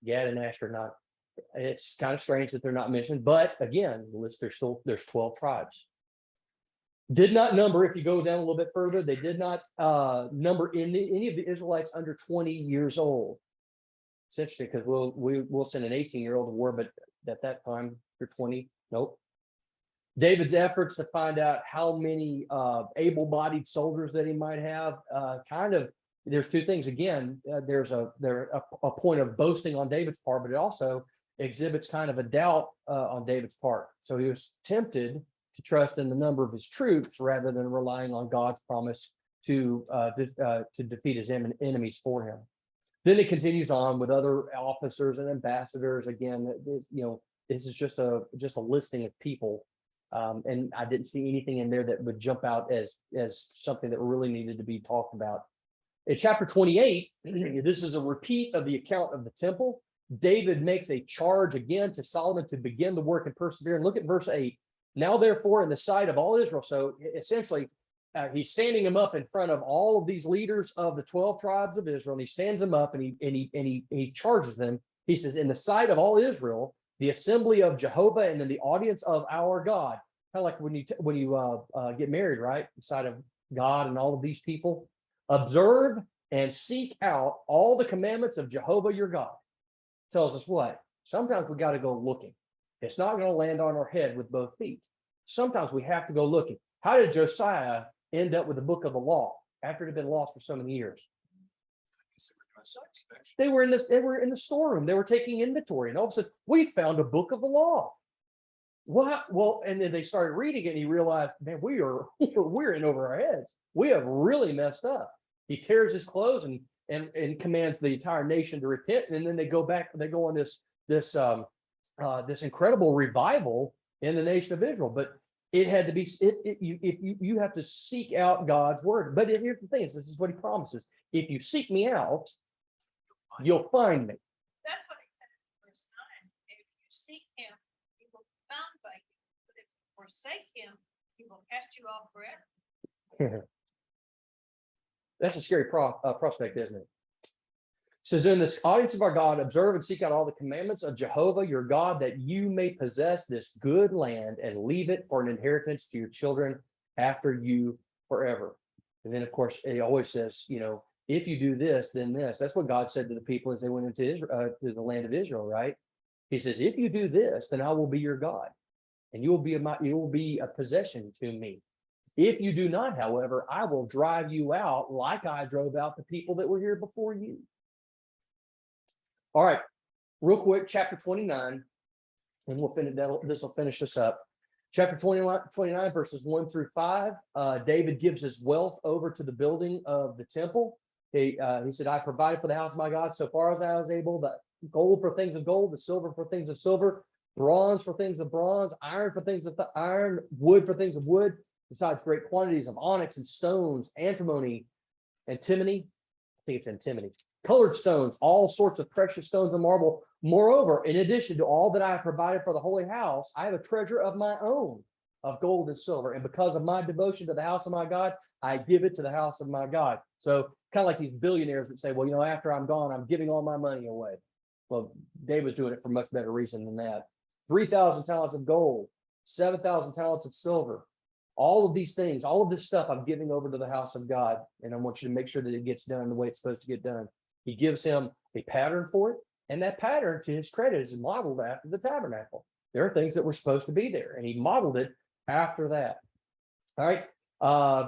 Gad and Asher are not. It's kind of strange that they're not mentioned, but again, the list there's 12 tribes. Did not number, if you go down a little bit further, they did not number any of the Israelites under 20 years old. It's interesting because we'll send an 18-year-old to war, but at that time you're 20. Nope. David's efforts to find out how many able-bodied soldiers that he might have kind of there's two things. Again, there's a point of boasting on David's part, but it also exhibits kind of a doubt on David's part. So he was tempted to trust in the number of his troops rather than relying on God's promise to defeat his enemies for him. Then it continues on with other officers and ambassadors. Again, this is just a listing of people, and I didn't see anything in there that would jump out as something that really needed to be talked about. In chapter 28, this is a repeat of the account of the temple. David makes a charge again to Solomon to begin the work and persevere. And look at verse 8. Now, therefore, in the sight of all Israel. So essentially, he's standing him up in front of all of these leaders of the 12 tribes of Israel. And he stands them up and he charges them. He says, in the sight of all Israel, the assembly of Jehovah and in the audience of our God. Kind of like when you get married, right? The sight of God and all of these people. Observe and seek out all the commandments of Jehovah your God. Tells us what? Sometimes we got to go looking. It's not going to land on our head with both feet. Sometimes we have to go looking. How did Josiah end up with the book of the law after it had been lost for so many years? They were in the storeroom. They were taking inventory, and all of a sudden, we found a book of the law. What? Well, and then they started reading it, and he realized, man, we're in over our heads. We have really messed up. He tears his clothes and commands the entire nation to repent, and then they go back. They go on this incredible revival in the nation of Israel. But it had to be. You have to seek out God's word. But here's the thing: this is what He promises. If you seek me out, you'll find me. That's what He said in verse 9. If you seek Him, He will be found by you. But if you forsake Him, He will cast you off forever. That's a scary prospect, isn't it? It says, in this audience of our God, observe and seek out all the commandments of Jehovah your God, that you may possess this good land and leave it for an inheritance to your children after you forever. And then, of course, it always says, if you do this, then this. That's what God said to the people as they went into Israel, to the land of Israel, right? He says, if you do this, then I will be your God, and you will be a possession to me. If you do not, however, I will drive you out like I drove out the people that were here before you. All right, real quick, chapter 29, and we'll finish. This will finish us up. Chapter 29, verses 1 through 5. David gives his wealth over to the building of the temple. He said, I provided for the house of my God so far as I was able, the gold for things of gold, the silver for things of silver, bronze for things of bronze, iron for things of iron, wood for things of wood, besides great quantities of onyx and stones, antimony, antimony, I think it's antimony, colored stones, all sorts of precious stones and marble. Moreover, in addition to all that I have provided for the holy house, I have a treasure of my own of gold and silver. And because of my devotion to the house of my God, I give it to the house of my God. So kind of like these billionaires that say, well, after I'm gone, I'm giving all my money away. Well, David's doing it for much better reason than that. 3,000 talents of gold, 7,000 talents of silver. All of these things, all of this stuff I'm giving over to the house of God. And I want you to make sure that it gets done the way it's supposed to get done. He gives him a pattern for it. And that pattern, to his credit, is modeled after the tabernacle. There are things that were supposed to be there, and he modeled it after that. All right,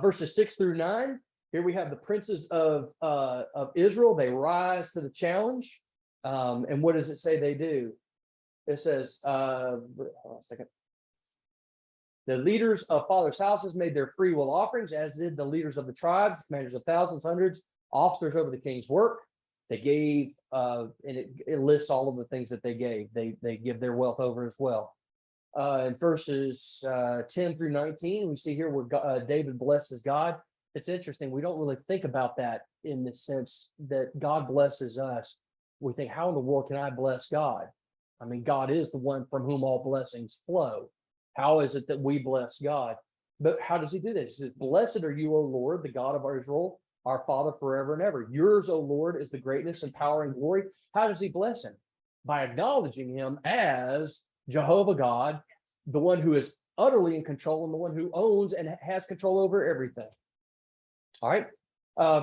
verses 6 through 9. Here we have the princes of Israel. They rise to the challenge. And what does it say they do? It says, hold on a second. The leaders of fathers' houses made their free will offerings, as did the leaders of the tribes, commanders of thousands, hundreds, officers over the king's work. They gave, and it lists all of the things that they gave. They give their wealth over as well. In verses 10 through 19, we see here where David blesses God. It's interesting. We don't really think about that in the sense that God blesses us. We think, how in the world can I bless God? I mean, God is the one from whom all blessings flow. How is it that we bless God? But how does he do this? He says, blessed are you, O Lord, the God of Israel, our Father forever and ever. Yours, O Lord, is the greatness and power and glory. How does he bless him? By acknowledging him as Jehovah God, the one who is utterly in control and the one who owns and has control over everything. All right.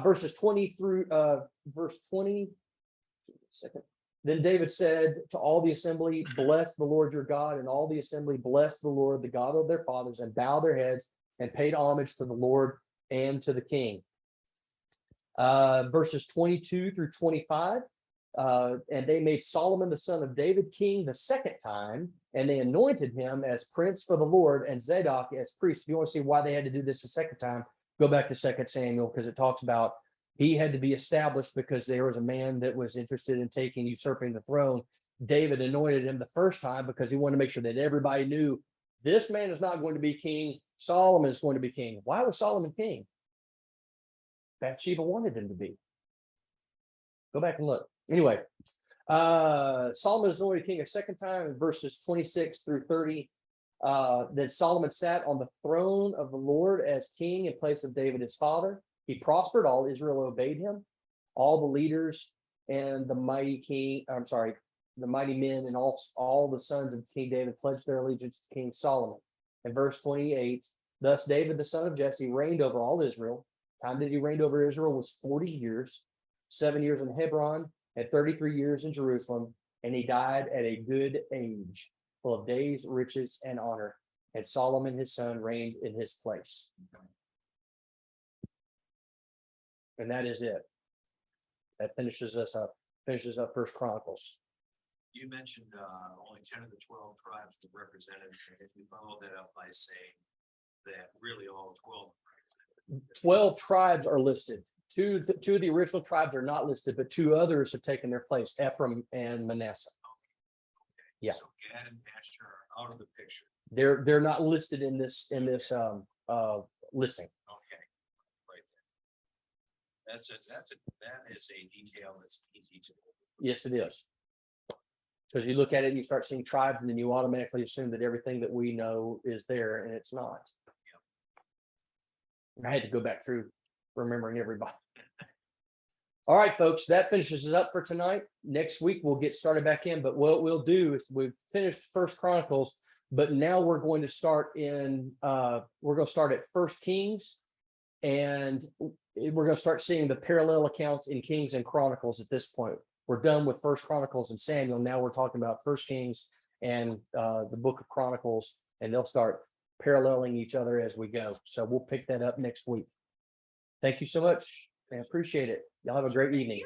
Verses 20 through verse 20. Second. Then David said to all the assembly, bless the Lord your God. And all the assembly blessed the Lord, the God of their fathers, and bowed their heads and paid homage to the Lord and to the king. verses 22 through 25. And they made Solomon the son of David king the second time, and they anointed him as prince for the Lord and Zadok as priest. If you want to see why they had to do this the second time, go back to 2 Samuel, because it talks about he had to be established because there was a man that was interested in usurping the throne. David anointed him the first time because he wanted to make sure that everybody knew this man is not going to be king. Solomon is going to be king. Why was Solomon king? Bathsheba wanted him to be. Go back and look. Anyway, Solomon is anointed king a second time in verses 26 through 30. Then Solomon sat on the throne of the Lord as king in place of David his father. He prospered, all Israel obeyed him. All the leaders and the mighty men and all the sons of King David pledged their allegiance to King Solomon. In verse 28, thus David the son of Jesse reigned over all Israel. The time that he reigned over Israel was 40 years, 7 years in Hebron, and 33 years in Jerusalem, and he died at a good age, full of days, riches, and honor. And Solomon his son reigned in his place. And that is it. That finishes up First Chronicles. You mentioned only 10 of the 12 tribes were represented. If you follow that up by saying that really all 12 tribes are listed. Two of the original tribes are not listed, but two others have taken their place, Ephraim and Manasseh. Okay. Yeah. So Gad and Asher are out of the picture. They're not listed in this listing. Okay. Right there. That is a detail that's easy to. Yes, it is. Because you look at it and you start seeing tribes, and then you automatically assume that everything that we know is there, and it's not. I had to go back through remembering everybody. All right, folks, that finishes it up for tonight. Next week we'll get started back in, but what we'll do is we've finished First Chronicles, but now we're going to start at First Kings, and we're going to start seeing the parallel accounts in Kings and Chronicles at this point. We're done with First Chronicles and Samuel. Now we're talking about First Kings and the book of Chronicles, and they'll start paralleling each other as we go. So we'll pick that up next week. Thank you so much. I appreciate it. Y'all have a great evening.